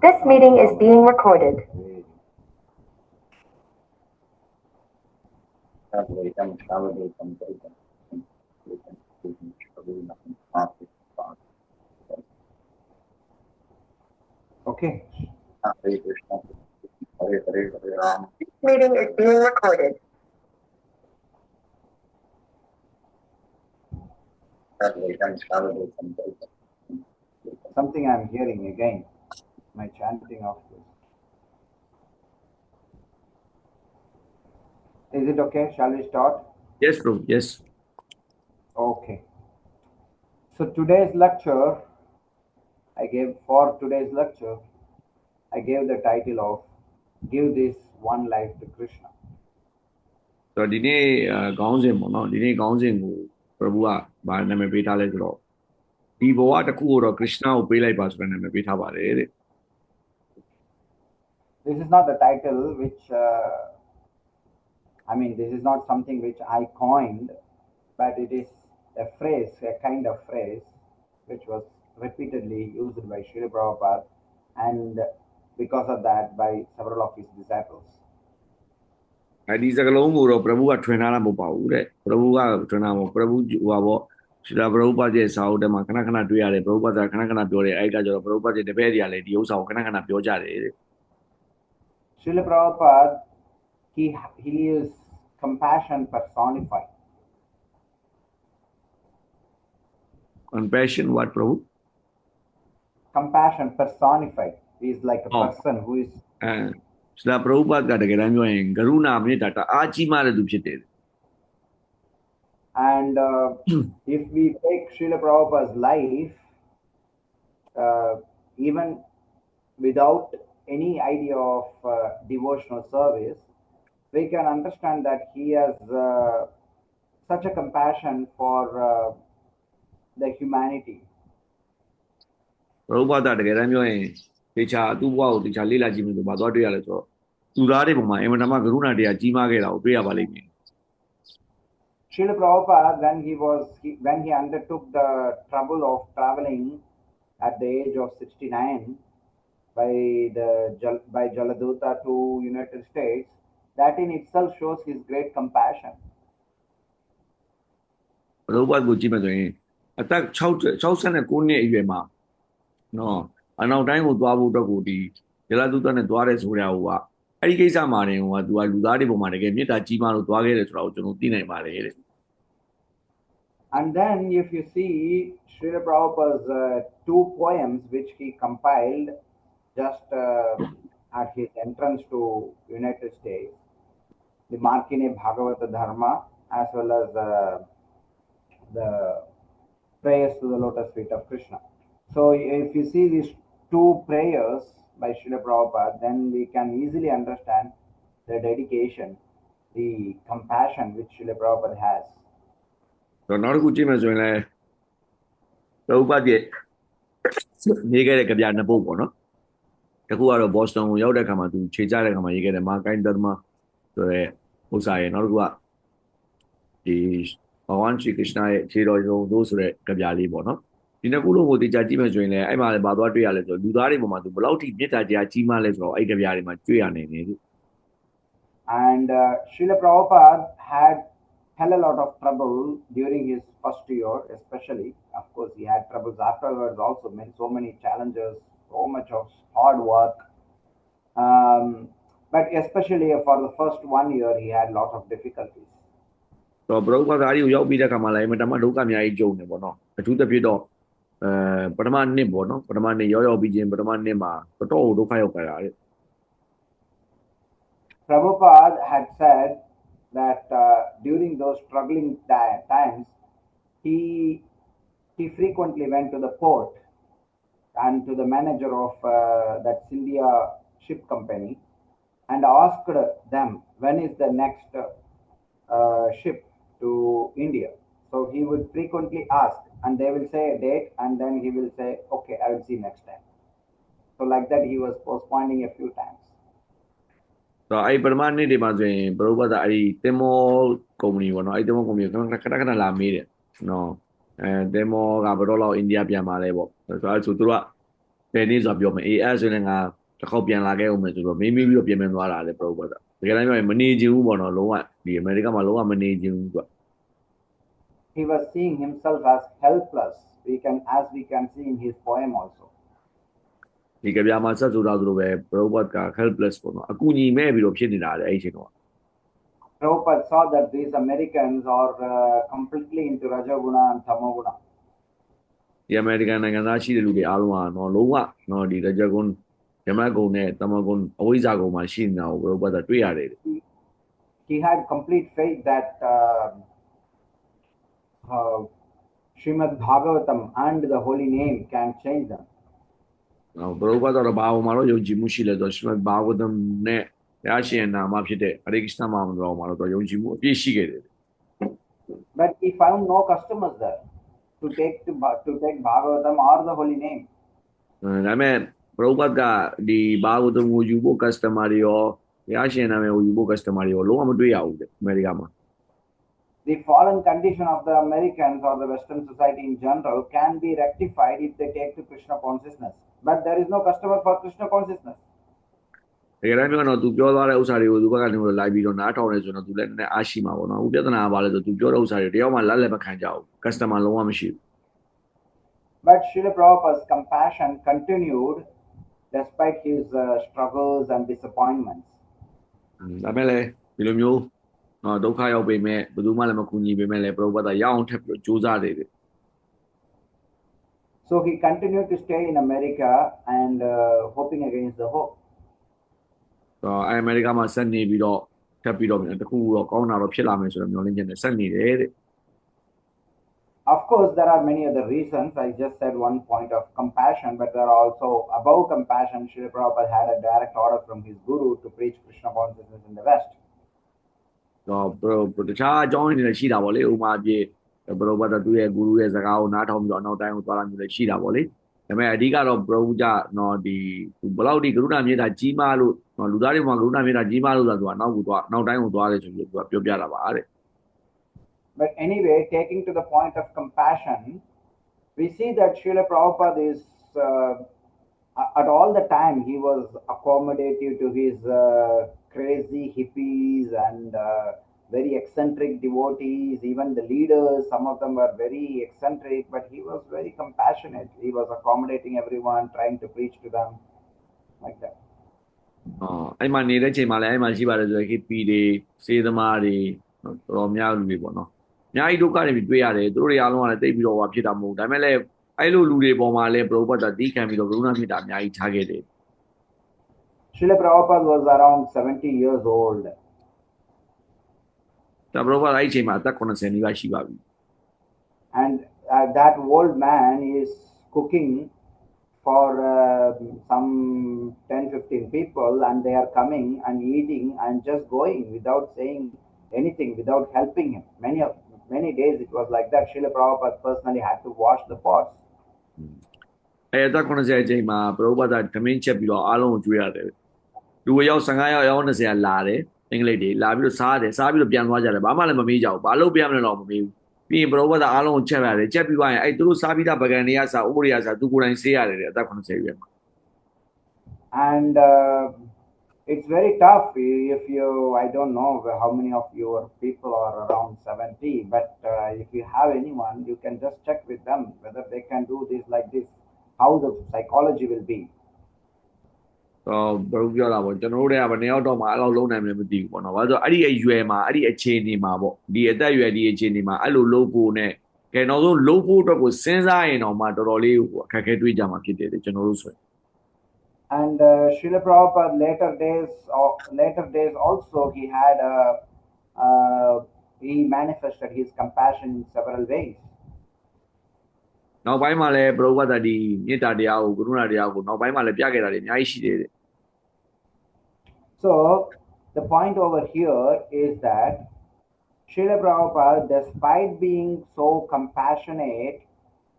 This meeting is being recorded. Okay. This meeting is being recorded. Something I'm hearing again. My chanting of this. Is it okay? Shall we start? Yes, Prabhu. Yes. Okay. So today's lecture, I gave the title of Give This One Life to Krishna. So today, Gaunzin mo no. Today Gaunzin ko Prabhu ba na me beta le so. Di bawa taku ro Krishna ko pe lai pa so na me beta ba le. This is not the title which, this is not something which I coined, but it is a phrase, a kind of phrase, which was repeatedly used by Srila Prabhupada, and because of that, by several of his disciples. အဲဒီစကလုံးကိုတော့ Prabhu ကထွင်ထားတာမဟုတ်ပါဘူးတဲ့ Prabhu ကထွင်တာမဟုတ် Prabhu ဟိုပါပေါ့ရှင်သာ Prabhupada ရဲ့စာအုပ်ထဲမှာခဏခဏတွေ့ရတယ် Prabhupada ခဏခဏပြောတယ်အဲ့ကကျတော့ Prabhupada ရဲ့တပည့်တွေကလည်းဒီဥစ္စာကိုခဏခဏပြောကြတယ်တဲ့ Srila Prabhupada, he is compassion personified. Compassion what Prabhu? Compassion personified. He is like a person who is ရှင်သာ Prabhupada ကတကယ်တမ်းပြောရင်ကရုဏာမေတ္တာတအားကြီးမားတဲ့သူဖြစ်တယ် and if we take Srila Prabhupada's life, even without any idea of devotional service, we can understand that he has such a compassion for the humanity. Prabhupada တကယ်တမ်းပြောရင်တေချာသူ့ဘဝကိုတေချာလေ့လာကြည့်လို့ဘာသွားတွေ့ရလဲဆိုတော့သူသားတွေပုံမှာအင်မတန်မှကရုဏာတရားကြီးမားခဲ့တာကိုတွေ့ရပါလိမ့်မယ် Srila Prabhupada, when he undertook the trouble of traveling at the age of 69 by Jaladuta to United States, that in itself shows his great compassion. Prabhupada ကိုကြည့်မှဆိုရင်အသက်69နှစ်အရွယ်မှာနော်အနောက်တိုင်းကိုသွားဖို့အတွက်ကိုဒီဂျလသုတနဲ့သွားတယ်ဆိုကြဟိုကအဲ့ဒီကိစ္စမှာနေဟိုကသူကလူသားတွေပုံမှာတကယ်မေတ္တာကြီးမားလို့သွားခဲ့တယ်ဆိုတာကိုကျွန်တော်သိနိုင်ပါတယ်တဲ့ And then if you see Srila Prabhupada's two poems which he compiled just at his entrance to United States, the Markine Bhagavata Dharma as well as the prayers to the lotus feet of Krishna. So if you see these two prayers by Srila Prabhupada, then we can easily understand the dedication, the compassion which Srila Prabhupada has. တော့နောက်တစ်ခုကြည့်မယ်ဆိုရင်လည်း Prabhupada ရဲ့နေခဲ့တဲ့ကြပြနှစ်ပုဒ်ပေါ့နော်တစ်ခုကတော့ Boston ကိုရောက်တဲ့အခါမှာသူခြေချတဲ့အခါမှာရေးခဲ့တယ်မာကိုင်းဒသမဆိုတဲ့ဥစ္စာရဲ့နောက်တစ်ခုကဒီဘဝန်ရှိ Krishna ရဲ့ခြေတော်ရုံတို့ဆိုတဲ့ကြပြလေးပေါ့နော်ဒီနှစ်ခုလုံးကိုတေချာကြည့်မယ်ဆိုရင်လည်းအဲ့မှာလည်းဘာသွားတွေ့ရလဲဆိုတော့လူသားတွေပုံမှာသူဘယ်လောက်ထိမေတ္တာတရားကြီးမားလဲဆိုတော့အဲ့ကြပြတွေမှာတွေ့ရနိုင်တယ် And Srila Prabhupada had a lot of trouble during his first year, especially. Of course, he had troubles afterwards also, so many challenges, so much of hard work. But especially for the first 1 year, he had a lot of difficulties. So Prabhupada ကိုရောက်ပြီးတဲ့အခါမှာလည်းအမှန်တမ်းဒုက္ခအများကြီးကြုံတယ်ပေါ့နော်အထူးသဖြင့်တော့ပထမနှစ်ပေါ့နော်ပထမနှစ်ရောက်ပြီးချင်းပထမနှစ်မှာတော်တော်ဒုက္ခရောက်ကြတာတဲ့ Prabhupada had said that during those struggling times, he frequently went to the port and to the manager of that India ship company and asked them when is the next ship to India. So he would frequently ask, and they will say a date, and then he will say, okay, I will see next time. So like that, he was postponing a few times. So အဲ့ပထမနှစ်တွေမှာဆိုရင် Prabhupada အဲ့တင်မောကုမ္ပဏီပေါ့နော်အဲ့တင်မောကုမ္ပဏီခဏခဏလာမေးတယ်နော်တင်မောကဘယ်တော့လောက်အိန္ဒိယပြန်มาလဲပေါ့ဆိုတော့သူတို့က ဘယ်နည်းဆိုပြောမယ်အေးအဲ့ဆိုရင်ငါတစ်ခေါက်ပြန်လာခဲ့ဦးမယ်ဆိုတော့မေးပြီးတော့ပြင်သွားတာလေပရောဘတ်တကယ်တမ်းပြောရင်မနေချင်ဘူးပေါ့နော်လုံးဝဒီအမေရိကမှာလုံးဝမနေချင်ဘူးသူက He was seeing himself as helpless. As we can see in his poem also. ဒီကဗျာမှာဆက်ဆိုတာဆိုလိုပဲပရောဘတ်က helpless ပေါ့နော်အကူအညီမဲ့ပြီးတော့ဖြစ်နေတာလေအဲ့ဒီအချိန်တော့ Prabhupada saw that these Americans are completely into Rajaguna and Tamoguna. ဒီအမေရိကန်နိုင်ငံသားရှိတဲ့လူတွေအားလုံးကတော့လုံးဝနော်ဒီရကြကွန်ဓမ္မဂုံနဲ့တမဂုံအဝိဇ္ဇာဂုံမှာရှိနေတာကိုဘုရားတွေ့ရတယ် He had complete faith that Srimad Bhagavatam and the holy name can change them. နော်ဘုရားတော့ဘာမှတော့ယုံကြည်မှုရှိလဲဆိုရှင်ဘာဝဒမ်နဲ့တရားရှင်နာမဖြစ်တဲ့ဟရိကစ္စမမတော်မှာတော့ယုံကြည်မှုအပြည့်ရှိခဲ့တယ် But he found no customers there to take Bhagavatam or the holy name. ဒါပေမဲ့ဘုရားကဒီဘာဝဒမ်ကိုယူဖို့ customer တွေရောတရားရှင်နာမည်ကိုယူဖို့ customer တွေရောလုံးဝမတွေ့ရဘူးတဲ့အမေရိကမှာ The fallen condition of the Americans or the Western society in general can be rectified if they take to Krishna consciousness. But there is no customer for Krishna consciousness. တကယ်တမ်းပြောတော့သူပြောသွားတဲ့ဥစ္စာတွေကိုသူဘက်ကနေလိုက်ပြီးတော့နားထောင်နေဆိုတော့သူလည်းနည်းနည်းအားရှိမှာပေါ့နော်ဥပဒနာကဘာလဲဆိုသူပြောတဲ့ဥစ္စာတွေတယောက်မှလက်မခံကြဘူး customer လုံးဝမရှိဘူး But Srila Prabhupada's compassion continued despite his struggles and disappointments. ဒါပေမဲ့လည်းဒီလိုမျိုးဒုက္ခရောက်ပေမဲ့ဘယ်သူမှလည်းမကူညီပေမဲ့လည်းပရောဘတ်ရအောင်ထပ်ပြီးကြိုးစားတယ် So he continued to stay in America and hoping against the hope. အမေရိကမှာဆက်နေပြီးတော့ထပ်ပြီးတော့တခုတော့ကောင်းတာတော့ဖြစ်လာမယ်ဆိုတော့မျှော်လင့်ချက်နဲ့ဆက်နေတယ်တဲ့ Of course, there are many other reasons. I just said one point of compassion, but there are also above compassion. Srila Prabhupada had a direct order from his guru to preach Krishna consciousness in the West. တခြားအကြောင်းရင်းတွေရှိတာပေါ့လေဥမာပြေဘရောဘတ်သူရဲ့ဂူရုရဲ့စကားကိုနားထောင်ပြီးတော့နောက်တိုင်းကိုသွားလာမျိုးလည်းရှိတာပေါ့လေဒါပေမဲ့အဓိကတော့ဘရောကြနော်ဒီဘလောက်ဒီကရုဏာမြေတာကြီးမားလို့လူသားတွေမှာကရုဏာမြေတာကြီးမားလို့ဆိုတာနောက်တိုင်းကိုသွားတယ်ဆိုပြီးသူကပြောပြတာပါတဲ့ But anyway, taking to the point of compassion, we see that Srila Prabhupada is at all the time he was accommodative to his crazy hippies and very eccentric devotees, even the leaders, some of them were very eccentric, but he was very compassionate. He was accommodating everyone, trying to preach to them, like that. အဲ့မှာနေတဲ့ချိန်မှာလည်းအဲ့မှာရှိပါတယ်ဆိုရင် hippie တွေစေသမားတွေတော်များလူတွေပေါ့နော်အများကြီးဒုက္ခတွေတွေ့ရတယ်သူတို့တွေအားလုံးကလည်းတိတ်ပြီးတော့ဖြစ်တာမဟုတ်ဒါပေမဲ့လည်းအဲ့လိုလူတွေပေါ်မှာလည်းဘရောဘတ်တီးခံပြီးတော့ကရုဏာမေတ္တာအများကြီးထားခဲ့တယ် Srila Prabhupada was around 70 years old. ဒါဘရောဘတ်အဲ့ချိန်မှာအသက်80နီးပါးရှိပါပြီ And that old man is cooking for some 10-15 people, and they are coming and eating and just going without saying anything, without helping him. Many days it was like that. Srila Prabhupada personally had to wash the pots. အဲ့အသက်80အချိန်မှာဘရောဘတ်ကမင်းချက်ပြီးတော့အားလုံးကိုကျွေးရတယ်လူရောက်15ရောက်ရောက်20ကလာတယ်အင်္ဂလိပ်တွေလာပြီးတော့စားပြီးတော့ပြန်သွားကြတယ်ဘာမှလည်းမမေးကြဘူးဘာလို့ပြန်မလဲတော့မမေးဘူးပြီးရင်ဘရောဘတ်ကအားလုံးကိုချက်ရတယ်ချက်ပြီးသွားရင်အဲ့သူတို့စားပြီးသားပကံတွေကစားအိုးတွေကစားသူကိုယ်တိုင်ဆေးရတယ်တဲ့အသက်80ရွယ်မှာ And it's very tough if you, I don't know how many of your people are around 70, but if you have anyone, you can just check with them whether they can do this like this, how the psychology will be. ဘယ်လိုပြောတာပေါ့ကျွန်တော်တို့တွေကဘယ်နှစ်ယောက်တော့မှအဲ့လောက်လုံးနိုင်မယ်မသိဘူးပေါ့နော်ဘာလို့ဆိုအဲ့ဒီအရွယ်မှာအဲ့ဒီအခြေအနေမှာပေါ့ဒီအသက်အရွယ်ဒီအခြေအနေမှာအဲ့လိုလုံးဖို့နဲ့ကဲနောက်ဆုံးလုံးဖို့အတွက်ကိုစဉ်းစားရင်တော့မှတော်တော်လေးအခက်အခဲတွေ့ကြမှာဖြစ်တယ်လေကျွန်တော်တို့ဆိုရင် And Srila Prabhupada later days also he manifested his compassion in several ways. နောက်ပိုင်းမှာလည်းဘရောဘတ်ဒီမေတ္တာတရားကိုကရုဏာတရားကိုနောက်ပိုင်းမှာလည်းပြခဲ့တာတွေအများကြီးရှိတယ်တဲ့ So the point over here is that Srila Prabhupada, despite being so compassionate,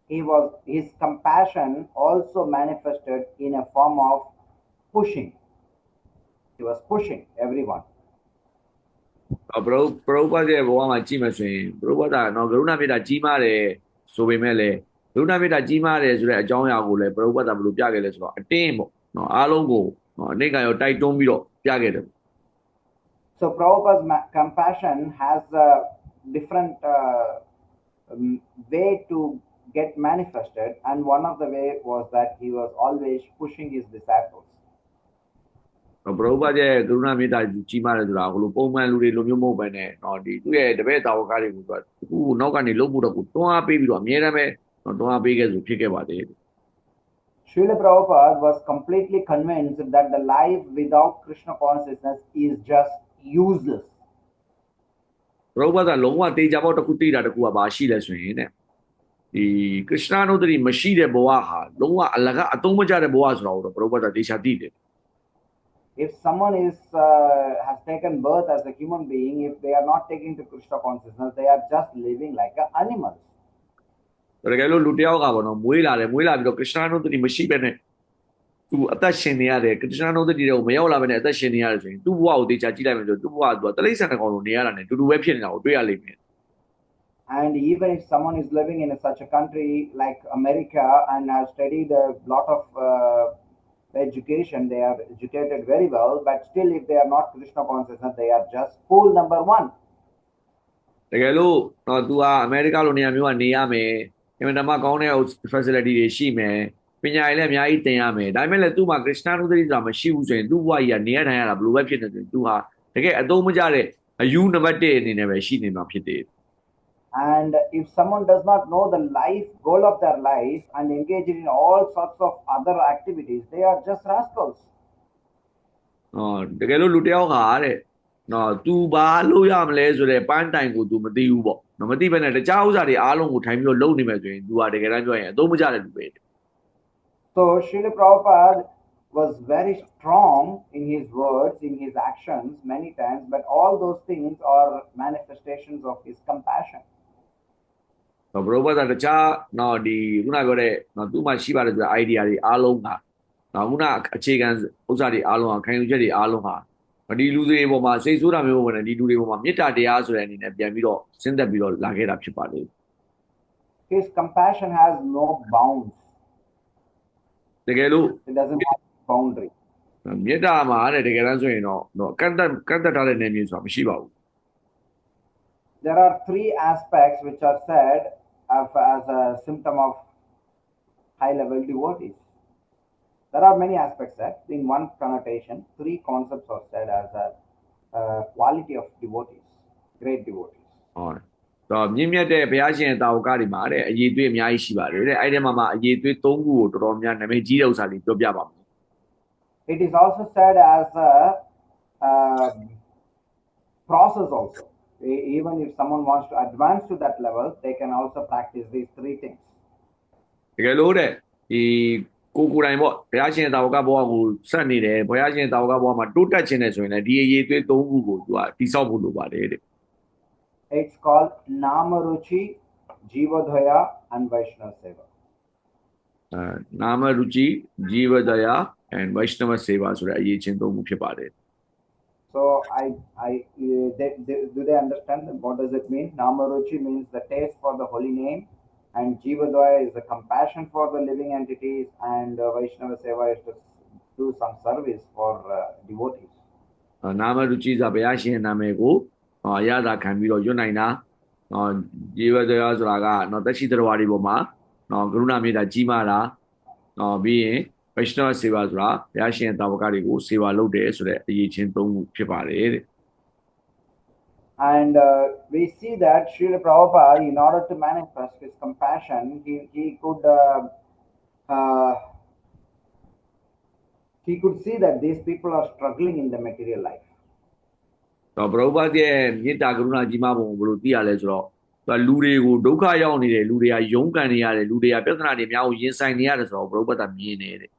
his compassion also manifested in a form of pushing. He was pushing everyone. ဘရောဘတ်ရဲ့ဘဝမှာကြည့်မှဆိုရင်ဘရောဘတ်ကတော့ကရုဏာမေတ္တာကြီးမားတယ်ဆိုပေမဲ့လည်း ကရုဏာမေတ္တာကြီးမားတယ်ဆိုတဲ့အကြောင်းအရာကိုလည်းပရုပ္ပတ္တဘယ်လိုပြခဲ့လဲဆိုတော့အတင်းပေါ့နော်အားလုံးကိုနော်အနိကရောတိုက်တွန်းပြီးတော့ပြခဲ့တယ် So Prabhupada's compassion has a different way to get manifested, and one of the way was that he was always pushing his disciples. ပရုပ္ပတ္တရဲ့ကရုဏာမေတ္တာကြီးမားတယ်ဆိုတာဟိုလိုပုံမှန်လူတွေလိုမျိုးမဟုတ်ဘဲနဲ့နော်ဒီသူ့ရဲ့တပည့်တာဝကတွေကိုသူအခုနောက်ကနေလှုပ်ဖို့တော့ကိုတွန်းအားပေးပြီးတော့အမြဲတမ်းပဲတွန်းအားပေးခဲ့ဆိုဖြစ်ခဲ့ပါတယ် Srila Prabhupada was completely convinced that the life without Krishna consciousness is just useless. ပရုပ္ပတ္တလုံးဝတေချာပေါက်တစ်ခုသိတာတစ်ခုကဘာရှိလဲဆိုရင်တဲ့ဒီကရစ်နာနုဒ္ဒတိမရှိတဲ့ဘဝဟာလုံးဝအလကအသုံးမကျတဲ့ဘဝဆိုတာကိုတော့ပရုပ္ပတ္တတေချာသိတယ် If someone has taken birth as a human being, if they are not taking to Krishna consciousness, they are just living like animals. တကယ်လို့လူတယောက်ကပေါ့နော်မွေးလာပြီးတော့ကရစ်နာနုဒ္ဒတိမရှိပဲနဲ့သူအသက်ရှင်နေရတယ်ကရစ်နာနုဒ္ဒတိတွေကိုမရောက်လာပဲနဲ့အသက်ရှင်နေရတယ်ဆိုရင်သူ့ဘဝကိုတေချာကြည့်လိုက်မယ်ဆိုသူ့ဘဝကသူကတလိ္ဆန်တစ်ကောင်လိုနေရတာနဲ့တူတူပဲဖြစ်နေတာကိုတွေ့ရလိမ့်မယ် And even if someone is living in such a country like America and has studied a lot of education, they are educated very well, but still if they are not Krishna consciousness, they are just fool number one. တကယ်လို့တော့သူကအမေရိကလိုနေရာမျိုးကနေရမယ်အင်မတန်မှကောင်းတဲ့ facility တွေရှိမယ်ပညာရေးလည်းအများကြီးသင်ရမယ်ဒါပေမဲ့လည်းသူ့မှာကရစ်နာနုဒ္ဒတိဆိုတာမရှိဘူးဆိုရင်သူ့ဘဝကြီးကနေရထိုင်ရတာဘယ်လိုပဲဖြစ်နေတယ်သူဟာတကယ်အသုံးမကျတဲ့အယူနံပါတ်1အနေနဲ့ပဲရှိနေမှာဖြစ်တယ် And if someone does not know the life goal of their life and engage in all sorts of other activities, they are just rascals. တကယ်လို့လူတယောက်ကတဲ့နော် तू ဘာလုပ်ရမလဲဆိုတဲ့ပန်းတိုင်ကို तू မသိဘူးပေါ့နော်မသိဘဲနဲ့တခြားဥစ္စာတွေအားလုံးကိုထိုင်ပြီးတော့လုပ်နေမယ်ဆိုရင် तू ဟာတကယ်တမ်းပြောရင်အသုံးမကျတဲ့လူပဲ So Srila Prabhupada was very strong in his words, in his actions many times, but all those things are manifestations of his compassion. ဘရုပ္ပတ္တတခြားနော်ဒီခုနပြောတဲ့နော်သူ့မှာရှိပါတယ်ဆိုတဲ့ idea တွေအားလုံးကနော်ခုနအခြေခံဥစ္စာတွေအားလုံးကခံယူချက်တွေအားလုံးဟာဒီလူတွေပေါ်မှာစိတ်ဆိုးတာမျိုးဝင်တယ်ဒီလူတွေပေါ်မှာမေတ္တာတရားဆိုတဲ့အနေနဲ့ပြန်ပြီးတော့စဉ်းသက်ပြီးတော့လာခဲ့တာဖြစ်ပါလေ His compassion has no bounds. တကယ်လို့ It doesn't have boundary. မေတ္တာမှာတဲ့တကယ်တမ်းဆိုရင်တော့ကန့်သက်ထားတဲ့နေမျိုးဆိုတာမရှိပါဘူး There are three aspects which are said as a symptom of high-level devotees. There are many aspects said. In one connotation, three concepts are said as a quality of devotees, great devotees. ဟုတ်တော့မြင့်မြတ်တဲ့ဘုရားရှင်တာဝကတွေမှာတဲ့အရေးသွေးအများကြီးရှိပါတယ်တဲ့အဲ့ဒီမှာမှအရေးသွေး၃ခုကိုတော်တော်များနာမည်ကြီးတဲ့ဥစ္စာလေးပြောပြပါမယ် It is also said as a process also. Even if someone wants to advance to that level, they can also practice these three things. တကယ်လို့တဲ့ဒီကိုယ်တိုင်ပေါ့ဘုရားရှင်တာဝကဘဝကိုဆက်နေတယ်ဘုရားရှင်တာဝကဘဝမှာတိုးတက်ခြင်းနဲ့ဆိုရင်လည်းဒီအရေးသွေး၃ခုကိုသူကတိဆောက်ဖို့လိုပါတယ်တဲ့ It's called Namaruchi, Jivadhaya, and Vaishnava Seva. Namaruchi, Jivadhaya, and Vaishnava Seva ဆိုတဲ့အရေးချင်း၃ခုဖြစ်ပါတယ် So do they understand what does it mean? Namaruchi means the taste for the holy name, and Jivadvaya is the compassion for the living entities, and Vaishnava Seva is to do some service for devotees. Namaruchi ဆိုဘုရားရှင်နာမည်ကိုရတာခံပြီးတော့ရွတ်နိုင်တာJivadhaya ဆိုတာကတက်ရှိတော်ဝါဒီပေါ်မှာကရုဏာမေတ္တာကြီးမားတာပြီးရင်Vaishnava Seva ဆိုတာဘုရားရှင်တာဝကတွေကိုစေဝါလုပ်တယ်ဆိုတဲ့အရေးချင်း၃ခုဖြစ်ပါတယ်တဲ့ And we see that Srila Prabhupada, in order to manifest his compassion, he could see that these people are struggling in the material life. တော့ဘရုပ္ပတ္တရဲ့မေတ္တာကရုဏာကြီးမားပုံကိုဘယ်လိုသိရလဲဆိုတော့လူတွေကိုဒုက္ခရောက်နေတယ်လူတွေကယုံကန်နေရတယ်လူတွေကပြဿနာတွေများကိုရင်ဆိုင်နေရတယ်ဆိုတော့ဘရုပ္ပတ္တမြင်နေတဲ့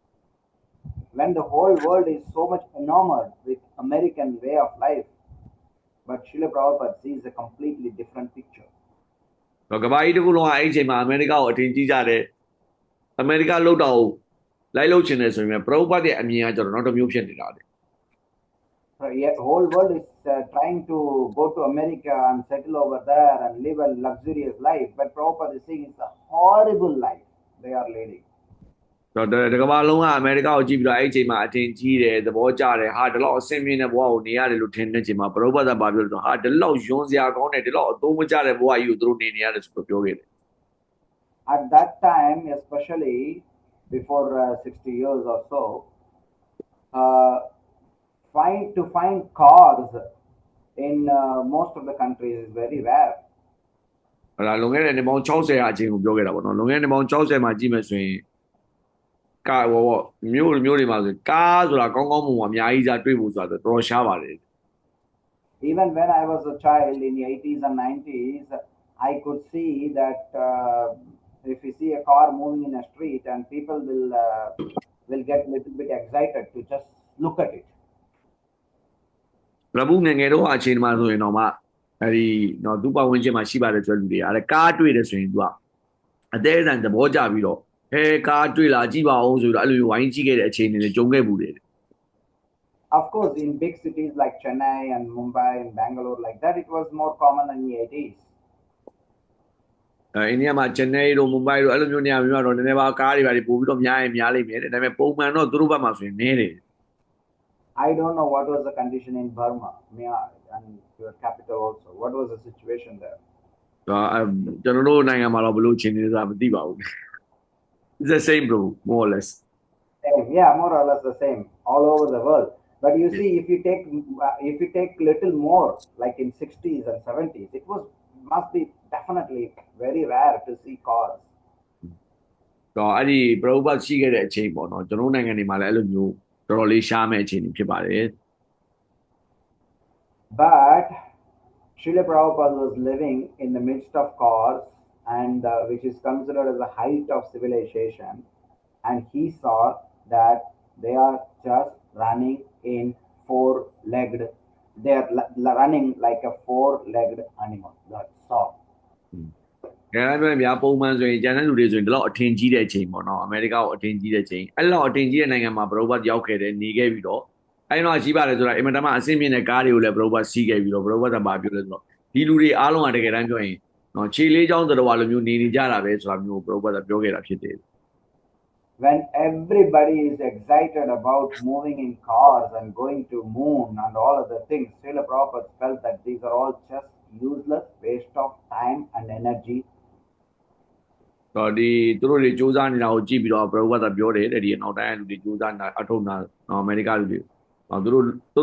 When the whole world is so much enamored with American way of life, but Srila Prabhupada sees a completely different picture. တော့ကမ္ဘာကြီးတစ်ခုလုံးကအဲ့ဒီအချိန်မှာအမေရိကကိုအထင်ကြီးကြတယ်အမေရိကလှုပ်တော့လိုက်လှုပ်ချင်တယ်ဆိုရင်ဘရုပ္ပတ္တရဲ့အမြင်ကကျတော့နောက်တစ်မျိုးဖြစ်နေတာလေ The whole world is trying to go to America and settle over there and live a luxurious life. But Prabhupada is saying it's a horrible life they are leading. တော့တကဘာလုံးကအမေရိကကိုကြည့်ပြီးတော့အဲ့ဒီအချိန်မှာအထင်ကြီးတယ်သဘောကျတယ်ဟာဒီလောက်အဆင့်မြင့်တဲ့ဘဝကိုနေရတယ်လို့ထင်တဲ့အချိန်မှာဘရောဘတ်ကဘာပြောလဲဆိုဟာဒီလောက်ယွန်းစရာကောင်းတယ်ဒီလောက်အသုံးမကျတဲ့ဘဝကြီးကိုသူတို့နေရတယ်ဆိုတော့ပြောခဲ့တယ် At that time, especially before 60 years or so, find cars in most of the countries is very rare. ဟလာလွန်ခဲ့တဲ့နှစ်ပေါင်း60အချိန်ကိုပြောခဲ့တာပေါ့နော်လွန်ခဲ့တဲ့နှစ်ပေါင်း60မှာကြည့်မယ်ဆိုရင်ကားဘောမျိုးတွေမှာဆိုကားဆိုတာကောင်းကောင်းမွန်မွန်အများကြီးစားတွေ့ဖို့ဆိုတာတော်တော်ရှားပါတယ် Even when I was a child in the 80s and 90s, I could see that if you see a car moving in a street and people will get a little bit excited to just look at it. ရဘူးငယ်ငယ်တော့အချိန်မှာဆိုရင်တော့မှအဲ့ဒီတော့သူ့ပတ်ဝန်းကျင်မှာရှိပါတယ်ဆိုတဲ့လူတွေအဲ့ကားတွေ့တယ်ဆိုရင်သူကအသေးအံသဘောကျပြီးတော့ဟဲကားတွေ့လာကြည့်ပါဦးဆိုတော့အဲ့လိုဝိုင်းကြည့်ခဲ့တဲ့အချိန်တွေလည်းကြုံခဲ့ဘူးတယ် Of course, in big cities like Chennai and Mumbai and Bangalore like that, it was more common in the 80s. အိန္ဒိယမှာချန်နယ်တို့မွန်ဘိုင်းတို့အဲ့လိုမျိုးနေရာမျိုးတော့နည်းနည်းပါကားတွေပါပို့ပြီးတော့များရင်များလိမ့်မယ်ဒါပေမဲ့ပုံမှန်တော့သူတို့ဘက်မှာဆိုရင်နည်းတယ် I don't know what was the condition in Burma and your capital also. What was the situation there? ကျွန်တော်တို့နိုင်ငံမှာတော့ဘယ်လိုအခြေအနေလဲဆိုတာမသိပါဘူး It's the same bro more or less Yeah, more or less the same all over the world. But you see, if you take little more, like in 60s and 70s, it must be definitely very rare to see cars. တော့အဲ့ဒီဘရောဘတ်ရှိခဲ့တဲ့အချိန်ပေါ့နော်ကျွန်တော်နိုင်ငံတွေမှာလည်းအဲ့လိုမျိုးတော်တော်လေးရှားမဲ့အခြေအနေဖြစ်ပါတယ် But Srila Prabhupada was living in the midst of cars and which is considered as the height of civilization, and he saw that they are just running in four-legged. They are running like a four-legged animal. That's all. ကဲအဲ့ဒါများပုံမှန်ဆိုရင်ကျန်တဲ့လူတွေဆိုရင်ဒီလောက်အထင်ကြီးတဲ့အချိန်ပေါ့နော်အမေရိကကိုအထင်ကြီးတဲ့အချိန်အဲ့လောက်အထင်ကြီးတဲ့နိုင်ငံမှာဘရောဘတ်ရောက်ခဲ့တယ်နေခဲ့ပြီးတော့အဲ့တော့ကြီးပါတယ်ဆိုတာအင်မတန်မှအဆင့်မြင့်တဲ့ကားတွေကိုလည်းဘရောဘတ်စီးခဲ့ပြီးတော့ဘရောဘတ်ကဘာပြောလဲဆိုတော့ဒီလူတွေအားလုံးကတကယ်တမ်းပြောရင်နော်ခြေလေးချောင်းတော်လိုမျိုးနေကြတာပဲဆိုတာမျိုးဘရောဘတ်ကပြောခဲ့တာဖြစ်တယ် When everybody is excited about moving in cars and going to moon and all other things, Srila Prabhupada felt that these are all just useless waste of time and energy. တော့ဒီသူတို့တွေစူးစမ်းနေတာကိုကြည့်ပြီးတော့ဘရောဘတ်ကပြောတယ်တဲ့ဒီနောက်တိုင်းလူတွေစူးစမ်းတာအထုံနာနော်အမေရိကလူတွေသူ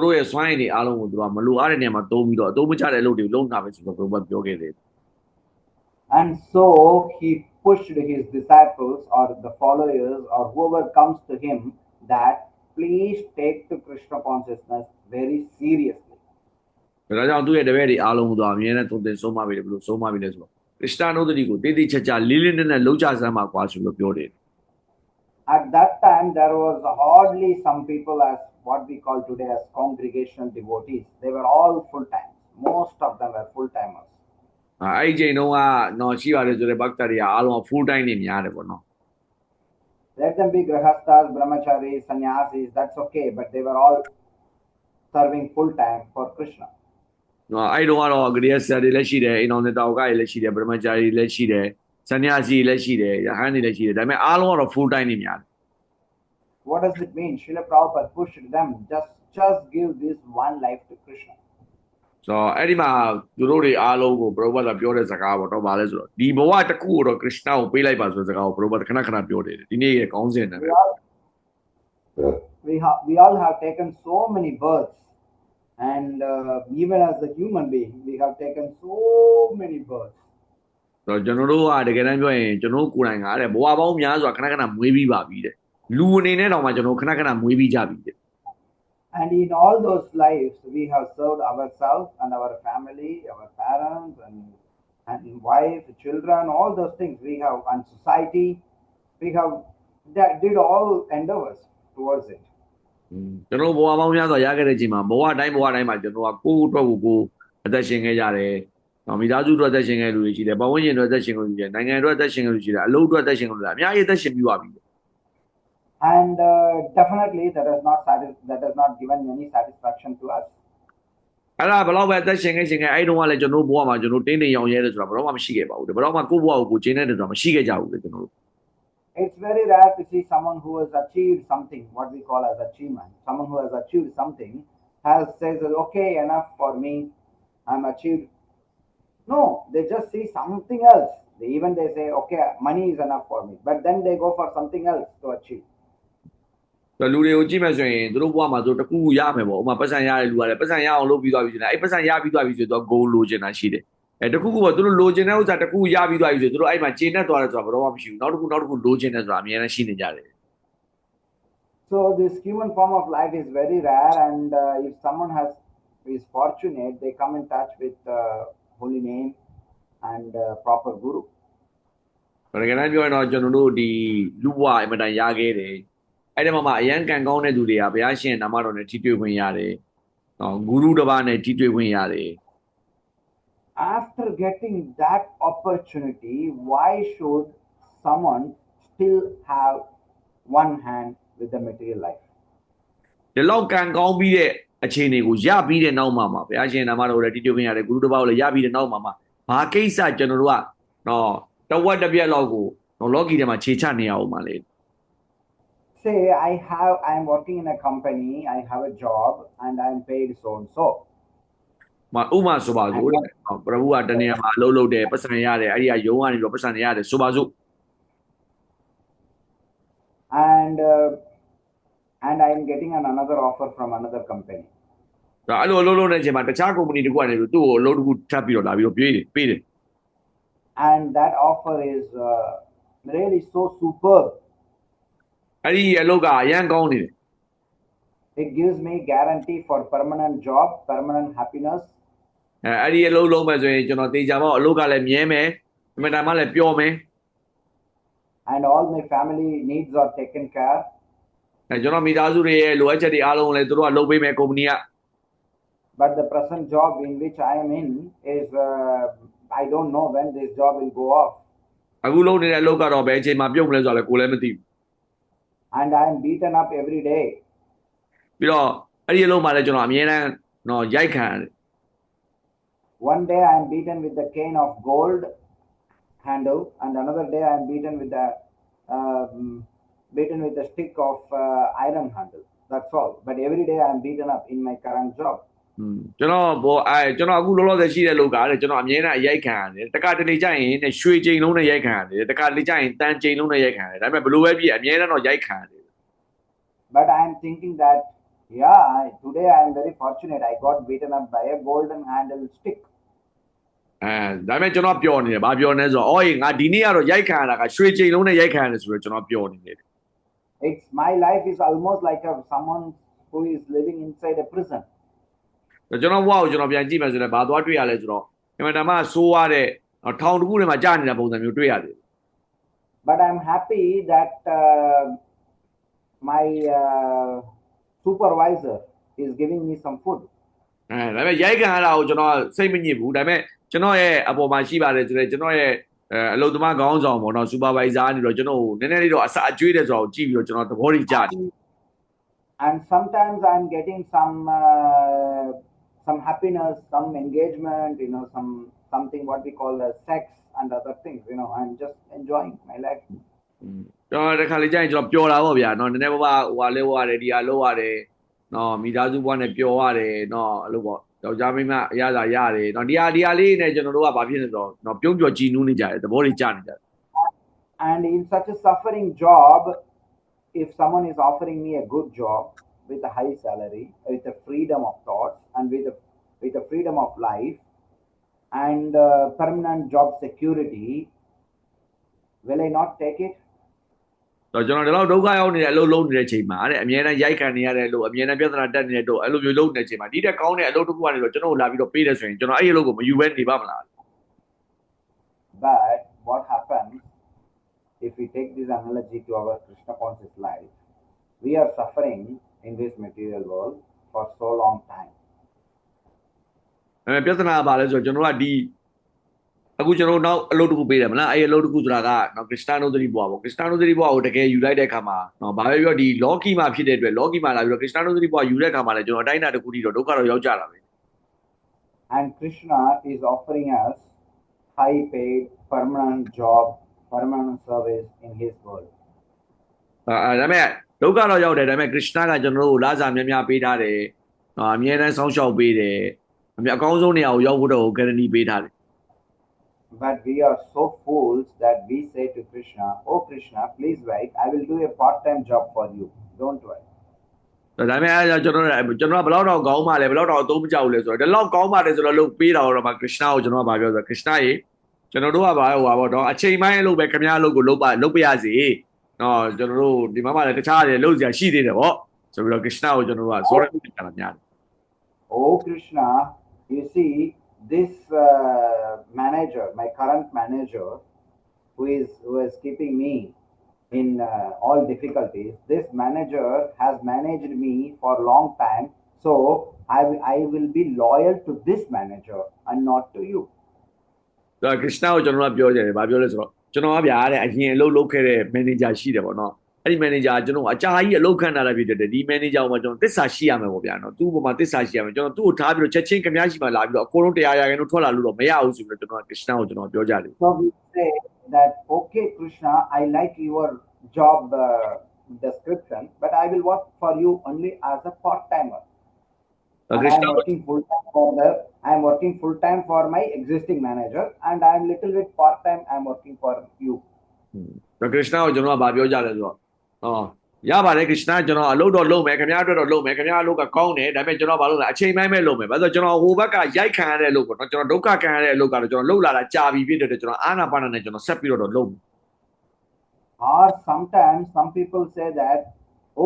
တို့ရဲ့စွမ်းရည်တွေအားလုံးကိုသူကမလိုအားတဲ့နေရာမှာသုံးပြီးတော့အသုံးမချတဲ့အလုပ်တွေလုပ်တာပဲဆိုတော့ဘရောဘတ်ပြောခဲ့တယ် And so he pushed his disciples or the followers or whoever comes to him that please take to Krishna consciousness very seriously. ဒါကြောင့်သူ့ရဲ့တပည့်တွေအားလုံးကိုအမြဲတမ်းသုံးသင်ဆုံးမပြီးတယ်ဘယ်လိုဆုံးမပြီးလဲဆိုတော့ခရစ်ယာန်တို့တွေကိုတိတိကျကျလေးလေးနက်နက်လှုပ်ကြစမ်းပါကွာဆိုလို့ပြောတယ် At that time, there was hardly some people as what we call today as congregational devotees. They were all full-time. Most of them were full-timers. အဲ့ဒီချိန်တုန်းကနော်ရှိပါတယ်ဆိုတဲ့ဘက်တာတွေကအားလုံး full time နေများတယ်ပေါ့နော် Let them be grahasthas, brahmacharis, sannyasis, that's okay, but they were all serving full-time for Krishna. နော်အဲ့တုန်းကတော့ဂရိယဆရာတွေလည်းရှိတယ်အိမ်တော်နဲ့တောက်ကတွေလည်းရှိတယ်ဗြဟ္မចាရီလည်းရှိတယ်စัญญาစီလည်းရှိတယ်ယဟန်တွေလည်းရှိတယ်ဒါပေမဲ့အားလုံးကတော့ full time နေများတယ် What does it mean? Srila Prabhupada pushed them, just give this one life to Krishna. ဆိုတော့အဲ့ဒီမှာသူတို့တွေအားလုံးကိုဘရောဘတ်ကပြောတဲ့စကားပေါ့တော့ဗာလဲဆိုတော့ဒီဘဝတစ်ခုကိုတော့ခရစ်ယာန်ကိုပေးလိုက်ပါဆိုတဲ့စကားကိုဘရောဘတ်ခဏခဏပြောတယ်ဒီနေ့ရဲ့ကောင်းစဉ်တယ်ပဲ We all have taken so many births, and even as a human being, we have taken so many births. ဆိုတော့ကျွန်တော်တို့ကတကယ်တမ်းပြောရင်ကျွန်တော်ကိုယ်တိုင်ကတဲ့ဘဝပေါင်းများစွာခဏခဏမွေးပြီးပါပြီတဲ့လူအနေနဲ့တော့မှကျွန်တော်ခဏခဏမွေးပြီးကြပြီတဲ့ And in all those lives, we have served ourselves and our family, our parents, and wife, children, all those things we have, and society, we have did all endeavors towards it. ကျွန်တော်ဘဝပေါင်းများစွာရခဲ့တဲ့အချိန်မှာဘဝတိုင်းမှာကျွန်တော်ကကိုယ့်အတွက်ကိုအသက်ရှင်ခဲ့ကြတယ်။မိသားစုအတွက်အသက်ရှင်ခဲ့လူတွေရှိတယ်။ပတ်ဝန်းကျင်အတွက်အသက်ရှင်ခဲ့လူတွေရှိတယ်။နိုင်ငံအတွက်အသက်ရှင်ခဲ့လူတွေရှိတယ်။အလုပ်အတွက်အသက်ရှင်ခဲ့လူတွေအများကြီးအသက်ရှင်ပြီးပါပြီ။ And definitely that has not given any satisfaction to us. အဲ့ဒါဘယ်တော့ပဲအသက်ရှင်ခဲ့အဲ့တုန်းကလည်းကျွန်တော်ဘဝမှာကျွန်တော်တင်းတင်းရောင်ရဲတယ်ဆိုတာဘယ်တော့မှမရှိခဲ့ပါဘူးဘယ်တော့မှကိုယ့်ဘဝကိုကျင်းတဲ့တယ်ဆိုတာမရှိခဲ့ကြဘူးလေကျွန်တော်တို့ It's very rare to see someone who has achieved something, what we call as achievement. Someone who has achieved something says, okay, enough for me, I'm achieved. No, they just see something else. They say, okay, money is enough for me. But then they go for something else to achieve. လူတွေကိုကြည့်မယ်ဆိုရင်သူတို့ဘဝမှာသူတို့တကူရမယ်ပေါ့ဥပမာပတ်စံရတဲ့လူကလည်းပတ်စံရအောင်လုပ်ပြီးသွားပြီဆိုရင်အဲ့ပတ်စံရပြီးသွားပြီဆိုတော့ goal လိုချင်တာရှိတယ်အဲ့တကူကသူတို့လိုချင်တဲ့ဥစ္စာတကူရပြီးသွားပြီဆိုသူတို့အဲ့မှာကျေနပ်သွားတယ်ဆိုတာဘယ်တော့မှမရှိဘူးနောက်တစ်ခုလိုချင်တယ်ဆိုတာအများနဲ့ရှိနေကြတယ် So this human form of life is very rare, and if someone is fortunate, they come in touch with holy name and proper guru. တကယ်တမ်းပြောရင်တော့ကျွန်တော်တို့ဒီလူဘဝအမှန်တန်ရခဲ့တယ်အဲ့ဒီမှာအရန်ကံကောင်းတဲ့သူတွေကဘုရားရှင်နာမတော်နဲ့ထိတွေ့ခွင့်ရတယ်ဂုရုတစ်ပါးနဲ့ထိတွေ့ခွင့်ရတယ် After getting that opportunity, why should someone still have one hand with the material life? ဒီလောက်ကံကောင်းပြီးတဲ့အခြေအနေကိုရပြီးတဲ့နောက်မှာဘုရားရှင်နာမတော်နဲ့ထိတွေ့ခွင့်ရတယ်ဂုရုတစ်ပါးကိုလည်းရပြီးတဲ့နောက်မှာဘာကိစ္စကျွန်တော်တို့ကတဝက်တစ်ပြက်လောက်ကိုလောကီထဲမှာခြေချနေရအောင်ပါလေ Say I'm working in a company, I have a job, and I'm paid so and so. ဥမာဆိုပါစို့ပရဘုကတနေရာမှာအလုပ်လုပ်တယ်ပတ်စံရတယ်အဲ့ဒီကရုံးကနေပြီးပတ်စံရတယ်ဆိုပါစို့ and I'm getting another offer from another company. အဲ့လိုအလုပ်လုပ်နေချိန်မှာတခြား company တခုကနေပြီးသူ့ကိုအလုပ်တစ်ခုထပ်ပြီးတော့လာပြီးတော့ပေးတယ် And that offer is really so superb. အဲ့ဒီအလုပ်ကအရန်ကောင်းနေတယ် It gives me guarantee for permanent job, permanent happiness. အဲ့ဒီအလုပ်လုံးမယ်ဆိုရင်ကျွန်တော်တေချာပေါ့အလုပ်ကလည်းမြဲမယ်အမှန်တမ်းမှလည်းပျော်မယ် And all my family needs are taken care. ကျွန်တော်မိသားစုတွေရဲ့လိုအပ်ချက်တွေအားလုံးလည်းသူတို့ကလုပ်ပေးမယ် company က But the present job in which I am in is I don't know when this job will go off. အခုလုပ်နေတဲ့အလုပ်ကတော့ဘယ်အချိန်မှပြုတ်မလဲဆိုတော့လည်းကိုယ်လည်းမသိဘူး And I am beaten up every day. ပြီးတော့အဲ့ဒီအလုပ်မှာလည်းကျွန်တော်အများအားရိုက်ခံရတယ် One day I am beaten with the cane of gold handle, and another day I am beaten with the stick of iron handle. That's all. But every day I am beaten up in my current job. ကျွန်တော်အခုလောလောဆယ်ရှိတဲ့လောက်ကတဲ့ကျွန်တော်အမြဲတမ်းရိုက်ခံရတယ်တခါတလေကြရင်ရွှေချိန်လုံးနဲ့ရိုက်ခံရတယ်တခါတလေကြရင်တန်ချိန်လုံးနဲ့ရိုက်ခံရတယ်ဒါပေမဲ့ဘယ်လိုပဲဖြစ်အမြဲတမ်းတော့ရိုက်ခံရတယ် But I am thinking that today I am very fortunate. I got beaten up by a golden handle stick. ဒါပေမဲ့ကျွန်တော်ပျော်နေတယ်ဘာပျော်နေဆိုတော့အော်ငါဒီနေ့ကတော့ရိုက်ခံရတာကရွှေချိန်လုံးနဲ့ရိုက်ခံရတယ်ဆိုတော့ကျွန်တော်ပျော်နေတယ် It's my life is almost like someone who is living inside a prison. ကျွန်တော်ဘဝကိုကျွန်တော်ပြန်ကြည့်မယ်ဆိုတော့ဘာသွားတွေ့ရလဲဆိုတော့အမှန်တမ်းဆိုးရတဲ့ထောင်တစ်ခုထဲမှာကြာနေတာပုံစံမျိုးတွေ့ရတယ် But I'm happy that my supervisor is giving me some food. ဒါပေမဲ့ရိုက်ခံရတာကိုကျွန်တော်စိတ်မညစ်ဘူးဒါပေမဲ့ကျွန်တော်ရဲ့အပေါ်မှာရှိပါတယ်ဆိုတော့ကျွန်တော်ရဲ့အလုပ်သမားခေါင်းဆောင်ပေါ့နော် supervisor ကနေတော့ကျွန်တော်နည်းနည်းလေးတော့အစအကျွေးတယ်ဆိုတော့ကြည့်ပြီးတော့ကျွန်တော်သဘောတွေကြားတယ် And sometimes I'm getting some happiness, some engagement, something what we call sex and other things. I'm just enjoying my life. ကျွန်တော်တခါလေကြာရင်ကျွန်တော်ပျော်တာပေါ့ဗျာနော်နည်းနည်းပါးပါးဟိုလဲဝရတယ်ဒီဟာလုပ်ရတယ်နော်မိသားစုဘဝနဲ့ပျော်ရတယ်နော်အဲ့လိုပေါ့ယောက်ျားမိန်းမအရသာရတယ်နော်ဒီဟာလေးနဲ့ကျွန်တော်တို့ကဘာဖြစ်နေတော့နော်ပြုံးပျော်ကြည်နူးနေကြတယ်သဘောတွေကြားနေကြတယ် And in such a suffering job, if someone is offering me a good job with a high salary, with the freedom of thoughts, and with the freedom of life, and permanent job security, will I not take it? တော့ကျွန်တော်ဒီလောက်ဒုက္ခရောက်နေတဲ့အလုပ်လုပ်နေတဲ့အချိန်မှာတဲ့အမြဲတမ်းရိုက်ခံနေရတဲ့အလုပ်အမြဲတမ်းပြဿနာတက်နေတဲ့အလုပ်အဲ့လိုမျိုးလုပ်နေတဲ့အချိန်မှာဒီတက်ကောင်းတဲ့အလုပ်တစ်ခုကနေတော့ကျွန်တော်လာပြီးတော့ပေးတယ်ဆိုရင်ကျွန်တော်အဲ့ဒီအလုပ်ကိုမယူဘဲနေပါမလား But what happens if we take this analogy to our Krishna conscious life? We are suffering in this material world for so long time. ပြဿနာကဘာလဲဆိုတော့ကျွန်တော်ကဒီအခုကျွန်တော်နောက်အလုပ်တစ်ခုပေးတယ်မလားအဲ့ဒီအလုပ်တစ်ခုဆိုတာကနော်ခရစ်စတန်နိုသတိဘွားပေါ့ခရစ်စတန်နိုသတိဘွားကိုတကယ်ယူလိုက်တဲ့အခါမှာနော်ဘာပဲပြောဒီလောကီမှာဖြစ်တဲ့အတွက်လောကီမှာလာပြီးတော့ခရစ်စတန်နိုသတိဘွားယူတဲ့အခါမှာလည်းကျွန်တော်အတိုင်းအတာတစ်ခုထိတော့ဒုက္ခတော့ရောက်ကြတာပဲ And Krishna is offering us high paid, permanent job, permanent service in his world. ဒါပေမဲ့ဒုက္ခတော့ရောက်တယ်ဒါပေမဲ့ Krishna ကကျွန်တော်တို့လစာများများပေးထားတယ်အမြဲတမ်းစောင့်ရှောက်ပေးတယ်အကောင်းဆုံးနေရာကိုရောက်ဖို့တော့ guarantee ပေးထားတယ် But we are so fools that we say to Krishna, "Oh Krishna, please wait. I will do a part-time job for you. Don't worry." ဒါပေမဲ့အဲဒါကျွန်တော်ကဘယ်လောက်တော့ကောင်းပါလဲဘယ်လောက်တော့အသုံးမကျဘူးလဲဆိုတော့ဒီလောက်ကောင်းပါတယ်ဆိုတော့လုပ်ပေးတာတော့မှ Krishna ကိုကျွန်တော်ကဗာပြောဆို Krishna ရေကျွန်တော်တို့ကဗာဟိုပါတော့အချိန်ပိုင်းအလုပ်ပဲခင်ဗျားအလုပ်ကိုလုပ်ပါရစေကျွန်တော်တို့ဒီမှာမှလည်းတခြားတွေလုပ်စရာရှိသေးတယ်ဗောဆိုပြီးတော့ Krishna ကိုကျွန်တော်တို့ကစောရပြတာများတယ် Oh Krishna, you see this manager, my current manager, who is keeping me in all difficulties. This manager has managed me for a long time, so I will be loyal to this manager and not to you. ဒါ Krishna ကိုကျွန်တော်ကပြောကြတယ်ဗာပြောလဲဆိုတော့ကျွန်တော်ကဗျာတဲ့အရင်အလုပ်လုပ်ခဲ့တဲ့ manager ရှိတယ်ဗောနော်အဲ့ဒီ manager ကျွန်တော်အကြာကြီးအလုပ်ခံတာလည်းဖြစ်တယ်ဒီ manager ကိုမှကျွန်တော်သစ္စာရှိရမယ်ဗောဗျာနော်သူ့ဘက်မှာသစ္စာရှိရမယ်ကျွန်တော်သူ့ကိုထားပြီးတော့ချက်ချင်းခင်ဗျားရှိမှလာပြီးတော့အကုန်လုံးတရားရာခိုင်နှုန်းထွက်လာလို့တော့မရဘူးဆိုပြီးတော့ကျွန်တော်က Krishna ကိုကျွန်တော်ပြောကြတယ် So we say that, okay Krishna, I like your job description, but I will work for you only as a part-timer. And I am working full time for my existing manager, and I am little bit part time. I am working for you. ဒါ Krishna ကိုကျွန်တော်ကဗာပြောကြတယ်ဆိုတော့ရပါတယ် Krishna ကျွန်တော်အလုပ်တော့လုပ်မယ်ခင်ဗျားအတွက်တော့လုပ်မယ်ခင်ဗျားအလုပ်ကကောင်းတယ်ဒါပေမဲ့ကျွန်တော်ဘာလုပ်လဲအချိန်ပိုင်းပဲလုပ်မယ်ဘာလို့ကျွန်တော်ဟိုဘက်ကရိုက်ခံရတဲ့အလုပ်ပေါ့နော်ကျွန်တော်ဒုက္ခခံရတဲ့အလုပ်ကတော့ကျွန်တော်လုပ်လာတာကြာပြီဖြစ်တဲ့ကျွန်တော်အာနာပါနာနဲ့ကျွန်တော်ဆက်ပြီးတော့လုပ်မယ် Or sometimes some people say that,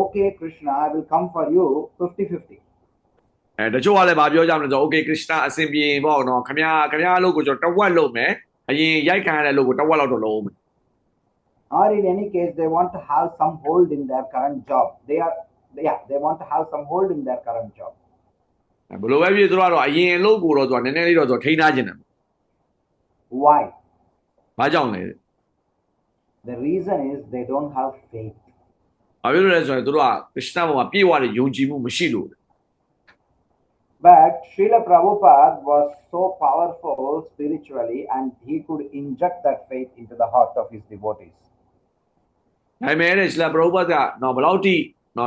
okay Krishna, I will come for you 50-50. တချို့ကလည်းဗာပြောကြမလို့ဆို okay Krishna အစဉ်ပြေပေါ့နော်ခင်ဗျားအလုပ်ကိုကျွန်တော်တဝက်လုပ်မယ်အရင်ရိုက်ခံရတဲ့အလုပ်ကိုတဝက်လောက်တော့လုပ်မယ် Or in any case they want to have some hold in their current job. They want to have some hold in their current job. ဘယ်လိုပဲဖြစ်သူတို့ကတော့အရင်အလုပ်ကိုတော့သူကနည်းနည်းလေးတော့ထိန်းထားခြင်းတယ် Why? ဘာကြောင့်လဲ The reason is they don't have faith. ဘာဖြစ်လို့လဲဆိုရင်သူတို့က Krishna ဘုံမှာပြည့်ဝတဲ့ယုံကြည်မှုမရှိလို့ But Srila Prabhupada was so powerful spiritually and he could inject that faith into the heart of his devotees. ဒါပေမဲ့လည်း Srila Prabhupada ကဘယ်လောက်ထိ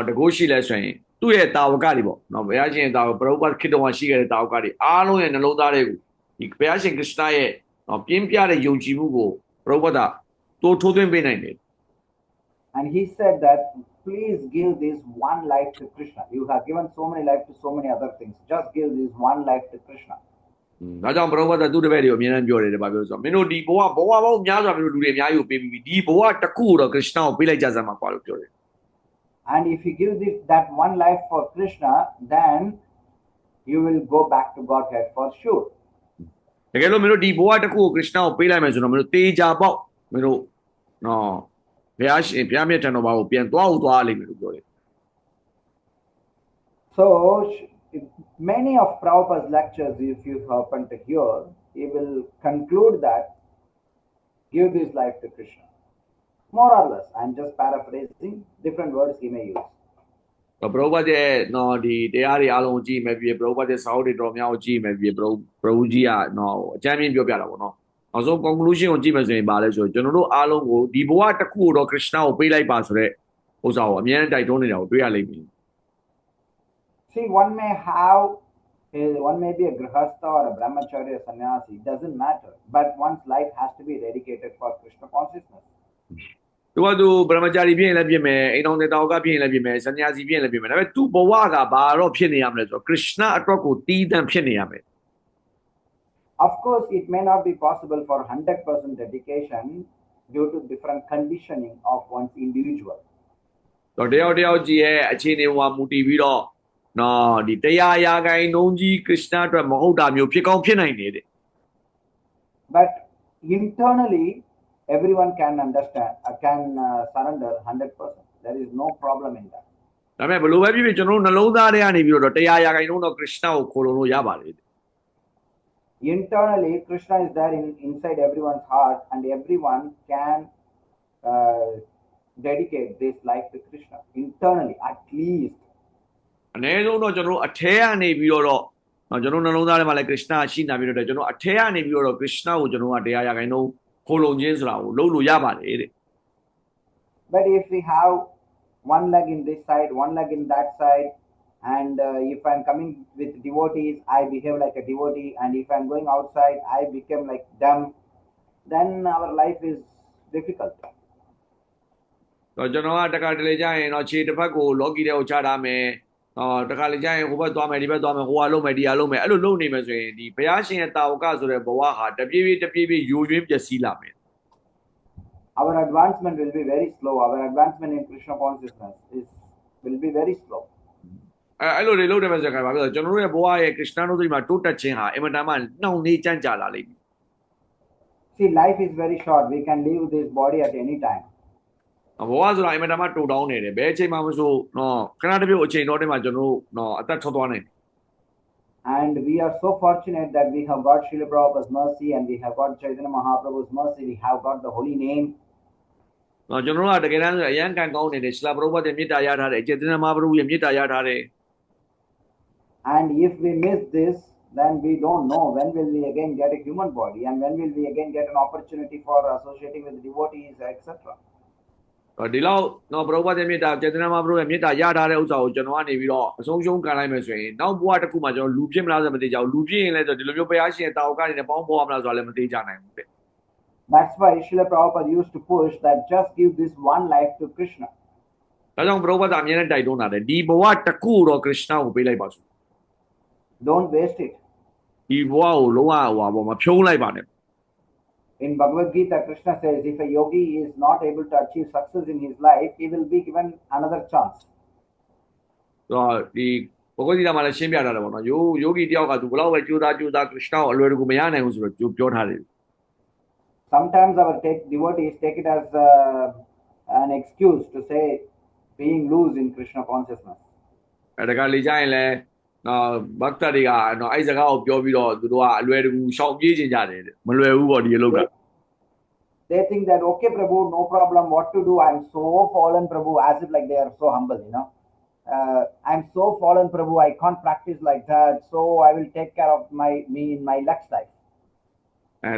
တကိုးရှိလဲဆိုရင်သူ့ရဲ့တာဝကတွေပေါ့ဘုရားရှင်တာဝက Prabhupada ခေတ္တမှာရှိခဲ့တဲ့တာဝကတွေအားလုံးရဲ့နှလုံးသားတွေကိုဒီဘုရားရှင် Krishna ရဲ့ပြင်းပြတဲ့ယုံကြည်မှုကို Prabhupada တိုးထိုးသွင်းပေးနိုင်တယ် And he said that, please give this one life to Krishna. You have given so many life to so many other things. Just give this one life to Krishna. ဒါကြောင့် Prabhupada သူ့တပည့်တွေကိုအမြဲတမ်းပြောတယ်ဗာပြောဆိုမင်းတို့ဒီဘဝပေါင်းများစွာမင်းတို့လူတွေအများကြီးကိုပေးပြီးဒီဘဝတစ်ခုတော့ Krishna ကိုပေးလိုက်ကြစမ်းပါကွာလို့ပြောတယ် And if you give that one life for Krishna, then you will go back to Godhead for sure. တကယ်လို့မင်းတို့ဒီဘဝတစ်ခုကို Krishna ကိုပေးလိုက်မယ်ဆိုတော့မင်းတို့တေးကြပေါက်မင်းတို့ဘုရားရှင်ဘုရားမြတ်ထံတော်ဘာကိုပြန်သွားလိမ့်မယ်လို့ပြောတယ် So many of Prabhupada's lectures, if you happen to hear, he will conclude that give this life to Krishna. More or less, I'm just paraphrasing different words he may use. Prabhupada ရဲ့ဒီတရားတွေအားလုံးကိုကြည့်မယ်ပြီး Prabhupada ရဲ့စာအုပ်တွေတော်များကိုကြည့်မယ်ပြီး Prabhu ကြီးကအကြမ်းမြင်ပြောပြတာပေါ့နော်နောက်ဆုံး conclusion ကိုကြည့်မယ်ဆိုရင်ဗာလဲဆိုကျွန်တော်တို့အားလုံးကိုဒီဘဝတစ်ခုကိုတော့ Krishna ကိုပေးလိုက်ပါဆိုတဲ့ဥစ္စာကိုအမြဲတမ်းတိုက်တွန်းနေတာကိုတွေ့ရလိမ့်မယ် See, one may be a grihastha or a brahmacharya sannyasi, it doesn't matter. But one's life has to be dedicated for Krishna consciousness. သူကသူ brahmachari ဖြစ်ရင်လည်းဖြစ်မယ်အိမ်တော်တဲ့တာဝကဖြစ်ရင်လည်းဖြစ်မယ် sannyasi ဖြစ်ရင်လည်းဖြစ်မယ်ဒါပေမဲ့သူ့ဘဝကဘာတော့ဖြစ်နေရမလဲဆိုတော့ Krishna အတွက်ကိုတီးတန့်ဖြစ်နေရမယ် Of course, it may not be possible for 100% dedication due to different conditioning of one's individual. တော့တယောက်ကြီးရဲ့အခြေအနေမှာမူတည်ပြီးတော့ဒီတရားရာဂိုင်းနှုံးကြီး Krishna အတွက်မဟုတ်တာမျိုးဖြစ်ကောင်းဖြစ်နိုင်တယ်တဲ့ But internally, everyone can understand, can surrender 100%. There is no problem in that. ဒါပေမဲ့ဘယ်လိုပဲဖြစ်ဖြစ်ကျွန်တော်တို့နှလုံးသားထဲကနေပြီးတော့တရားရာဂိုင်းနှုံးတော့ Krishna ကိုခေါ်လို့ရပါတယ် Internally, Krishna is there inside everyone's heart, and everyone can dedicate this life to Krishna. Internally, at least. အနည်းဆုံးတော့ကျွန်တော်တို့အထဲကနေပြီးတော့ ကျွန်တော်နှလုံးသားထဲမှာလည်း Krishna ရှိနေပြီးတော့ကျွန်တော်အထက်ကနေပြီးတော့ Krishna ကိုကျွန်တော်ကတရားရခိုင်နှုန်းခိုးလုံခြင်းဆိုတာကိုလုပ်လို့ရပါတယ်တဲ့ But if we have one leg in this side, one leg in that side, and if I'm coming with devotees, I behave like a devotee, and if I'm going outside, I become like dumb, then our life is difficult. ကျွန်တော်ကတခါတလေကြာရင်တော့ခြေတစ်ဖက်ကိုလော်ကီတဲ့ကိုချထားမယ်တခါလေကြာရင်ဟိုဘက်သွားမယ်ဒီဘက်သွားမယ်ဟိုကလုံးမယ်ဒီကလုံးမယ်အဲ့လိုလုပ်နေမယ်ဆိုရင်ဒီဘုရားရှင်ရဲ့တာဝကဆိုတဲ့ဘဝဟာတပြေးပြေးယိုယွင်းပျက်စီးလာမယ် Our advancement will be very slow. Our advancement in Krishna consciousness will be very slow. အဲ့လိုတွေလုပ်တယ်မယ်ဆိုရင်ဘာဖြစ်လဲကျွန်တော်တို့ရဲ့ဘဝရဲ့ Krishna တို့ဒီမှာတိုးတက်ခြင်းဟာအင်မတန်မှနှောင့်နှေးကြန့်ကြာလာလိမ့်မယ် See, life is very short. We can leave this body at any time. ဘဝဆိုတာအင်မတန်မှတိုးတောင်းနေတယ်ဘယ်အချိန်မှမဆိုခဏတစ်ပြုတ်အချိန်တော့တည်းမှာကျွန်တော်တို့အသက်ထွက်သွားနိုင်တယ် And we are so fortunate that we have got Srila Prabhupada's mercy and we have got Chaitanya Mahaprabhu's mercy. We have got the holy name. ကျွန်တော်တို့ကတကယ်တမ်းဆိုအရန်ကန်ကောင်းနေတယ်ရှလာပရောဘတ်ရဲ့မေတ္တာရထားတယ်အကျဉ်းသမားပရုရဲ့မေတ္တာရထားတယ် And if we miss this, then we don't know when will we again get a human body and when will we again get an opportunity for associating with devotees, etc. ဒီလောက်ပရောဘတ်ရဲ့မေတ္တာအကျဉ်းသမားပရုရဲ့မေတ္တာရထားတဲ့ဥစ္စာကိုကျွန်တော်ကနေပြီးတော့အဆုံးရှုံးကန်လိုက်မယ်ဆိုရင်နောက်ဘဝတစ်ခုမှာကျွန်တော်လူဖြစ်မလားဆိုမသိကြဘူးလူဖြစ်ရင်လည်းဆိုဒီလိုမျိုးဘုရားရှင်တာဝကနေနဲ့ပေါင်းဖော်ရမလားဆိုတာလည်းမသိကြနိုင်ဘူးတဲ့ That's why Srila Prabhupada used to push that just give this one life to Krishna. ဒါကြောင့်ပရောဘတ်ကအမြဲတမ်းတိုက်တွန်းတာတယ်ဒီဘဝတစ်ခုတော့ Krishna ကိုပေးလိုက်ပါစို့ Don't waste it. ဒီဘဝကိုလုံးဝမဖြုံးလိုက်ပါနဲ့ In Bhagavad Gita, Krishna says if a yogi is not able to achieve success in his life, he will be given another chance. ဒီဘဂဝတိတာမှာလည်းရှင်းပြထားတယ်ပေါ့နော်ယောဂီတယောက်ကသူဘလောက်ပဲကြိုးစား Krishna ကိုအလွယ်တကူမရနိုင်ဘူးဆိုတော့ပြောထားတယ် Sometimes our devotees take it as an excuse to say being loose in Krishna consciousness. တခါလေကြာရင်လည်းဘတ်တာတွေကအဲ့စကားကိုပြောပြီးတော့သူတို့ကအလွယ်တကူရှောင်ပြေးခြင်းကြတယ်မလွယ်ဘူးပေါ့ဒီအလုပ်က They think that okay Prabhu, no problem, what to do, I'm so fallen Prabhu, as if like they are so humble, you know. I'm so fallen Prabhu, I can't practice like that, so I will take care of me in my next life.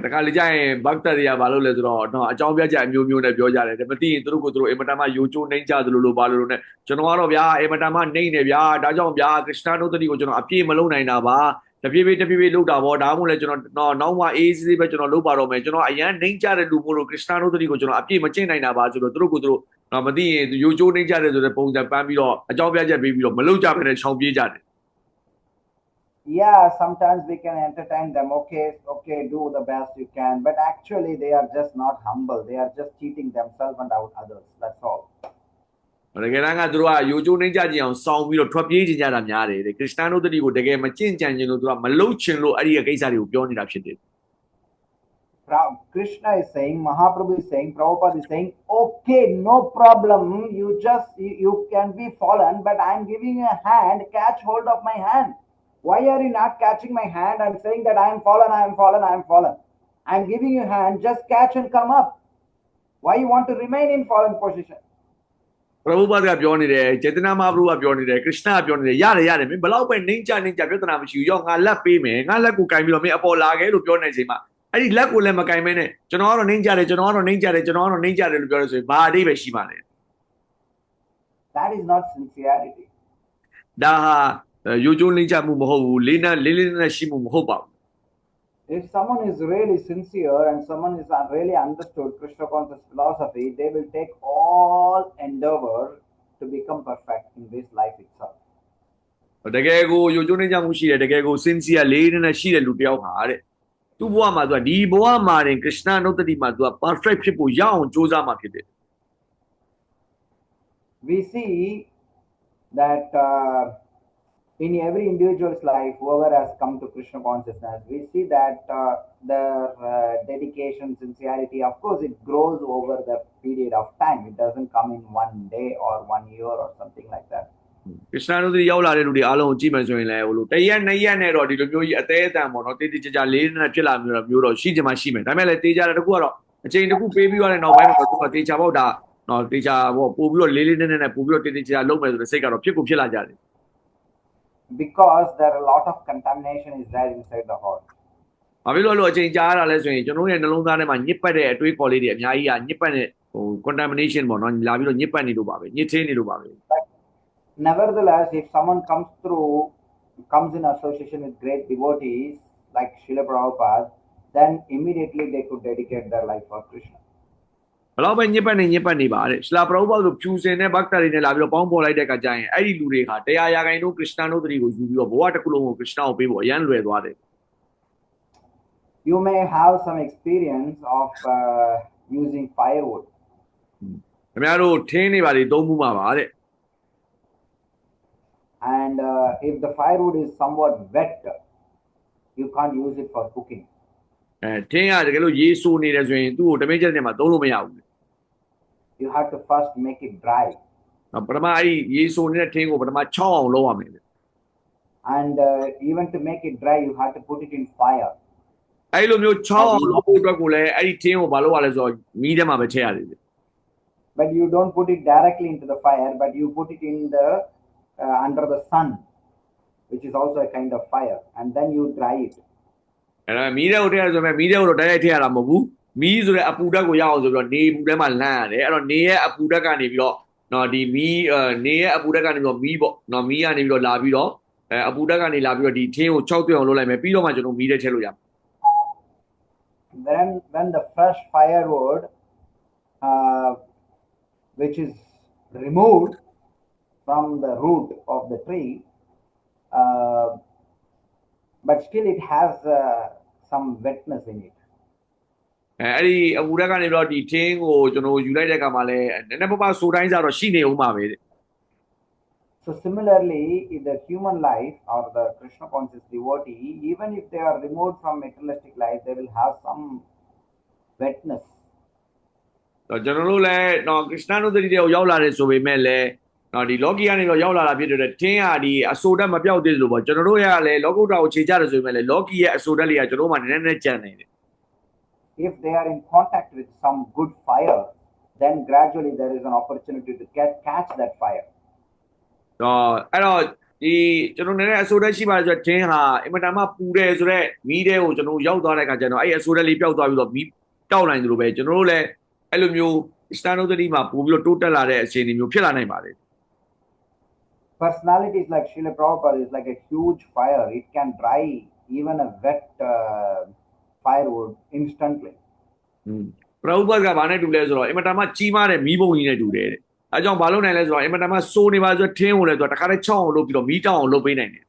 တခါလေကြာရင်ဘတ်တာတွေကဘာလုပ်လဲဆိုတော့အကြောင်းပြချက်အမျိုးမျိုးနဲ့ပြောကြတယ်မသိရင်သူတို့ကိုသူတို့အင်မတန်မှယိုချိုးနှိမ့်ကြသလိုလိုဘာလို့နဲ့ကျွန်တော်ကတော့ဗျာအင်မတန်မှနှိမ့်နေဗျာဒါကြောင့်ဗျာ Krishna တို့တတိကိုကျွန်တော်အပြည့်မလုံးနိုင်တာပါတပြေးပြေးလုပ်တာပေါ့ဒါမှမဟုတ်လဲကျွန်တော်နောက်မှအေးစေးပဲကျွန်တော်လုပ်ပါတော့မယ်ကျွန်တော်အရန်နှိမ့်ကြတဲ့လူမျိုးတို့ Krishna တို့တတိကိုကျွန်တော်အပြည့်မကျင့်နိုင်တာပါဆိုတော့သူတို့ကိုသူတို့မသိရင်ယိုချိုးနှိမ့်ကြတယ်ဆိုတဲ့ပုံစံပန်းပြီးတော့အကြောင်းပြချက်ပေးပြီးတော့မလုပ်ကြဘဲနဲ့ရှောင်ပြေးကြတယ် Yeah, sometimes we can entertain them, okay, do the best you can, but actually they are just not humble, they are just cheating themselves and out others, that's all. တကယ်တမ်းကသူတို့ကယိုချိုးနှိမ့်ကြကြအောင်စောင်းပြီးတော့ထွက်ပြေးခြင်းကြတာများတယ်ခရစ်ယာန်တို့တတိကိုတကယ်မကျင့်ကြံခြင်းလို့သူကမလုပ်ချင်လို့အဲ့ဒီကိစ္စတွေကိုပြောနေတာဖြစ်တယ် Krishna is saying, Mahaprabhu is saying, Prabhupada is saying, okay, no problem, you can be fallen, but I am giving you a hand, catch hold of my hand. Why are you not catching my hand and saying that I am fallen, I am fallen, I am fallen? I am giving you a hand, just catch and come up. Why you want to remain in fallen position? ပရဘုပဒကပြောနေတယ်ចេတနာမဟာပရုကပြောနေတယ်ခရစ်ယာန်ကပြောနေတယ်ရတယ်မင်းဘလောက်ပဲနှိမ့်ကြပြဿနာမရှိဘူးရောငါလက်ပေးမယ်ငါလက်ကိုကင်ပြီးတော့မင်းအပေါ်လာခဲ့လို့ပြောနေချိန်မှာအဲ့ဒီလက်ကိုလည်းမကင်မဲနဲ့ကျွန်တော်ကတော့နှိမ့်ကြတယ်လို့ပြောရဆိုရင်ဘာအဓိပ္ပာယ်ရှိမှာလဲ That is not sincerity. ဒါဟာယိုချိုးနှိမ့်ကြမှုမဟုတ်ဘူးလေးနဲ့ရှိမှုမဟုတ်ပါဘူး If someone is really sincere and someone is really understood Krishna conscious philosophy, they will take all endeavor to become perfect in this life itself. တကယ်ကိုယိုချိုးနှိမ့်ကြမှုရှိတယ်တကယ်ကို sincere လေးနဲ့ရှိတဲ့လူတစ်ယောက်ဟာတဲ့သူ့ဘဝမှာသူကဒီဘဝမှာတင် Krishna နုတ္တိမှာသူက perfect ဖြစ်ဖို့ရအောင်ကြိုးစားမှာဖြစ်တယ် We see that in every individual's life, whoever has come to Krishna consciousness, we see that their dedication, sincerity, of course, it grows over the period of time. It doesn't come in one day or 1 year or something like that. Krishna တို့ရောက်လာတဲ့လူတွေအားလုံးကိုကြည့်မှဆိုရင်လည်းဟိုလိုတရက်နှစ်ရက်နဲ့တော့ဒီလိုမျိုးကြီးအသေးအတန်ပေါ့နော်တေးတေးကြကြလေးနဲ့ဖြစ်လာမျိုးတော့ရှိချင်မှရှိမယ်ဒါပေမဲ့လည်းတေးကြတဲ့တကူကတော့အချိန်တကူပေးပြီးရတဲ့နောက်ပိုင်းမှာသူကတေးချပေါ့ဒါနော်တေးချပေါ့ပို့ပြီးတော့လေးနဲ့ပို့ပြီးတော့တေးကြကြလုံးမယ်ဆိုတဲ့စိတ်ကတော့ဖြစ်လာကြတယ် because there are a lot of contamination is there inside the heart. ဘာဖြစ်လို့အဲ့လိုအချိန်ကြာရတာလဲဆိုရင်ကျွန်တော်ရဲ့နှလုံးသားထဲမှာညစ်ပတ်တဲ့အတွေးခေါ်လေးတွေအများကြီးညစ်ပတ်တဲ့contamination ပေါ့နော်လာပြီးတော့ညစ်ပတ်နေလို့ပါပဲညစ်သေးနေလို့ပါပဲ Nevertheless, if someone comes in association with great devotees like Srila Prabhupada, then immediately they could dedicate their life for Krishna. ဘယ်တော့ပဲညစ်ပတ်နေပါတဲ့ရှလာပရောဘောဆိုဖြူစင်တဲ့ဘက်တာတွေနဲ့လာပြီးတော့ပေါင်းပေါ်လိုက်တဲ့အခါကျရင်အဲ့ဒီလူတွေဟာတရားရာဂိုင်တို့ခရစ်ယာန်တို့တွေကိုယူပြီးတော့ဘဝတစ်ခုလုံးကိုခရစ်ယာန်ကိုပေးဖို့အရန်လွယ်သွားတယ် You may have some experience of using firewood. ခင်ဗျားတို့ထင်းနေပါလေသုံးမှုမှာပါတဲ့ And if the firewood is somewhat wet, you can't use it for cooking. ထင်းကတကယ်လို့ရေဆိုးနေတယ်ဆိုရင်သူ့ကိုတမင်ချက်နဲ့မှသုံးလို့မရဘူး You have to first make it dry. ပထမအဲ့ဒီရေဆိုးနေတဲ့ထင်းကိုပထမချောင်းအောင်လုပ်ရမယ် And even to make it dry, you have to put it in fire. အဲ့လိုမျိုးချောင်းအောင်လုပ်ဖို့အတွက်ကိုလည်းအဲ့ဒီထင်းကိုဘာလုပ်ရလဲဆိုတော့မီးထဲမှာပဲထည့်ရတယ် But you don't put it directly into the fire, but you put it in the under the sun, which is also a kind of fire, and then you dry it. အဲ့ဒါမီးထဲကိုထည့်ရဆိုပေမဲ့မီးထဲကိုတော့တိုက်ရိုက်ထည့်ရတာမဟုတ်ဘူးမီးဆိုတဲ့အပူဓာတ်ကိုရအောင်ဆိုပြီးတော့နေပူထဲမှာလန့်ရတယ်အဲ့တော့နေရဲ့အပူဓာတ်ကနေပြီးတော့နော်ဒီမီးနေရဲ့အပူဓာတ်ကနေပြီးတော့မီးပေါ့နော်မီးကနေပြီးတော့လာပြီးတော့အပူဓာတ်ကနေလာပြီးတော့ဒီထင်းကို6တွေ့အောင်လုပ်လိုက်မယ်ပြီးတော့မှကျွန်တော်မီးထဲထည့်လို့ရမယ် Then when the fresh firewood, which is removed from the root of the tree, but still it has some wetness in it. အဲ့ဒီအပူဓာတ်ကနေပြီးတော့ဒီထင်းကိုကျွန်တော်ယူလိုက်တဲ့အခါမှာလည်းနည်းနည်းပါးပါးဆိုတိုင်းစားတော့ရှိနေဦးမှာပဲတဲ့ So similarly, in the human life or the Krishna conscious devotee, even if they are removed from materialistic life, they will have some wetness. ကျွန်တော်တို့လည်းနော်ခရစ်ယာန်တို့တတိတွေကိုရောက်လာတယ်ဆိုပေမဲ့လည်းနော်ဒီလောကီကနေတော့ရောက်လာတာဖြစ်တဲ့ထင်းဟာဒီအဆိုဓာတ်မပြောက်သေးလို့ပေါ့ကျွန်တော်တို့ရလည်းလောကုတ္တရာကိုခြေချတယ်ဆိုပေမဲ့လည်းလောကီရဲ့အဆိုဓာတ်လေးကကျွန်တော်တို့မှနည်းနည်းကြံနေတယ် If they are in contact with some good fire, then gradually there is an opportunity to catch that fire. အဲ့တော့ဒီကျွန်တော်နည်းနည်းအဆိုဓာတ်ရှိပါဆိုတော့ထင်းဟာအင်မတန်မှပူတယ်ဆိုတော့မီးတဲ့ကိုကျွန်တော်ရောက်သွားတဲ့အခါကျတော့အဲ့အဆိုဓာတ်လေးပျောက်သွားပြီးတော့မီးတောက်နိုင်တယ်လို့ပဲကျွန်တော်တို့လည်းအဲ့လိုမျိုးစတန်နိုသတိမှာပို့ပြီးတော့တိုးတက်လာတဲ့အခြေအနေမျိုးဖြစ်လာနိုင်ပါတယ် Personalities like Srila Prabhupada is like a huge fire. It can dry even a wet firewood instantly. ပရောဘတ်ကဘာနဲ့တူလဲဆိုတော့အင်မတန်မှကြီးမားတဲ့မီးပုံကြီးနဲ့တူတယ်တဲ့အဲကြောင့်ဘာလုပ်နိုင်လဲဆိုတော့အင်မတန်မှစိုးနေပါဆိုထင်းကိုလည်းဆိုတော့တခါတည်းချောင်းအောင်လုပ်ပြီးတော့မီးတောင်းအောင်လုပ်ပေးနိုင်တယ်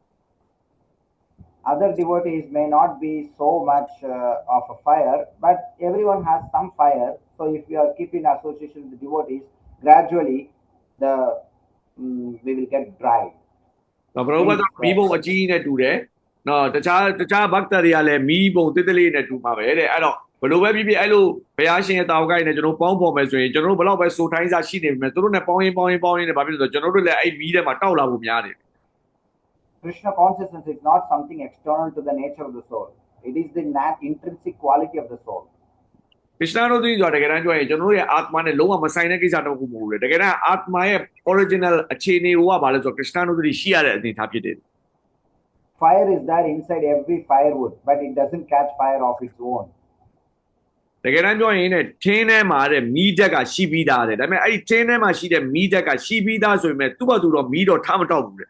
Other devotees may not be so much of a fire, but everyone has some fire. So if you are keeping association with the devotees, gradually we will get dry. ပရောဘတ်ကမီးပုံအကြီးနဲ့တူတယ်နော်တခြားဘက်တာတွေကလည်းမီးပုံတစ်တလေးနဲ့တူမှာပဲတဲ့အဲ့တော့ဘယ်လိုပဲဖြစ်ဖြစ်အဲ့လိုဘုရားရှင်ရဲ့တာဝကကြီးနဲ့ကျွန်တော်ပေါင်းဖော်မယ်ဆိုရင်ကျွန်တော်တို့ဘယ်တော့ပဲစိုးတိုင်းစားရှိနေပြီမဲ့သူတို့နဲ့ပေါင်းရင်နဲ့ဘာဖြစ်လို့ဆိုတော့ကျွန်တော်တို့လည်းအဲ့မီးထဲမှာတောက်လာဖို့များတယ် Krishna consciousness is not something external to the nature of the soul. It is the intrinsic quality of the soul. ခရစ်ယာန်တို့သိကြတယ်တကယ်တမ်းပြောရင်ကျွန်တော်တို့ရဲ့အာတ္မနဲ့လုံးဝမဆိုင်တဲ့ကိစ္စတော့မဟုတ်ဘူးလေတကယ်တမ်းအာတ္မရဲ့ original အခြေအနေကဘာလဲဆိုတော့ခရစ်ယာန်တို့သိရှိရတဲ့အနေအထားဖြစ်တယ် Fire is there inside every firewood, but it doesn't catch fire of its own. တကယ်တမ်းပြောရင်ねထင်းထဲမှာတဲ့မီးဓာတ်ကရှိပြီးသားတဲ့ဒါပေမဲ့အဲ့ဒီထင်းထဲမှာရှိတဲ့မီးဓာတ်ကရှိပြီးသားဆိုပေမဲ့သူ့ဘာသူတော့မီးတော့ထားမတော့ဘူးတဲ့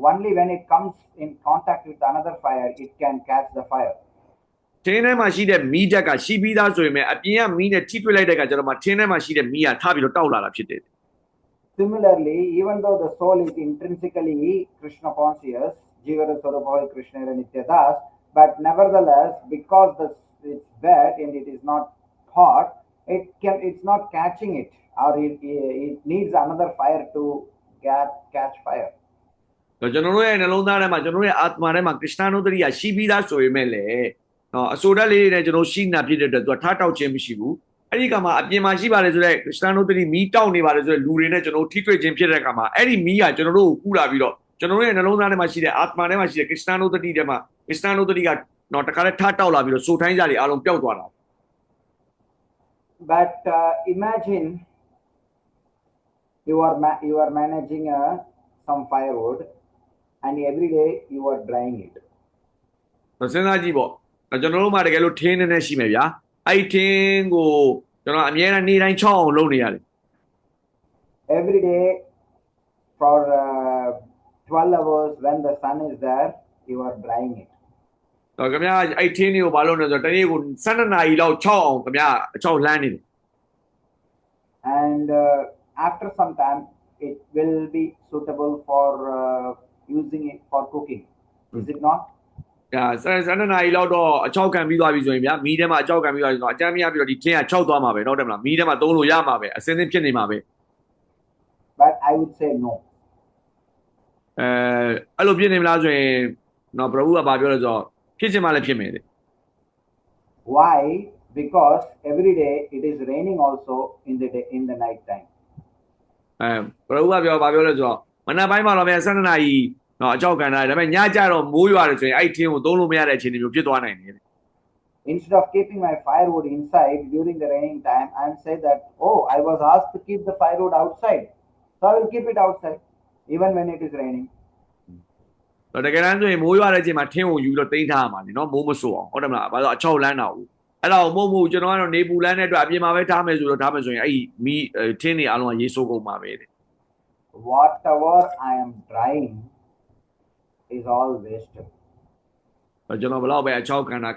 Only when it comes in contact with another fire, it can catch the fire. ထင်းထဲမှာရှိတဲ့မီးဓာတ်ကရှိပြီးသားဆိုပေမဲ့အပြင်ကမီးနဲ့ထိတွေ့လိုက်တဲ့အခါကျတော့မှထင်းထဲမှာရှိတဲ့မီးကထားပြီးတော့တောက်လာတာဖြစ်တယ် Similarly, even though the soul is intrinsically Krishna conscious, Jivara Sarabhava Krishna Nityadas, but nevertheless, because it's wet and it is not hot, it's not catching it, or it needs another fire to catch fire. ကျွန်တော်တို့ရဲ့နှလုံးသားထဲမှာကျွန်တော်တို့ရဲ့အာတ္မထဲမှာခရစ်ယာန်တို့တရိယာရှိပြီးသားဆိုပေမဲ့လည်းအဆိုဓာတ်လေးတွေနဲ့ကျွန်တော်ရှိနေတာဖြစ်တဲ့အတွက်သူကထားတောက်ခြင်းမရှိဘူးအဲ့ဒီကမှာအပြင်မှာရှိပါလေဆိုတော့ခရစ်ယာန်တို့တရိမီးတောက်နေပါလေဆိုတော့လူတွေနဲ့ကျွန်တော်ထိတွေ့ခြင်းဖြစ်တဲ့အခါမှာအဲ့ဒီမီးကကျွန်တော်တို့ကိုကူလာပြီးတော့ကျွန်တော်တို့ရဲ့နှလုံးသားထဲမှာရှိတဲ့အာတ္မထဲမှာရှိတဲ့ခရစ်ယာန်တို့တရိထဲမှာခရစ်ယာန်တို့တရိကတော့တခါတည်းထားတောက်လာပြီးတော့စိုးထိုင်းကြတွေအားလုံးပျောက်သွားတာ But imagine you are managing some firewood, and every day you are drying it. စဉ်းစားကြည့်ပေါ့ကျွန်တော်တို့မှတကယ်လို့ထင်းနေရှိမယ်ဗျာအဲ့ထင်းကိုကျွန်တော်အများနဲ့နေ့တိုင်း6အောင်လုပ်နေရတယ် Every day for 12 hours when the sun is there, you are drying it. တော့ခင်ဗျာအဲ့ထင်းတွေကိုဘာလုပ်နေဆိုတော့တနေ့ကို12နာရီလောက်6အောင်ခင်ဗျာ6လှမ်းနေတယ် And after some time, it will be suitable for using it for cooking. Is it not? 12နာရီလောက်တော့အချောက်ခံပြီးသွားပြီဆိုရင်ဗျာမီးထဲမှာအချောက်ခံပြီးသွားပြီဆိုတော့အကြမ်းမြပြီးတော့ဒီထင်းက6သွားမှာပဲဟုတ်တယ်မလားမီးထဲမှာသုံးလို့ရမှာပဲအစင်းစင်းဖြစ်နေမှာပဲ But I would say no. အဲ့လိုဖြစ်နေမလားဆိုရင်တော့ဘရဝုကဘာပြောလဲဆိုတော့ဖြစ်ချင်မှလည်းဖြစ်မယ်တဲ့ Why? Because every day it is raining also in the day, in the night time. ဘရဝုကဘာပြောလဲဆိုတော့မနက်ပိုင်းမှာတော့ဗျာ12နာရီတော့အချောက်ခံထားတယ်ဒါပေမဲ့ညကျတော့မိုးရွာတယ်ဆိုရင်အဲ့ထင်းကိုသုံးလို့မရတဲ့အခြေအနေမျိုးဖြစ်သွားနိုင်တယ် Instead of keeping my firewood inside during the raining time, I'm saying that, oh, I was asked to keep the firewood outside. So I will keep it outside, even when it is raining. တော့တကယ်တမ်းဆိုရင်မိုးရွာတဲ့အချိန်မှာထင်းကိုယူလို့တင်းထားရမှာလေနော်မိုးမဆိုးအောင်ဟုတ်တယ်မလားဘာလို့အချောက်လန်းတော့ဘူးအဲ့တော့မို့ကျွန်တော်ကတော့နေပူလန်းတဲ့အတွက်အပြင်မှာပဲထားမယ်ဆိုတော့ထားမယ်ဆိုရင်အဲ့မီးထင်းတွေအလုံးကရေဆိုးကုန်ပါပဲတဲ့ Whatever I am drying is all wasted. ကျွန်တော်ဘလောက်ပဲအချောက်ခံတာ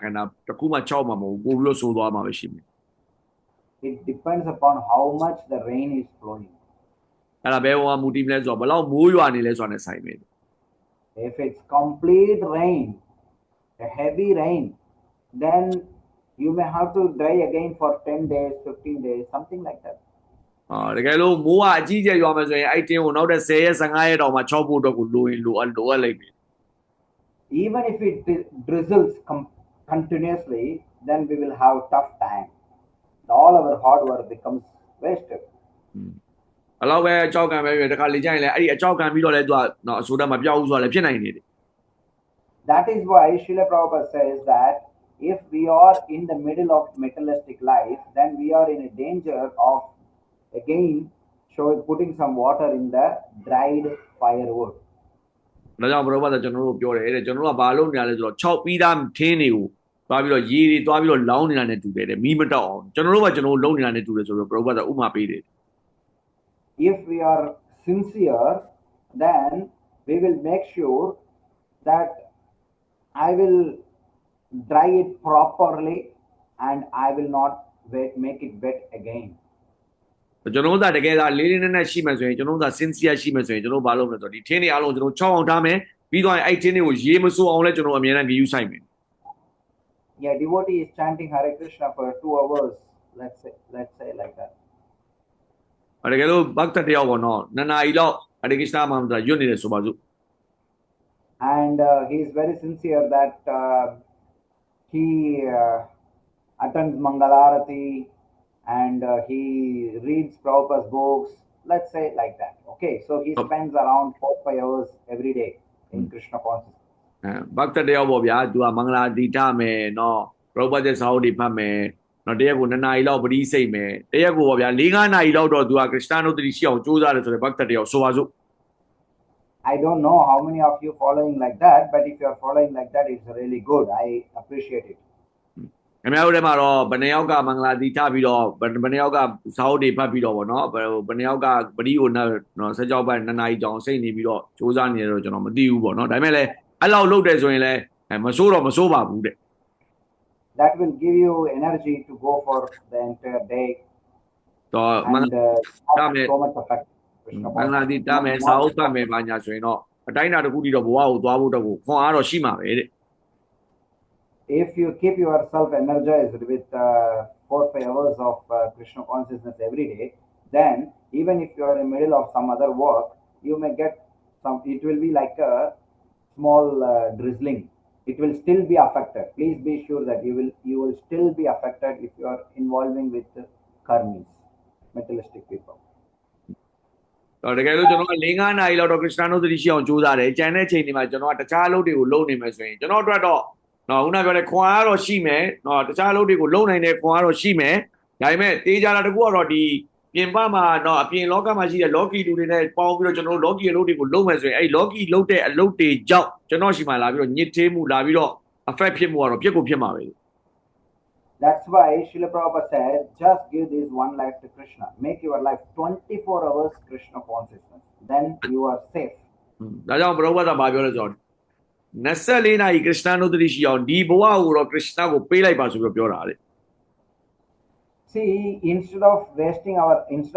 တခုမှ6မှာမဟုတ်ဘူးပို့ပြီးလို့ဆိုးသွားမှာပဲရှိမယ် It depends upon how much the rain is flowing. အဲ့ဒါဘယ်ဟိုမူတည်မလဲဆိုတော့ဘလောက်မိုးရွာနေလဲဆိုတာနဲ့ဆိုင်မယ် If it's complete rain, a heavy rain, then you may have to dry again for 10 days, 15 days, something like that. တကယ်လို့မိုးကအကြီးကျယ်ရွာမယ်ဆိုရင်အဲ့တင်းကိုနောက်တဲ့10ရက်15ရက်တောင်မှ6ဖို့အတွက်ကိုလိုအပ်လိုက်ပြီ Even if it drizzles continuously, then we will have tough time. All our hard work becomes wasted. ဘလောက်ပဲအချောက်ခံပဲတခါလေကြရင်လည်းအဲ့ဒီအချောက်ခံပြီးတော့လည်းသူကအဆိုးတတ်မပြောက်ဘူးဆိုတာလည်းဖြစ်နိုင်နေတယ် That is why Srila Prabhupada says that if we are in the middle of materialistic life, then we are in a danger of again putting some water in the dried firewood. ဒါကြောင့်ဘုရားကကျွန်တော်တို့ပြောတယ်တဲ့ကျွန်တော်တို့ကဘာလုပ်နေရလဲဆိုတော့6ပြီးသားထင်းတွေကိုသွားပြီးတော့ရေတွေသွားပြီးတော့လောင်းနေတာနဲ့တူတယ်တဲ့မီးမတောက်အောင်ကျွန်တော်တို့ကကျွန်တော်တို့လုပ်နေတာနဲ့တူတယ်ဆိုတော့ဘုရားကဥပမာပေးတယ် If we are sincere, then we will make sure that I will dry it properly and I will not make it wet again. ကျွန်တော်တို့ကတကယ်သားလေးနဲ့ရှိမှဆိုရင်ကျွန်တော်တို့က sincere ရှိမှဆိုရင်ကျွန်တော်ဘာလုပ်မလဲဆိုတော့ဒီထင်းတွေအားလုံးကျွန်တော်6အောင်ထားမယ်ပြီးတော့အဲ့ထင်းတွေကိုရေမစိုးအောင်လဲကျွန်တော်အမြဲတမ်းဂရုစိုက်မယ် Yeah, devotee is chanting Hare Krishna for 2 hours. Let's say like that. တကယ်လို့ဘတ်တယောက်ပေါ့နော်2နာရီလောက်ဟရေကစ္စနာမန္တရာရွတ်နေတယ်ဆိုပါစို့ And he is very sincere that he attends Mangalarati and he reads Prabhupada's books. Let's say like that. Okay, so he spends around 4-5 hours every day in Krishna consciousness. ဘတ်တယောက်ပေါ့ဗျာသူကမင်္ဂလာတိထမယ်နော်ဘုရားရဲ့စာအုပ်တွေဖတ်မယ်နော်တရက်ကို2နာရီလောက်ပရိစိတ်မယ်တရက်ကိုပေါ့ဗျာ4-5နာရီလောက်တော့သူကခရစ်စတန်တို့တတိရှိအောင်ကြိုးစားတယ်ဆိုတော့ဘတ်တယောက်ဆိုပါစို့ I don't know how many of you following like that, but if you are following like that, it's really good. I appreciate it. ခင်ဗျားတို့ထဲမှာတော့ဘယ်နှယောက်ကမင်္ဂလာတိထပြီးတော့ဘယ်နှယောက်ကစာအုပ်တွေဖတ်ပြီးတော့ပေါ့နော်ဘယ်နှယောက်ကပရိကိုနော်ဆက်ကြောက်ပိုင်း2နာရီတောင်စိတ်နေပြီးတော့ကြိုးစားနေတယ်တော့ကျွန်တော်မသိဘူးပေါ့နော်ဒါပေမဲ့လည်းအဲ့လောက်လုပ်တယ်ဆိုရင်လည်းမစိုးပါဘူးတဲ့ That will give you energy to go for the entire day. တော့ And not so much effect. မင်္ဂလာတိတမယ်စာအုပ်ဖတ်မယ်ပါညာဆိုရင်တော့အတိုင်းအတာတစ်ခုတည်းတော့ဘဝကိုသွားဖို့တော့ခွန်အားတော့ရှိမှာပဲတဲ့ If you keep yourself energized with 4-5 hours of Krishna consciousness every day, then even if you are in the middle of some other work, you may get some. It will be like a small drizzling. It will still be affected. Please be sure that you will still be affected if you are involving with karmis, materialistic people. တကယ်လို့ကျွန်တော်က4-5နာရီလောက်တော့ခရစ်စတန်တို့တတိရှိအောင်ကြိုးစားတယ်ကြံတဲ့ချိန်တွေမှာကျွန်တော်ကတခြားအလုပ်တွေကိုလုပ်နေမယ်ဆိုရင်ကျွန်တော်အတွက်တော့နော်ခုနပြောတဲ့ခွန်အားတော့ရှိမယ်နော်တခြားအလုပ်တွေကိုလုပ်နိုင်တဲ့ခွန်အားတော့ရှိမယ်ဒါပေမဲ့တေးကြတာတကူကတော့ဒီ ပြင်ပမှာတော့အပြင်လောကမှာရှိတဲ့ Loki လူတွေနဲ့ပေါင်းပြီးတော့ကျွန်တော်တို့ Loki အလုပ်တွေကိုလုပ်မယ်ဆိုရင်အဲ့ Loki လုပ်တဲ့အလုပ်တွေကြောင့်ကျွန်တော်ရှိမှလာပြီးတော့ညစ်သေးမှုလာပြီးတော့ affect ဖြစ်မှုကတော့ပြစ်ကိုဖြစ်မှာပဲ That's why Srila Prabhupada said, just give this one life to Krishna. Make your life 24 hours Krishna consciousness. Then you are safe. ဒါကြောင့်ဘုရားဘာပြောလဲဆိုတော့24နာရီ Krishna နုဒတိရှိအောင်ဒီဘဝကိုတော့ Krishna ကိုပေးလိုက်ပါဆိုပြီးပြောတာလေ See, instead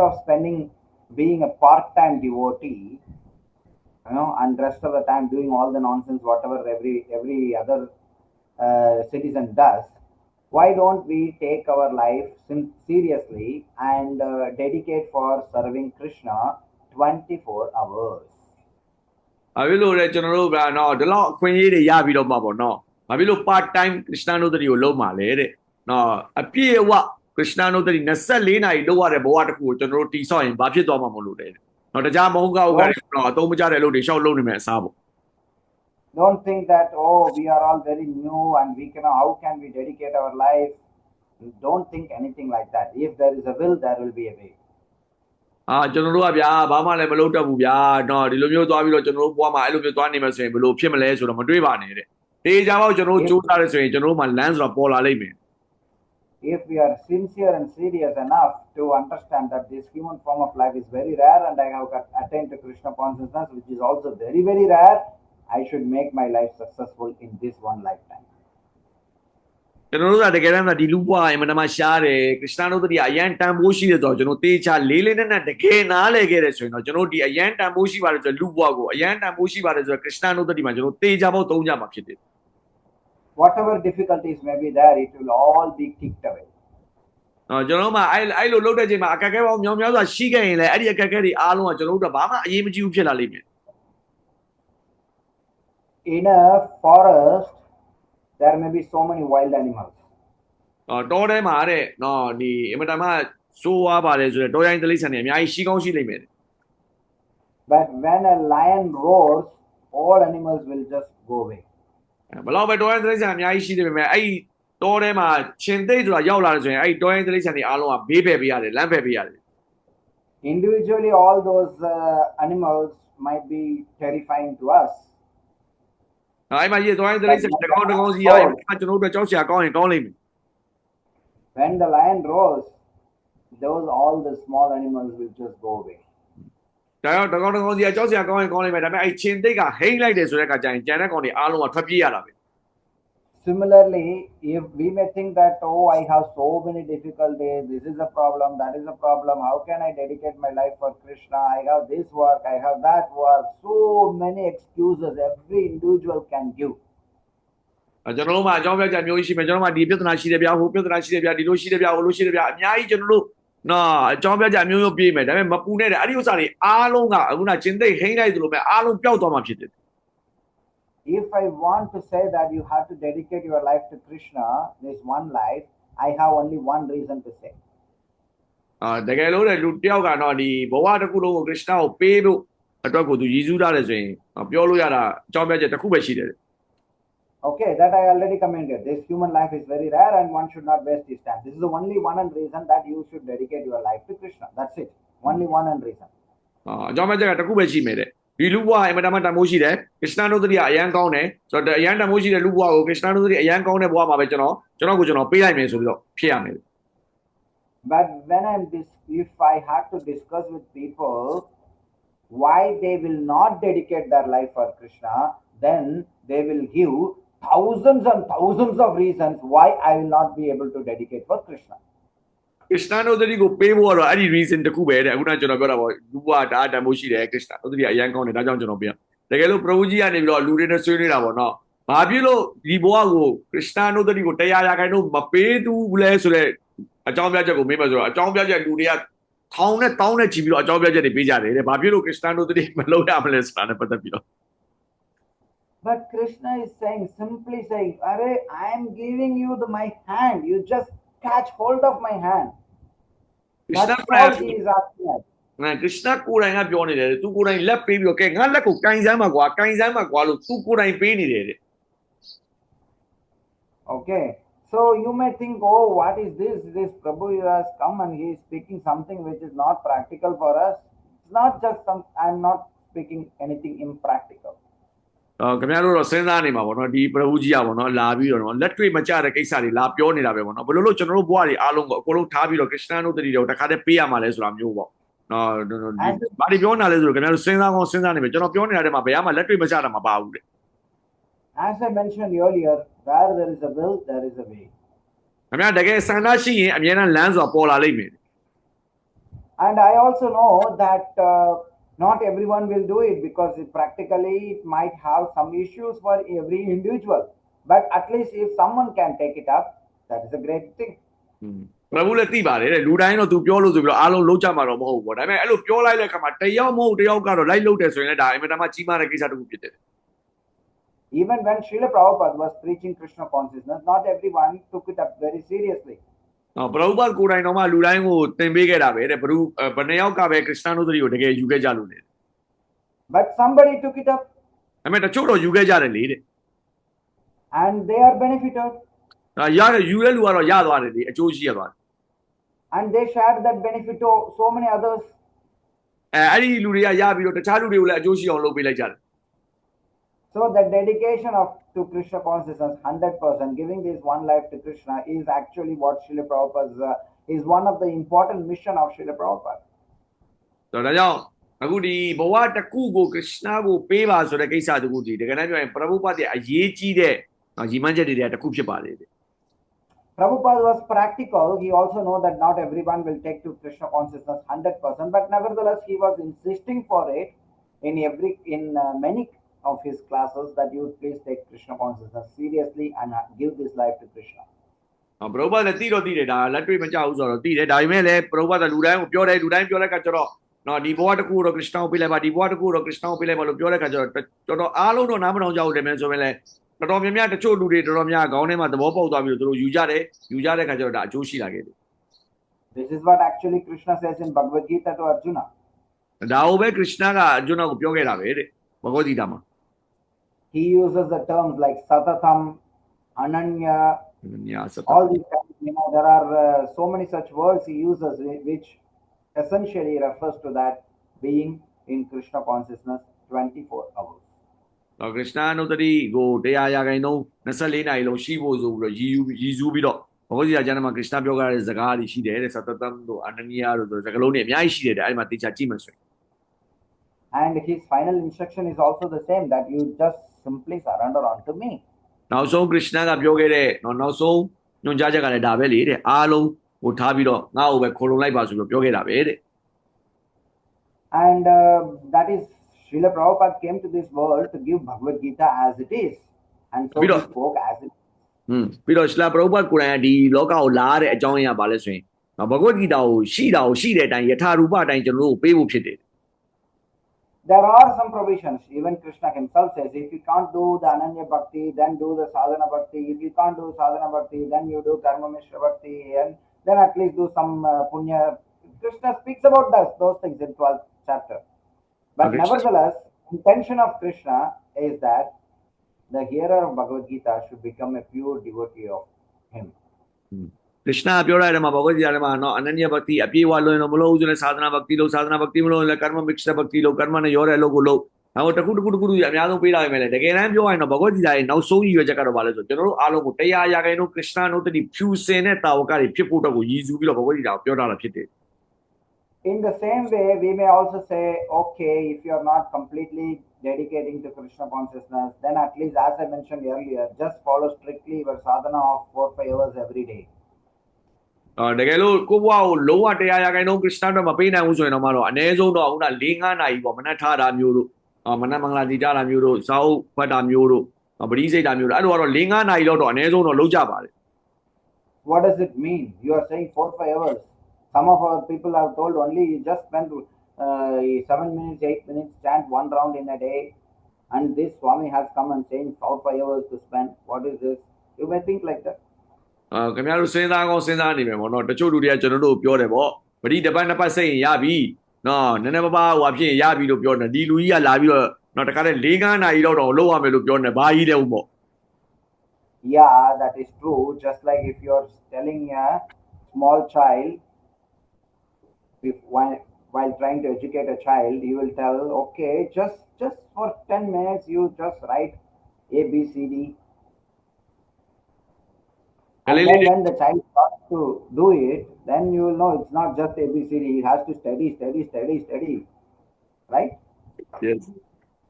of spending being a part-time devotee, and rest of the time doing all the nonsense, whatever every other citizen does, why don't we take our life seriously and dedicate for serving Krishna 24 hours? ဘာဖြစ်လို့လဲကျွန်တော်တို့ကနော်ဒီလောက်အခွင့်အရေးတွေရပြီးတော့မှာပေါ့နော်ဘာဖြစ်လို့ part time Krishna နုဒတိကိုလုပ်မှာလဲတဲ့နော်အပြည့်အဝ Krishna နုဒတိ24နာရီလုပ်ရတဲ့ဘဝတစ်ခုကိုကျွန်တော်တို့တည်ဆောက်ရင်ဘာဖြစ်သွားမှာမလို့လဲနော်တခြားမဟုတ်ကောက်ကနေတော့အသုံးမကျတဲ့လုပ်တွေရှောက်လုပ်နေမယ်အစားပေါ့ Don't think that, oh, we are all very new and how can we dedicate our life? Don't think anything like that. If there is a will, there will be a way. ကျွန်တော်တို့ကဗျာဘာမှလည်းမလုပ်တတ်ဘူးဗျာနော်ဒီလိုမျိုးသွားပြီးတော့ကျွန်တော်တို့ဘဝမှာအဲ့လိုမျိုးသွားနေမယ်ဆိုရင်ဘယ်လိုဖြစ်မလဲဆိုတော့မတွေးပါနဲ့တဲ့တေးကြပါဦးကျွန်တော်တို့စူးစမ်းရဆိုရင်ကျွန်တော်တို့မှာ lens ဆိုတာပေါ်လာလိမ့်မယ် If we are sincere and serious enough to understand that this human form of life is very rare and I have attained to Krishna consciousness, which is also very, very rare, I should make my life successful in this one lifetime. ကျွန်တော်တို့ကတကယ်တမ်းဒီလူဘဝအမှန်တမ်းရှားတယ် Krishna နုဒတိကအရန်တန်ဖိုးရှိတယ်ဆိုတော့ကျွန်တော်တေးချလေးလေးနဲ့တကယ်နားလည်ခဲ့တယ်ဆိုရင်တော့ကျွန်တော်ဒီအရန်တန်ဖိုးရှိပါတယ်ဆိုလူဘဝကိုအရန်တန်ဖိုးရှိပါတယ်ဆို Krishna နုဒတိမှာကျွန်တော်တေးချဖို့သုံးကြမှာဖြစ်တယ် Whatever difficulties may be there, it will all be kicked away. ကျွန်တော်မှအဲ့လိုလုပ်တဲ့ချိန်မှာအခက်အခဲပေါင်းမြောင်များစွာရှိခဲ့ရင်လည်းအဲ့ဒီအခက်အခဲတွေအားလုံးကကျွန်တော်တို့ဘာမှအရေးမကြီးဘူးဖြစ်လာလိမ့်မယ် In a forest, there may be so many wild animals. တောထဲမှာတဲ့နော်ဒီအင်မတန်မှစိုးဝါးပါတယ်ဆိုတော့တောရိုင်းတိရစ္ဆာန်တွေအများကြီးရှိကောင်းရှိလိမ့်မယ် But when a lion roars, all animals will just go away. ဘလောက်ပဲတောရိုင်းတိရစ္ဆာန်အများကြီးရှိနေပေမဲ့အဲ့ဒီတောထဲမှာရှင်သိဆိုတာရောက်လာတယ်ဆိုရင်အဲ့ဒီတောရိုင်းတိရစ္ဆာန်တွေအားလုံးကဘေးဖယ်ပေးရတယ်လမ်းဖယ်ပေးရတယ် Individually, all those animals might be terrifying to us. အဲ့မှာရေတောရိုင်းတိရစ္ဆာန်တကောင်စီရရင်ကျွန်တော်တို့ကြောက်စရာကောင်းရင်ကောင်းလိမ့်မယ် When the lion roars, all the small animals will just go away. ဒါကြောင့်တကောင်စီကြောက်စရာကောင်းရင်ကောင်းလိမ့်မယ်ဒါပေမဲ့အဲ့ရှင်သိကဟိမ့်လိုက်တယ်ဆိုတဲ့အခါကျရင်ကြံတဲ့ကောင်တွေအားလုံးကထွက်ပြေးရတာပဲ Similarly, if we may think that, oh, I have so many difficulties, this is a problem, that is a problem, how can I dedicate my life for Krishna? I have this work, I have that work, so many excuses every individual can give. ကျွန်တော်တို့မှာအကြောင်းပြချက်မျိုးရှိမယ်ကျွန်တော်တို့မှာဒီပြဿနာရှိတယ်ဗျာဟိုပြဿနာရှိတယ်ဗျာဒီလိုရှိတယ်ဗျာဟိုလိုရှိတယ်ဗျာအများကြီးကျွန်တော်တို့နော်အကြောင်းပြချက်မျိုးမျိုးပြေးမယ်ဒါပေမဲ့မပူနဲ့တဲ့အဲ့ဒီဥစ္စာတွေအားလုံးကအခုနကျင်သိဟိမ့်လိုက်သလိုပဲအားလုံးပျောက်သွားမှာဖြစ်တယ် If I want to say that you have to dedicate your life to Krishna, this one life, I have only one reason to say. တကယ်လို့တဲ့လူတယောက်ကတော့ဒီဘဝတစ်ခုလုံးကို Krishna ကိုပေးဖို့အတွက်ကိုသူရည်စူးထားတယ်ဆိုရင်ပြောလို့ရတာအကြောင်းပြချက်တစ်ခုပဲရှိတယ် Okay, that I already commented. This human life is very rare and one should not waste his time. This is the only one and reason that you should dedicate your life to Krishna. That's it. Only one and reason. အကြောင်းပြချက်ကတစ်ခုပဲရှိမယ်တဲ့ဒီလူဘဝအမှန်တမ်းတန်ဖိုးရှိတယ် Krishna နုဒတိကအရန်ကောင်းတယ်ဆိုတော့အရန်တန်ဖိုးရှိတဲ့လူဘဝကို Krishna နုဒတိအရန်ကောင်းတဲ့ဘဝမှာပဲကျွန်တော်ပေးလိုက်မယ်ဆိုပြီးတော့ဖြစ်ရမယ် But when if I had to discuss with people why they will not dedicate their life for Krishna, then they will give thousands and thousands of reasons why I will not be able to dedicate for Krishna. Krishna နုဒတိကိုပေးဖို့ကတော့အဲ့ဒီ reason တစ်ခုပဲတဲ့အခုနကျွန်တော်ပြောတာပေါ့လူဘဝဒါတန်ဖိုးရှိတယ် Krishna နုဒတိကအရန်ကောင်းတယ်ဒါကြောင့်ကျွန်တော်ပေးရတကယ်လို့ပရဝုကြီးကနေပြီးတော့လူတွေနဲ့ဆွေးနွေးတာပေါ့နော်ဘာဖြစ်လို့ဒီဘဝကို Krishna နုဒတိကိုတရားရာခိုင်နှုန်းမပေးသူဘူးလဲဆိုတော့အကြောင်းပြချက်ကိုမေးမှဆိုတော့အကြောင်းပြချက်လူတွေကထောင်နဲ့တောင်းနဲ့ချီပြီးတော့အကြောင်းပြချက်တွေပေးကြတယ်တဲ့ဘာဖြစ်လို့ Krishna နုဒတိမလုပ်ရမလဲဆိုတာနဲ့ပတ်သက်ပြီးတော့ But Krishna is simply saying, Arey, I am giving you my hand. You just catch hold of my hand. That's all he is asking us. Krishna ကိုယ်တိုင်ကပြောနေတယ်သူကိုယ်တိုင်လက်ပေးပြီးတော့ကဲငါလက်ကိုကင်စမ်းမှာကွာလို့သူကိုယ်တိုင်ပေးနေတယ်တဲ့ Okay. So you may think, oh, what is this? This Prabhu has come and he is speaking something which is not practical for us. It's not just some, I'm not speaking anything impractical. ခင်ဗျားတို့တော့စဉ်းစားနေမှာပေါ့နော်ဒီပရဝုကြီးอ่ะပေါ့နော်လာပြီးတော့နော်လက်တွေ့မကြတဲ့ကိစ္စတွေလာပြောနေတာပဲပေါ့နော်ဘယ်လိုလို့ကျွန်တော်တို့ဘဝတွေအားလုံးကိုအကုန်လုံးထားပြီးတော့ Krishna နုတ္တိတွေကိုတခါတည်းပေးရမှာလဲဆိုတာမျိုးပေါ့နော်ဘာတွေပြောနေလဲဆိုတော့ခင်ဗျားတို့စဉ်းစားကောင်းစဉ်းစားနေမယ်ကျွန်တော်ပြောနေတာတဲ့မှာဘယ်မှလက်တွေ့မကြတာမပါဘူးတဲ့ As I mentioned earlier, where there is a will, there is a way. ခင်ဗျားတကယ်ဆန္ဒရှိရင်အမြဲတမ်းလမ်းဆိုတာပေါ်လာလိမ့်မယ် And I also know that not everyone will do it because practically it might have some issues for every individual. But at least if someone can take it up, that is a great thing. ပရဝုလည်းသိပါတယ်တဲ့လူတိုင်းတော့သူပြောလို့ဆိုပြီးတော့အားလုံးလုံးကြမှာတော့မဟုတ်ဘူးပေါ့ဒါပေမဲ့အဲ့လိုပြောလိုက်တဲ့အခါမှာတယောက်မဟုတ်တယောက်ကတော့လိုက်လုပ်တယ်ဆိုရင်လည်းဒါအင်မတန်မှကြီးမားတဲ့ကိစ္စတစ်ခုဖြစ်တယ် Even when Srila Prabhupada was preaching Krishna consciousness, not everyone took it up very seriously. ပရဝုပတ်ကိုယ်တိုင်တော့မှလူတိုင်းကိုသင်ပေးခဲ့တာပဲတဲ့ဘယ်နှယောက်ကပဲ Krishna နုတ္တိကိုတကယ်ယူခဲ့ကြလို့လေ But somebody took it up ဒါပေမဲ့တချို့တော့ယူခဲ့ကြတယ်လေတဲ့ and they are benefited. ရတယ်ယူတဲ့လူကတော့ရသွားတယ်လေအကျိုးရှိရသွားတယ် And they shared that benefit to so many others. အဲ့ဒီလူတွေကရပြီးတော့တခြားလူတွေကိုလည်းအကျိုးရှိအောင်လုပ်ပေးလိုက်ကြတယ် So the dedication to Krishna consciousness, 100%, giving this one life to Krishna is actually what Srila Prabhupada is one of the important mission of Srila Prabhupada. ဒါကြောင့်အခုဒီဘဝတစ်ခုကို Krishna ကိုပေးပါဆိုတဲ့ကိစ္စတခုဒီတကယ်တမ်းပြောရင်ပရဝုပတ်ရဲ့အရေးကြီးတဲ့ရည်မှန်းချက်တွေတစ်ခုဖြစ်ပါလေ Prabhupada was practical. He also know that not everyone will take to Krishna consciousness 100%, but nevertheless he was insisting for it in many of his classes that you please take Krishna consciousness seriously and give this life to Krishna. ပရဝုပတ်လည်းသိတော့သိတယ်ဒါလက်တွေ့မကြဘူးဆိုတော့သိတယ်ဒါပေမဲ့လည်းပရဝုပတ်ကလူတိုင်းကိုပြောတယ်လူတိုင်းပြောတဲ့အခါကျတော့နော်ဒီဘဝတစ်ခုတော့ Krishna ကိုပေးလိုက်ပါဒီဘဝတစ်ခုတော့ Krishna ကိုပေးလိုက်ပါလို့ပြောတဲ့အခါကျတော့တော်တော်အားလုံးတော့နားမထောင်ကြဘူးတယ်မယ်ဆိုရင်လည်းတော်တော်များများတချို့လူတွေတော်တော်များခေါင်းထဲမှာသဘောပေါက်သွားပြီးတော့သူတို့ယူကြတဲ့အခါကျတော့ဒါအကျိုးရှိလာခဲ့တယ် This is what actually Krishna says in Bhagavad Gita to Arjuna. ဒါကိုပဲ Krishna က Arjuna ကိုပြောခဲ့တာပဲတဲ့ဘဂဝတ်ဂီတာမှာ He uses the terms like Satatam, Ananya, all these kinds, there are so many such words he uses which essentially refers to that being in Krishna consciousness 24 hours. Krishna နုတ္တိကိုတရားရာခိုင်နှုန်း24နာရီလုံးရှိဖို့ဆိုပြီးတော့ရည်စူးပြီးတော့ဘဂဝတ်ဂီတာကျမ်းမှာ Krishna ပြောခဲ့တဲ့စကားတွေရှိတယ်တဲ့ Satatam တို့ Ananya တို့စကားလုံးတွေအများကြီးရှိတယ်တဲ့အဲ့ဒီမှာတေချာကြည့်မှဆိုရင် And his final instruction is also the same that you just simply surrender unto me. နောက်ဆုံး Krishna ကပြောခဲ့တဲ့နောက်ဆုံးညွှန်ကြားချက်ကလည်းဒါပဲလေတဲ့အားလုံးကိုထားပြီးတော့ငါ့ကိုပဲခေါ်လုံလိုက်ပါဆိုပြီးပြောခဲ့တာပဲတဲ့ And that is Srila Prabhupada came to this world to give Bhagavad Gita as it is. And so he spoke as it is. ပြီးတော့ Srila Prabhupada ကိုယ်တိုင်ကဒီလောကကိုလာရတဲ့အကြောင်းအရာပါလဲဆိုရင်ဘဂဝတ်ဂီတာကိုရှိတဲ့အတိုင်းယထာရူပအတိုင်းကျွန်တော်တို့ပေးဖို့ဖြစ်တယ် There are some provisions. Even Krishna himself says, if you can't do the Ananya Bhakti, then do the Sadhana Bhakti. If you can't do Sadhana Bhakti, then you do Karma Mishra Bhakti. And then at least do some Punya. Krishna speaks about those things in 12th chapter. But nevertheless, intention of Krishna is that the hearer of Bhagavad Gita should become a pure devotee of him. Krishna ပြောရတဲ့မှာဘဂဝတ်ဂီတာထဲမှာနော်အနန္ယဘက္တိအပြည့်အဝလွန်တော့မလို့ဦးဆိုလဲသာသနာဘက္တိလို့သာသနာဘက္တိမလို့လဲကမ္မမစ္စဘက္တိလို့ကမ္မနဲ့ရောတဲ့အလုပ်ကိုလုပ်နောက်တစ်ခုအများဆုံးပေးလာပြီမဲ့လေတကယ်တမ်းပြောရင်တော့ဘဂဝတ်ဂီတာရဲ့နောက်ဆုံးရည်ရွယ်ချက်ကတော့ဘာလဲဆိုကျွန်တော်တို့အားလုံးကိုတရားရာခိုင်နှုန်း Krishna နုတ္တိဖြူစင်တဲ့တာဝကတွေဖြစ်ဖို့အတွက်ကိုရည်စူးပြီးတော့ဘဂဝတ်ဂီတာကိုပြောထားတာဖြစ်တယ် In the same way, we may also say, okay, if you are not completely dedicating to Krishna consciousness, then at least, as I mentioned earlier, just follow strictly your sadhana of 4-5 hours every day. တကယ်လို့ကိုဘွားကိုလုံးဝတရားရာခိုင်နှုန်း Krishna တော့မပေးနိုင်ဘူးဆိုရင်တော့မှတော့အနည်းဆုံးတော့ခုန4-5နာရီပေါ့မနက်ထားတာမျိုးတို့မနက်မင်္ဂလာတီတာမျိုးတို့စာအုပ်ဖတ်တာမျိုးတို့ပရိစိတ်တာမျိုးတို့အဲ့လိုကတော့4-5နာရီလောက်တော့အနည်းဆုံးတော့လုပ်ကြပါတယ် What does it mean? You are saying 4-5 hours. Some of our people have told only you just spend 7 minutes, 8 minutes, chant one round in a day. And this Swami has come and saying 4-5 hours to spend. What is this? You may think like that. ခင်ဗျားတို့စဉ်းစားကောင်းစဉ်းစားနေမယ်ပေါ့နော်တချို့လူတွေကကျွန်တော်တို့ပြောတယ်ပေါ့ပရိတစ်ပတ်နှစ်ပတ်စိတ်ရင်ရပြီနော်နည်းနည်းပါးဟိုဖြစ်ရင်ရပြီလို့ပြောတယ်ဒီလူကြီးကလာပြီးတော့နော်တခါတည်း4-5နာရီလောက်တော့လောက်ရမယ်လို့ပြောနေဘာကြီးလဲဦးပေါ့ Yeah, that is true. Just like if you're telling a small child, if while trying to educate a child, you will tell, okay, just for 10 minutes, you just write A, B, C, D. And then Kalele when the child starts to do it, then you will know it's not just A, B, C, D. He has to study, study, study, study. Right? yes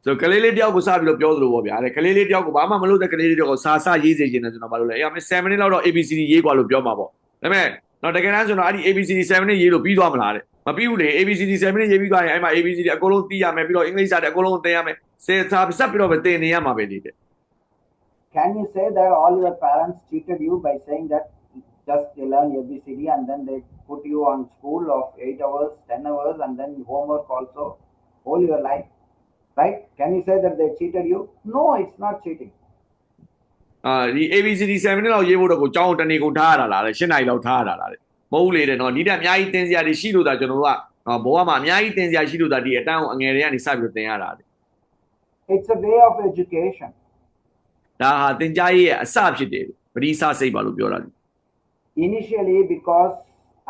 ဆိုကလေးလေးတယောက်ကိုစပြီးတော့ပြောသလိုပေါ့ဗျာတဲ့ကလေးလေးတယောက်ကိုဘာမှမလုပ်တဲ့ကလေးလေးတယောက်ကိုစာစရေးစေချင်တယ်ဆိုတော့ဘာလို့လဲအေးအမေ7 minute လောက်တော့ ABCD ရေးกว่าလို့ပြောမှာပေါ့ဒါပေမဲ့တော့တကယ်တမ်းဆိုတော့အဲ့ဒီ ABCD 7 minute ရေးလို့ပြီးသွားမလားတဲ့မပြီးဘူးလေ ABCD 7 minute ရေးပြီးသွားရင်အဲ့မှာ ABCD အကုန်လုံးသိရမယ်ပြီးတော့အင်္ဂလိပ်စာတဲ့အကုန်လုံးသင်ရမယ်စာဆက်ပြီးတော့ပဲသင်နေရမှာပဲလေတဲ့ Can you say that all your parents cheated you by saying that just they learn ABCD and then they put you on school of 8 hours, 10 hours, and then homework also all your life? Right? Can you say that they cheated you? No, it's not cheating. ဒီ ABCD 7 minute လောက်ရေးဖို့တော့ကိုကျောင်းတနေကုန်ထားရတာလားတဲ့8နာရီလောက်ထားရတာလားတဲ့မဟုတ်လေတဲ့နော်ဒီတက်အများကြီးသင်စရာတွေရှိလို့ဒါကျွန်တော်တို့ကဘောကမှာအများကြီးသင်စရာရှိလို့ဒါဒီအတန်းကိုအငယ်တွေကနေစပြီးတော့သင်ရတာတဲ့ It's a way of education. ဒါဟာသင်ကြားရေးရဲ့အစဖြစ်တယ်ပရိသစိတ်ပါလို့ပြောတာ Initially, because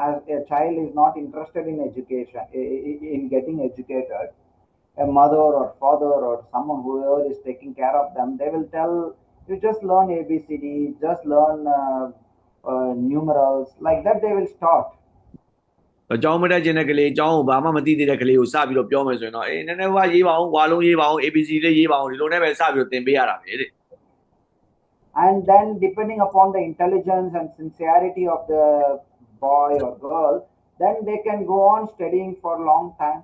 as a child is not interested in education, in getting educated, a mother or father or someone whoever is taking care of them, they will tell you just learn ABCD, just learn numerals. Like that, they will start. အကြောင်းမတက်ခြင်းတဲ့ကလေးအကြောင်းကိုဘာမှမသိသေးတဲ့ကလေးကိုစပြီးတော့ပြောမယ်ဆိုရင်တော့အေးနည်းနည်းဘာရေးပါအောင်ဝါလုံးရေးပါအောင် ABC လေးရေးပါအောင်ဒီလိုနဲ့ပဲစပြီးတော့သင်ပေးရတာပဲတဲ့ And then, depending upon the intelligence and sincerity of the boy or girl, then they can go on studying for a long time.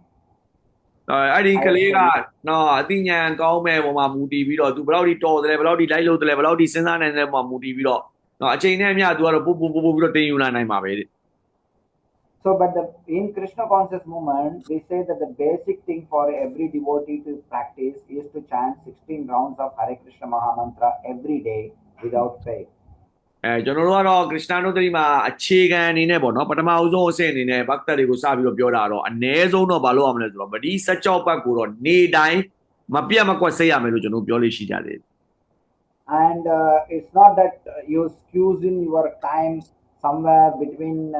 အဲ့ဒီကလေးကနော်အသိဉာဏ်ကောင်းမဲ့ပုံမှာမူတည်ပြီးတော့သူဘယ်လောက်ထိတော်တယ်လဲဘယ်လောက်ထိလိုက်လို့တယ်လဲဘယ်လောက်ထိစဉ်းစားနိုင်တယ်ပုံမှာမူတည်ပြီးတော့နော်အချိန်နဲ့အမျှသူကတော့ပို့ပြီးတော့တင်ယူလာနိုင်ပါပဲတဲ့ So, but in Krishna conscious movement, we say that the basic thing for every devotee to practice is to chant 16 rounds of Hare Krishna Maha Mantra every day without fail. ကျွန်တော်တို့ကတော့ခရစ်ယာန်တို့တိမှာအခြေခံအနေနဲ့ပေါ့နော်ပထမအဆုံးအဆင့်အနေနဲ့ဘက်သက်တွေကိုစပြီးတော့ပြောတာတော့အ ਨੇ ဆုံးတော့ဘာလို့အောင်မလဲဆိုတော့ဗတိ16ပတ်ကိုတော့နေတိုင်းမပြတ်မကွက်စိတ်ရမယ်လို့ကျွန်တော်ပြောလို့ရှိကြတယ် And it's not that you squeeze in your time somewhere between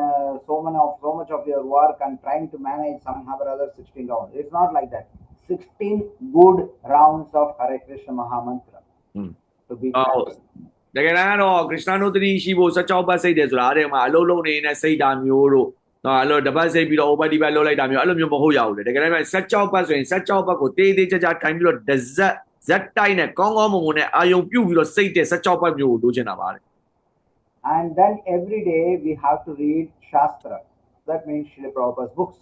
so much of your work and trying to manage somehow or other 16 rounds. It's not like that. 16 good rounds of Hare Krishna Maha Mantra to be practiced. တကယ်တမ်းကတော့ခရစ်ယာန်တို့တိရှိဖို့16ပတ်စိတ်တယ်ဆိုတာအဲ့ဒီမှာအလုံးလုံးနေတဲ့စိတ်ဓာမျိုးတို့နော်အဲ့လိုတပတ်စိတ်ပြီးတော့ over ဒီပတ်လှုပ်လိုက်တာမျိုးအဲ့လိုမျိုးမဟုတ်ရဘူးလေတကယ်တမ်း16ပတ်ဆိုရင်16ပတ်ကိုတေးသေးချာချာထိုင်ပြီးတော့ဇက်တိုက်နဲ့ကောင်းကောင်းမွန်မွန်နဲ့အာယုံပြုတ်ပြီးတော့စိတ်တဲ့16ပတ်မျိုးကိုလိုချင်တာပါလေ And then every day we have to read Shastra. That means Srila Prabhupada's books.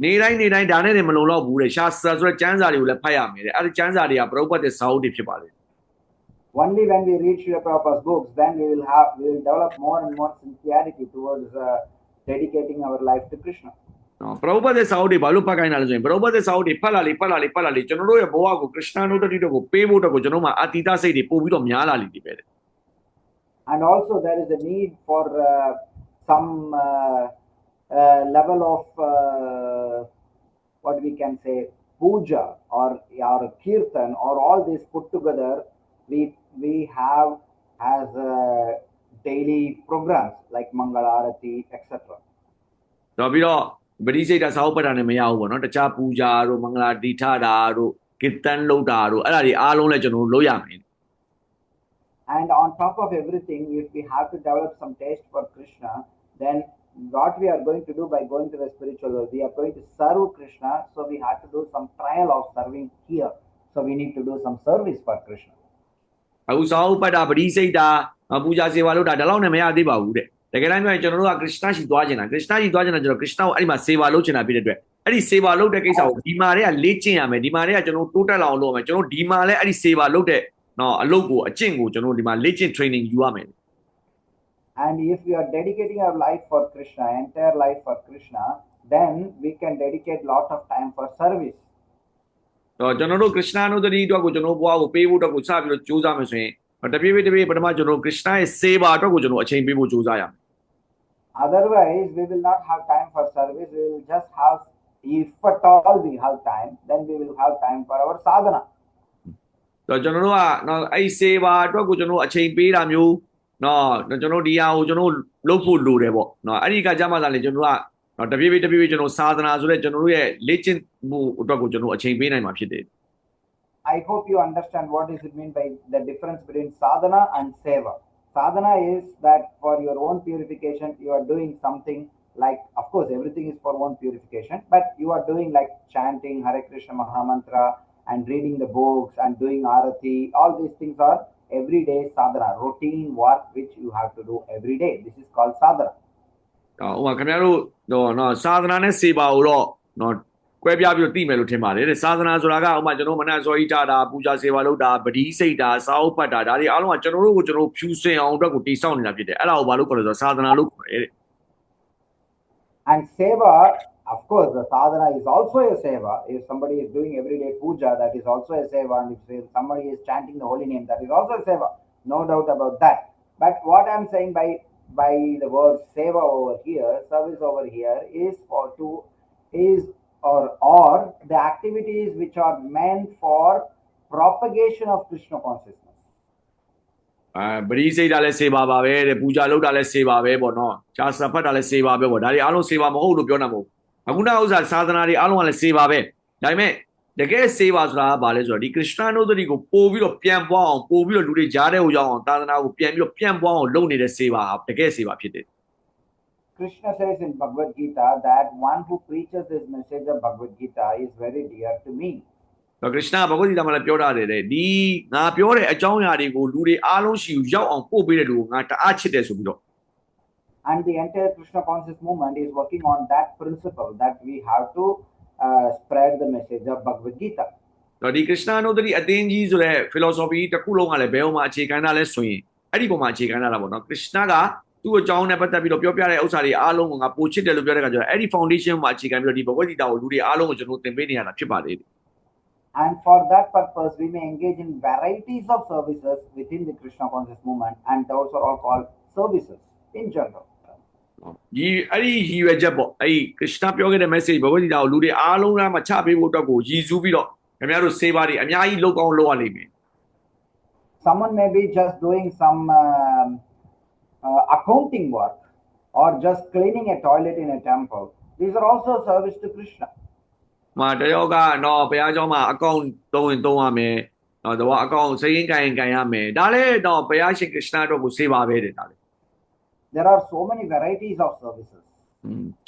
နေတိုင်းဒါနဲ့နေမလုံလောက်ဘူးတဲ့ရှာစရာဆိုတဲ့ကျမ်းစာတွေကိုလည်းဖတ်ရမယ်တဲ့အဲ့ဒီကျမ်းစာတွေကပရိပတ်တဲ့စာအုပ်တွေဖြစ်ပါလေ Only when we read Srila Prabhupada's books, then we will develop more and more sincerity towards dedicating our life to Krishna. နော်ပရိပတ်တဲ့စာအုပ်တွေဘာလို့ဖတ်ခိုင်းတာလဲဆိုရင်ပရိပတ်တဲ့စာအုပ်တွေဖတ်လာလေကျွန်တော်တို့ရဲ့ဘဝကိုခရစ်ယာန်တို့တိတော့ကိုပေးဖို့တော့ကိုကျွန်တော်မှာအာတိတစိတ်တွေပို့ပြီးတော့များလာလိမ့်မယ်တဲ့ And also there is a need for some level of what we can say puja or kirtan or all this put together. We have as daily programs like Mangala Arati, etc. တော့ပြီးတော့ဗတိစိတ်တာစာအုပ်ပတ်တာနဲ့မရဘူးပေါ့နော်တခြားပူဇာတို့မင်္ဂလာတိထတာတို့ကီတန်လုပ်တာတို့အဲ့ဒါတွေအားလုံးလည်းကျွန်တော်တို့လုပ်ရမယ် And on top of everything, if we have to develop some taste for Krishna, then what we are going to do by going to the spiritual world, we are going to serve Krishna, so we have to do some trial of serving here. So we need to do some service for Krishna. အခုစာအုပ်ပတ်တာဗတိစိတ်တာပူဇာစေဝါလုပ်တာဒါလောက်နဲ့မရသေးပါဘူးတဲ့တကယ်တမ်းပြောရင်ကျွန်တော်တို့ကခရစ်ယာန်ရှိသွားကျင်တာခရစ်ယာန်ရှိသွားကျင်တာကျွန်တော်ခရစ်ယာန်ကိုအဲ့ဒီမှာစေဝါလုပ်ချင်တာဖြစ်တဲ့အတွက်အဲ့ဒီစေဝါလုပ်တဲ့ကိစ္စကိုဒီမှာတွေကလေ့ကျင့်ရမယ်ဒီမှာတွေကကျွန်တော်တိုးတက်လာအောင်လုပ်ရမယ်ကျွန်တော်ဒီမှာလည်းအဲ့ဒီစေဝါလုပ်တဲ့နော်အလုပ်ကိုအကျင့်ကိုကျွန်တော်ဒီမှာလေ့ကျင့် training ယူရမယ် And if we are dedicating our life for Krishna, entire life for Krishna, then we can dedicate lot of time for service. တော့ကျွန်တော်တို့ခရစ်ယာန်တို့တတိအတွက်ကိုကျွန်တော်ဘဝကိုပေးဖို့အတွက်ကိုစပြီးတော့ကြိုးစားမယ်ဆိုရင်တပြေးပထမကျွန်တော်ခရစ်ယာန်ရဲ့စေဝါအတွက်ကိုကျွန်တော်အချိန်ပေးဖို့ကြိုးစားရမယ် Otherwise, we will not have time for service. We will just have, if at all we have time, then we will have time for our sadhana. တော့ကျွန်တော်တို့ကနော်အဲ့စေပါအတွက်ကိုကျွန်တော်တို့အချိန်ပေးတာမျိုးနော်ကျွန်တော်ဒီဟာကိုကျွန်တော်လုပ်ဖို့လိုတယ်ပေါ့နော်အဲ့ဒီကကြမှာသာလေကျွန်တော်တို့ကနော်တပြေးပြေးကျွန်တော်စာသနာဆိုတဲ့ကျွန်တော်တို့ရဲ့လေ့ကျင့်မှုအတွက်ကိုကျွန်တော်အချိန်ပေးနိုင်မှာဖြစ်တယ် I hope you understand what does it mean by the difference between sadhana and seva. Sadhana is that for your own purification, you are doing something like, of course, everything is for own purification, but you are doing like chanting Hare Krishna Mahamantra and reading the books and doing arati. All these things are everyday sadhana, routine work which you have to do every day. This is called sadhana. ဟိုမှာခင်ဗျားတို့နော်စာသနာနဲ့စေပါကိုတော့နော်ကွဲပြားပြီးတော့သိမယ်လို့ထင်ပါတယ်တဲ့စာသနာဆိုတာကဟိုမှာကျွန်တော်မနက်စောကြီးကြတာပူဇာစေပါလုပ်တာပတိစိတ်တာစာအုပ်ပတ်တာဒါတွေအားလုံးကကျွန်တော်တို့ကိုကျွန်တော်ဖြူစင်အောင်အတွက်ကိုတိစောက်နေတာဖြစ်တယ်အဲ့ဒါကိုဘာလို့ခေါ်လဲဆိုတော့စာသနာလို့ခေါ်တယ်တဲ့ And seva, of course, the sadhana is also a seva. If somebody is doing everyday puja, that is also a seva. And if somebody is chanting the holy name, that is also a seva. No doubt about that. But what I'm saying by the word seva over here, service over here, is or the activities which are meant for propagation of Krishna consciousness. ပရိစိတ်တာလည်းစေပါပါပဲတဲ့ပူဇာလုပ်တာလည်းစေပါပဲပေါ့နော်ခြားစဖတ်တာလည်းစေပါပဲပေါ့ဒါတွေအားလုံးစေပါမဟုတ်လို့ပြောတာမဟုတ်အခုနောက်ဥစ္စာသာသနာတွေအားလုံးကလည်းစေပါပဲဒါပေမဲ့တကယ်စေပါဆိုတာကဘာလဲဆိုတော့ဒီခရစ်ယာန်တို့တွေကိုပို့ပြီးတော့ပြန်ပွားအောင်ပို့ပြီးတော့လူတွေကြားထဲကိုရောက်အောင်သာသနာကိုပြန်ပြီးတော့ပြန်ပွားအောင်လုပ်နေတဲ့စေပါတကယ်စေပါဖြစ်တယ် Krishna says in Bhagavad Gita that one who preaches this message of Bhagavad Gita is very dear to me. တော့ခရစ်ယာန်ဘဂဝတ်ဂီတာမှာလည်းပြောထားတယ်တဲ့ဒီငါပြောတဲ့အကြောင်းအရာတွေကိုလူတွေအားလုံးရှိရောက်အောင်ပို့ပေးတဲ့လူကိုငါတအားချစ်တယ်ဆိုပြီးတော့ And the entire Krishna conscious movement is working on that principle that we have to spread the message of Bhagavad Gita. တော့ဒီခရစ်ယာန်တို့တွေအတင်းကြီးဆိုတဲ့ philosophy တစ်ခုလုံးကလည်းဘယ်ဟိုမှာအခြေခံတာလဲဆိုရင်အဲ့ဒီပုံမှာအခြေခံတာပေါ့နော်ခရစ်ယာန်ကသူ့အကြောင်းနဲ့ပတ်သက်ပြီးတော့ပြောပြတဲ့ဥစ္စာတွေအားလုံးကိုငါပိုချစ်တယ်လို့ပြောတဲ့အခါကျတော့အဲ့ဒီ foundation မှာအခြေခံပြီးတော့ဒီဘဂဝတ်ဂီတာကိုလူတွေအားလုံးကိုကျွန်တော်သင်ပေးနေရတာဖြစ်ပါတယ် And for that purpose, we may engage in varieties of services within the Krishna conscious movement, and those are all called services in general. ဒီအဲ့ဒီရည်ရွယ်ချက်ပေါ့အဲ့ဒီခရစ်ယာန်ပြောခဲ့တဲ့ message ဘဂဝတ်ဂီတာကိုလူတွေအားလုံးကမှချပေးဖို့အတွက်ကိုရည်စူးပြီးတော့ခင်ဗျားတို့စေပါတွေအများကြီးလုပ်ကောင်းလုပ်ရလိမ့်မယ် Someone may be just doing some accounting work or just cleaning a toilet in a temple. These are also service to Krishna. မှာတယောက်ကတော့ဘုရားကျောင်းမှာအကောင့်သုံးရင်သုံးရမယ်တော့အကောင့်စိတ်ရင်းကန်ရမယ်ဒါလည်းတော့ဘုရားရှင်ခရစ်ယာန်တို့ကိုစေပါပဲတဲ့ဒါလည်း There are so many varieties of services.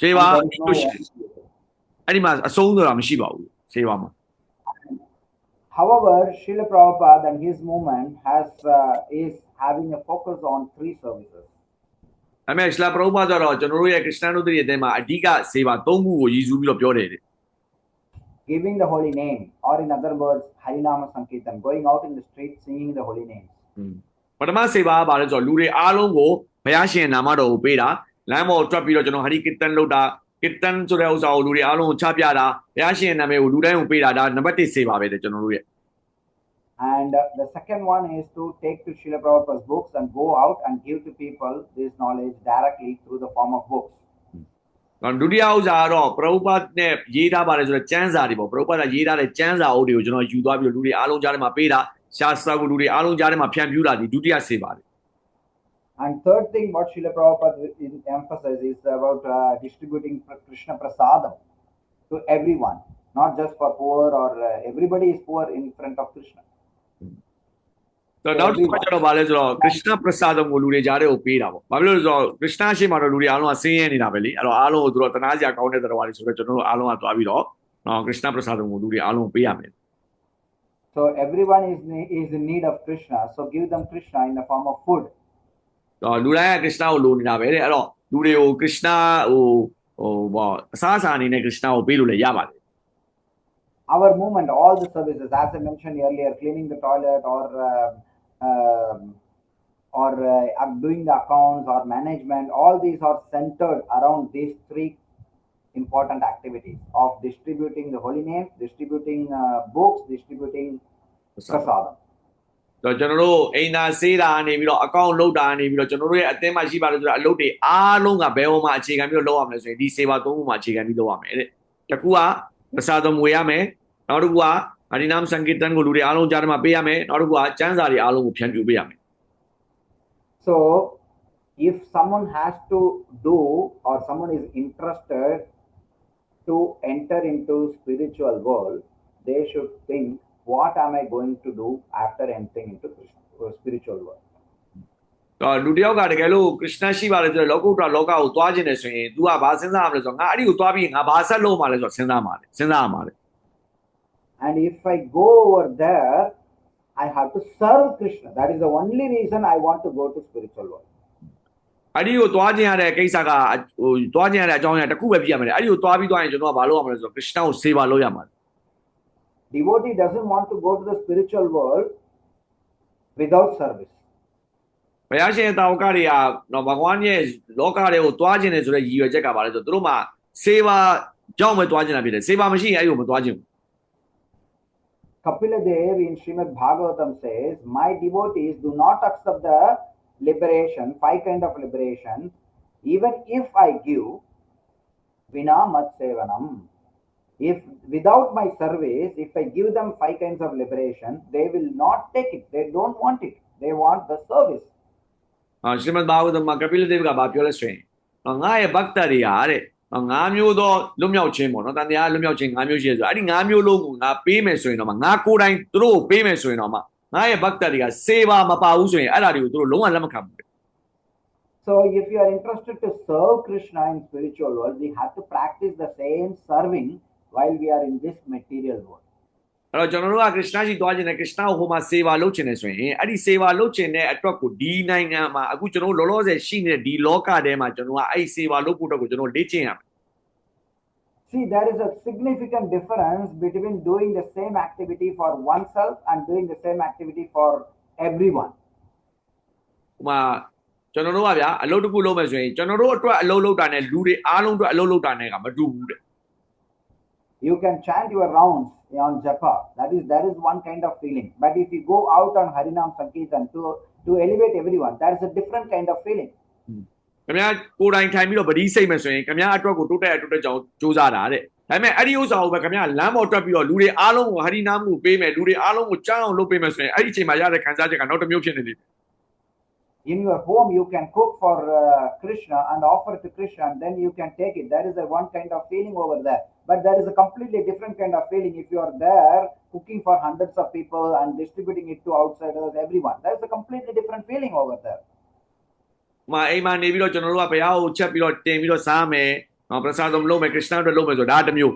စေပါအဲ့ဒီမှာအဆုံးဆိုတာမရှိပါဘူးစေပါမှာ However, Srila Prabhupada and his movement is having a focus on three services. အမေရှလာပရောပါတော့ကျွန်တော်တို့ရဲ့ခရစ်ယာန်တို့ရဲ့အသင်းမှာအဓိကစေပါ၃ခုကိုရည်စူးပြီးတော့ပြောတယ်တဲ့ Giving the holy name, or in other words, Harinama Sankirtan, going out in the street singing the holy names. ပထမစေပါကဘာလဲဆိုတော့လူတွေအားလုံးကိုဘုရားရှင်နာမတော်ကိုပေးတာလမ်းပေါ်ထွက်ပြီးတော့ကျွန်တော်ဟရိကီတန်လုပ်တာကီတန်ဆိုတဲ့ဥစ္စာကိုလူတွေအားလုံးကိုချပြတာဘုရားရှင်နာမည်ကိုလူတိုင်းကိုပေးတာဒါနံပါတ်1စေပါပဲတဲ့ကျွန်တော်တို့ရဲ့ And the second one is to take to Srila Prabhupada's books and go out and give to people this knowledge directly through the form of books. ဒုတိယဥစ္စာကတော့ပရောပတ်နဲ့ရေးထားပါတယ်ဆိုတော့ကျမ်းစာတွေပေါ့ပရောပတ်ကရေးထားတဲ့ကျမ်းစာအုပ်တွေကိုကျွန်တော်ယူသွားပြီးလူတွေအားလုံးကြားထဲမှာပေးတာရှားစာကိုလူတွေအားလုံးကြားထဲမှာဖြန့်ဖြူးတာဒီဒုတိယစေပါတယ် And third thing what Srila Prabhupada emphasizes is about distributing Krishna Prasadam to everyone, not just for poor or everybody is poor in front of Krishna. တော့နောက်တစ်ခါကျတော့ဗာလဲဆိုတော့ Krishna Prasadam ကိုလူတွေကြားထဲကိုပေးတာပေါ့ဘာဖြစ်လို့လဲဆိုတော့ Krishna ရှိမှတော့လူတွေအားလုံးကဆင်းရဲနေတာပဲလေအဲ့တော့အားလုံးကိုသူတို့တနာစရာကောင်းတဲ့တော်ဝါတွေဆိုတော့ကျွန်တော်တို့အားလုံးကသွားပြီးတော့နော် Krishna Prasadam ကိုလူတွေအားလုံးပေးရမယ် So everyone is in need of Krishna, so give them Krishna in the form of food. တော့လူတိုင်းက Krishna ကိုလိုနေတာပဲတဲ့အဲ့တော့လူတွေကို Krishna ဘောအစားအစာအနေနဲ့ Krishna ကိုပေးလို့လည်းရပါတယ် Our movement, all the services, as I mentioned earlier, cleaning the toilet or doing the accounts or management, all these are centered around these three important activities of distributing the holy name, distributing books, distributing prasadam. တော့ကျွန်တော်တို့အိမ်သာစေးတာနေပြီးတော့အကောင့်လုပ်တာနေပြီးတော့ကျွန်တော်တို့ရဲ့အသင်းမှာရှိပါတယ်ဆိုတော့အလုပ်တွေအားလုံးကဘယ်ဟိုမှာအခြေခံပြီးတော့လုပ်ရမလဲဆိုရင်ဒီစေပါသုံးခုမှာအခြေခံပြီးလုပ်ရမယ်တဲ့တကူက Prasadam ဝေရမယ်နောက်တစ်ခုက ဟာဒီနာမ်စံကီတန်ကိုလူတွေအားလုံးကြားထဲမှာပေးရမယ်နောက်တစ်ခုကကျမ်းစာတွေအားလုံးကိုဖြန့်ဖြူးပေးရမယ် So if someone has to do or someone is interested to enter into spiritual world, they should think, what am I going to do after entering into spiritual world? တော့လူတယောက်ကတကယ်လို့ခရစ်ယာန်ရှိပါလေဆိုတော့လောကုတ္တရာလောကကိုသွားခြင်းနဲ့ဆိုရင် तू ကဘာစဉ်းစားရမလဲဆိုတော့ငါအဲ့ဒီကိုသွားပြီးငါဘာဆက်လုပ်မှာလဲဆိုတော့စဉ်းစားရမှာလေ And if I go over there, I have to serve Krishna. That is the only reason I want to go to spiritual world. အဲ့ဒီကိုသွားခြင်းရတဲ့ကိစ္စကဟိုသွားခြင်းရတဲ့အကြောင်းအရာတစ်ခုပဲပြရမယ်အဲ့ဒီကိုသွားပြီးသွားရင်ကျွန်တော်ကဘာလုပ်ရမလဲဆိုတော့ခရစ်ယာန်ကိုစေပါလုပ်ရမှာ Devotee doesn't want to go to the spiritual world without service. ဘုရားရှင်တာဝကတွေကနော်ဘဂဝါရဲ့လောကတွေကိုသွားခြင်းနဲ့ဆိုတဲ့ရည်ရွယ်ချက်ကဘာလဲဆိုတော့သူတို့မှာစေပါကြောင့်ပဲသွားခြင်းတာဖြစ်တယ်စေပါမရှိရင်အဲ့ဒီကိုမသွားခြင်းဘူး Kapila Dev in Srimad Bhagavatam says, my devotees do not accept the liberation, 5 kind of liberation, even if I give vina mat sevanam. If without my service, if I give them 5 kinds of liberation, they will not take it. They don't want it. They want the service. ရှမတ်ဘာဝတမှာကပိလဒေဝကဘာပြောလဲဆိုရင်ငါရဲ့ဘတ်တရီဟာတဲ့ငါမျိုးသောလွတ်မြောက်ခြင်းပေါ့နော်တန်တရားလွတ်မြောက်ခြင်းငါမျိုးရှိတယ်ဆိုအဲ့ဒီငါမျိုးလုံးကိုငါပေးမယ်ဆိုရင်တော့ငါကိုယ်တိုင်သူတို့ကိုပေးမယ်ဆိုရင်တော့ငါရဲ့ဘတ်တရီကစေပါမပါဘူးဆိုရင်အဲ့ဒါတွေကိုသူတို့လုံးဝလက်မခံဘူး So if you are interested to serve Krishna in spiritual world, we have to practice the same serving while we are in this material world. အဲ့တော့ကျွန်တော်တို့ကခရစ်ယာန်ရှိသွားခြင်းနဲ့ခရစ်ယာန်ကိုဟိုမှာစေပါလုပ်ခြင်းနဲ့ဆိုရင်အဲ့ဒီစေပါလုပ်ခြင်းတဲ့အတွက်ကိုဒီနိုင်ငံမှာအခုကျွန်တော်တို့လောလောဆယ်ရှိနေတဲ့ဒီလောကထဲမှာကျွန်တော်ကအဲ့ဒီစေပါလုပ်ဖို့အတွက်ကိုကျွန်တော်လေ့ကျင့်ရမယ် See, there is a significant difference between doing the same activity for oneself and doing the same activity for everyone. ဟိုမှာကျွန်တော်တို့ကဗျာအလုပ်တစ်ခုလုပ်မယ်ဆိုရင်ကျွန်တော်တို့အတွက်အလုပ်လုပ်တာနဲ့လူတွေအားလုံးအတွက်အလုပ်လုပ်တာနဲ့ကမတူဘူးတဲ့ You can chant your rounds on japa. That is one kind of feeling. But if you go out on Harinam Sankirtan to elevate everyone, that is a different kind of feeling. ခင်ဗျာကိုယ်တိုင်ထိုင်ပြီးတော့ဗတိစိတ်မယ်ဆိုရင်ခင်ဗျာအတွက်ကိုတိုးတက်ကြောင်စူးစမ်းတာတဲ့ဒါပေမဲ့အဲ့ဒီဥစ္စာကိုပဲခင်ဗျာလမ်းပေါ်တက်ပြီးတော့လူတွေအားလုံးကိုဟရိနာမှုပေးမယ်လူတွေအားလုံးကိုကြားအောင်လုပ်ပေးမယ်ဆိုရင်အဲ့ဒီအချိန်မှာရတဲ့ခံစားချက်ကနောက်တစ်မျိုးဖြစ်နေတယ် In your home, you can cook for Krishna and offer to Krishna, and then you can take it. That is a one kind of feeling over there. But there is a completely different kind of feeling if you are there cooking for hundreds of people and distributing it to outsiders, everyone. There is a completely different feeling over there. မှာအိမ်မှာနေပြီးတော့ကျွန်တော်တို့ကဘုရားကိုချက်ပြီးတော့တင်ပြီးတော့စားမယ်နော်ပရစာသမလုပ်မယ်ခရစ်ယာန်တို့လုပ်မယ်ဆိုဒါတစ်မျိုး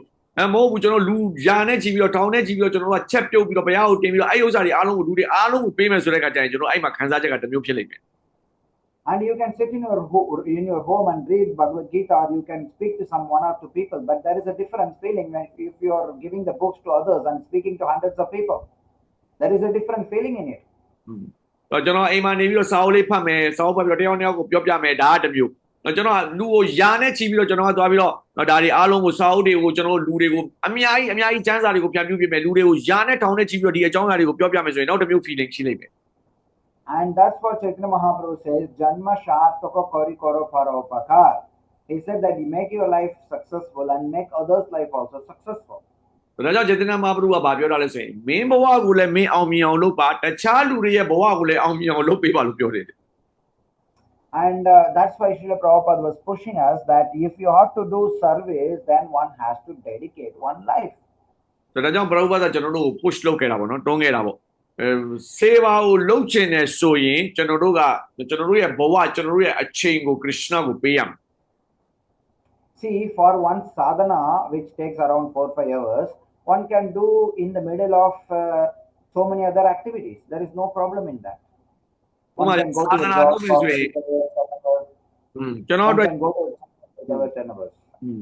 မဟုတ်ဘူးကျွန်တော်လူယာနဲ့ကြည့်ပြီးတော့ထောင်နဲ့ကြည့်ပြီးတော့ကျွန်တော်တို့ကချက်ပြုတ်ပြီးတော့ဘုရားကိုတင်ပြီးတော့အဲ့ဥစ္စာတွေအားလုံးကိုလူတွေအားလုံးကိုပေးမယ်ဆိုတဲ့အခါကျရင်ကျွန်တော်အဲ့မှာခံစားချက်ကတစ်မျိုးဖြစ်လိမ့်မယ် And you can sit in your home and read Bhagavad Gita, or you can speak to some 1 or 2 people. But there is a different feeling when if you are giving the books to others and speaking to hundreds of people. There is a different feeling in it. တော့ကျွန်တော်အိမ်မှာနေပြီးတော့စာအုပ်လေးဖတ်မယ်စာအုပ်ဖတ်ပြီးတော့တယောက်တစ်ယောက်ကိုပြောပြမယ်ဒါကတစ်မျိုးတော့ကျွန်တော်ကလူကိုယာနဲ့ချီပြီးတော့ကျွန်တော်ကသွားပြီးတော့ဒါတွေအားလုံးကိုစာအုပ်တွေကိုကျွန်တော်လူတွေကိုအများကြီးကျမ်းစာတွေကိုပြန်ပြပေးမယ်လူတွေကိုယာနဲ့ထောင်နဲ့ချီပြီးတော့ဒီအကြောင်းအရာတွေကိုပြောပြမယ်ဆိုရင်နောက်တစ်မျိုး feeling ရှိလိမ့်မယ် And that's what Chaitanya Mahaprabhu says, Janma Shataka Kori Koro Paropakar. He said that you make your life successful and make others' life also successful. ဒါကြောင့် Chaitanya Mahaprabhu ကဗာပြောတာလဲဆိုရင်မင်းဘဝကိုလည်းမင်းအောင်မြင်အောင်လုပ်ပါတခြားလူတွေရဲ့ဘဝကိုလည်းအောင်မြင်အောင်လုပ်ပေးပါလို့ပြောတယ် And that's why Srila Prabhupada was pushing us that if you have to do service, then one has to dedicate one life. ဒါကြောင့် Prabhupada ကျွန်တော်တို့ကို push လုပ်ခဲ့တာပေါ့နော်တွန်းခဲ့တာပေါ့စေဘာကိုလုပ်ချင်တယ်ဆိုရင်ကျွန်တော်တို့ရဲ့ဘဝကျွန်တော်တို့ရဲ့အချိန်ကို Krishna ကိုပေးရမယ် See, for one sadhana, which takes around 4-5 hours, one can do in the middle of so many other activities. There is no problem in that. One can go to the job for ကျွန်တော်တို့ 10 hours.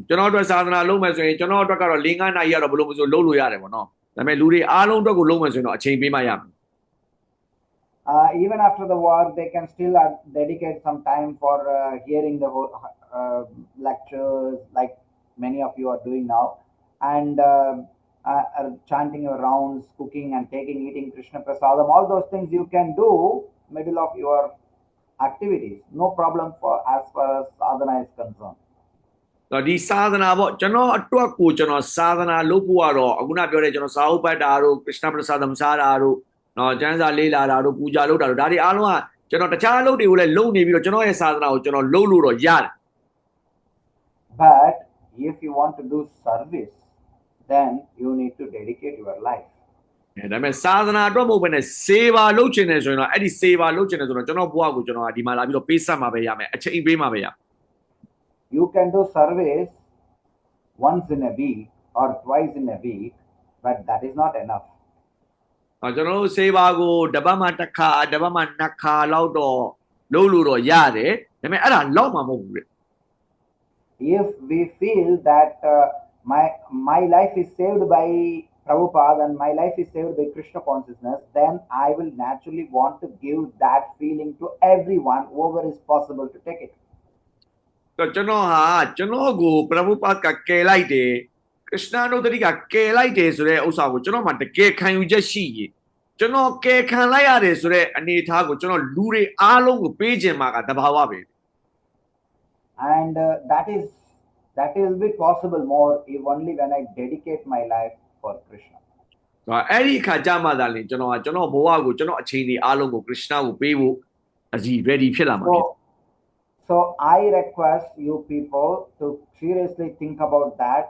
ကျွန်တော်တို့သာသနာလုပ်မယ်ဆိုရင်ကျွန်တော်တို့ကတော့၄-၅နာရီကတော့ဘယ်လိုမှဆိုလုပ်လို့ရတယ်ပေါ့နော်ဒါပေမဲ့လူတွေအားလုံးအတွက်ကိုလုပ်မယ်ဆိုရင်တော့အချိန်ပေးမှရမယ် Even after the war, they can still dedicate some time for hearing the whole, lectures like many of you are doing now, and chanting your rounds, cooking and eating Krishna Prasadam. All those things you can do middle of your activities. No problem for as far as sadhana is concerned. တော့ဒီသာသနာပေါ့ကျွန်တော်အတွက်ကိုကျွန်တော်သာသနာလုပ်ဖို့ကတော့အခုနပြောတဲ့ကျွန်တော်စာအုပ်ပတ်တာတို့ Krishna Prasadam စားတာတို့နော်ကျမ်းစာလေးလာတာတို့ပူဇာလုပ်တာတို့ဒါတွေအားလုံးကကျွန်တော်တခြားအလုပ်တွေကိုလည်းလုပ်နေပြီးတော့ကျွန်တော်ရဲ့သာသနာကိုကျွန်တော်လုပ်လို့တော့ရတယ် But if you want to do service, then you need to dedicate your life. ဒါပေမဲ့သာသနာအတွက်မဟုတ်ဘဲနဲ့စေပါလုပ်ချင်တယ်ဆိုရင်တော့အဲ့ဒီစေပါလုပ်ချင်တယ်ဆိုတော့ကျွန်တော်ဘဝကိုကျွန်တော်ကဒီမှာလာပြီးတော့ပေးဆက်မှာပဲရမယ်အချိန်ပေးမှာပဲရ You can do service once in a week or twice in a week, but that is not enough. ကျွန်တော်တို့စေပါကိုတပတ်မှတစ်ခါတပတ်မှနှစ်ခါလောက်တော့လုပ်လို့တော့ရတယ်ဒါပေမဲ့အဲ့ဒါလောက်မှမဟုတ်ဘူးလေ If we feel that my life is saved by Prabhupada and my life is saved by Krishna consciousness, then I will naturally want to give that feeling to everyone, whoever is possible to take it. ကျွန်တော်ဟာကျွန်တော်ကိုပရမုပကကယ်လိုက်တယ်ကရစ်နာနုတ္တိကကယ်လိုက်တယ်ဆိုတဲ့ဥစ္စာကိုကျွန်တော်မှတကယ်ခံယူချက်ရှိရင်ကျွန်တော်ကယ်ခံလိုက်ရတယ်ဆိုတဲ့အနေအထားကိုကျွန်တော်လူတွေအားလုံးကိုပေးခြင်းမှာကတဘာဝပဲ And that will be possible more if only when I dedicate my life for Krishna. အဲ့ဒီအခါကျမှသာလေကျွန်တော်ဘဝကိုကျွန်တော်အချိန်တွေအားလုံးကိုကရစ်နာကိုပေးဖို့အစီ ready ဖြစ်လာမှာဖြစ် So I request you people to seriously think about that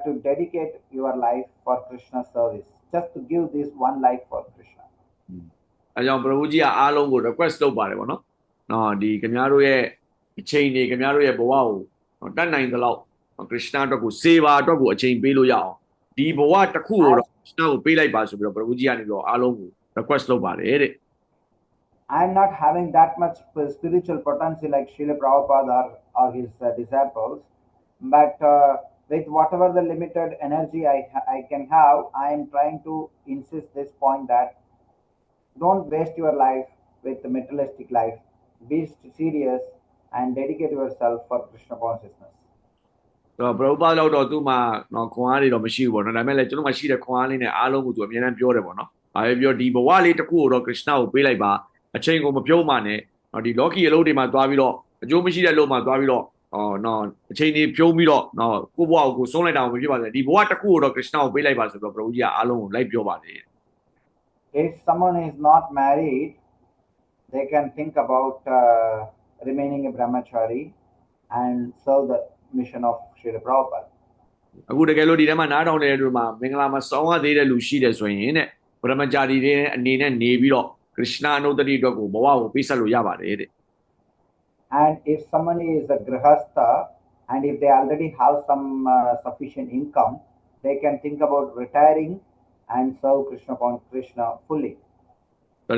to dedicate your life for Krishna service, just to give this one life for Krishna. အဲကြောင့်ပရမုကြီးကအားလုံးကို request လုပ်ပါတယ်ပေါ့နော်။ဒီခင်ဗျားတို့ရဲ့အချိန်တွေခင်ဗျားတို့ရဲ့ဘဝကိုတတ်နိုင်သလောက်ကရစ်နာအတွက်ကိုစေပါအတွက်ကိုအချိန်ပေးလို့ရအောင်ဒီဘဝတစ်ခုကိုတော့ကရစ်နာကိုပေးလိုက်ပါဆိုပြီးတော့ပရမုကြီးကနေပြီးတော့အားလုံးကို request လုပ်ပါတယ်တဲ့ I'm not having that much spiritual potential like Srila Prabhupada or his disciples, but with whatever the limited energy I can have, I am trying to insist this point that don't waste your life with the materialistic life. Be serious and dedicate yourself for Krishna consciousness. တော့ဘရူပါလောက်တော့သူ့မှာခွန်အားတွေတော့မရှိဘူးပေါ့နော်ဒါပေမဲ့လည်းကျွန်တော်မှရှိတဲ့ခွန်အားလေးနဲ့အားလုံးကိုသူအမြဲတမ်းပြောတယ်ပေါ့နော်။ဒါပဲပြောဒီဘဝလေးတစ်ခုကိုတော့ကရစ်နာကိုပေးလိုက်ပါအချိန်ကိုမပြုံးမှနဲ့ဒီလောကီအလုပ်တွေမှာသွားပြီးတော့အကျိုးမရှိတဲ့လုပ်မှာသွားပြီးတော့အချိန်တွေပြုံးပြီးတော့ကိုယ့်ဘဝကိုဆုံးလိုက်တာမဖြစ်ပါနဲ့ဒီဘဝတစ်ခုကိုတော့ကရစ်နာကိုပေးလိုက်ပါဆိုတော့ဘရူကြီးကအားလုံးကိုလိုက်ပြောပါတယ် If someone is not married, they can think about remaining a brahmachari and serve the mission of Srila Prabhupada. အခုတကယ်လို့ဒီထဲမှာနားထောင်နေတဲ့လူမှာမင်္ဂလာမှာစောင်းရသေးတဲ့လူရှိတယ်ဆိုရင်တဲ့ပရမကြာရီတွေအနေနဲ့နေပြီးတော့ကရစ်နာအနုတ္တိအတွက်ကိုဘဝကိုပေးဆက်လို့ရပါတယ်တဲ့ And if someone is a grihastha and if they already have some sufficient income, they can think about retiring and serve Krishna fully.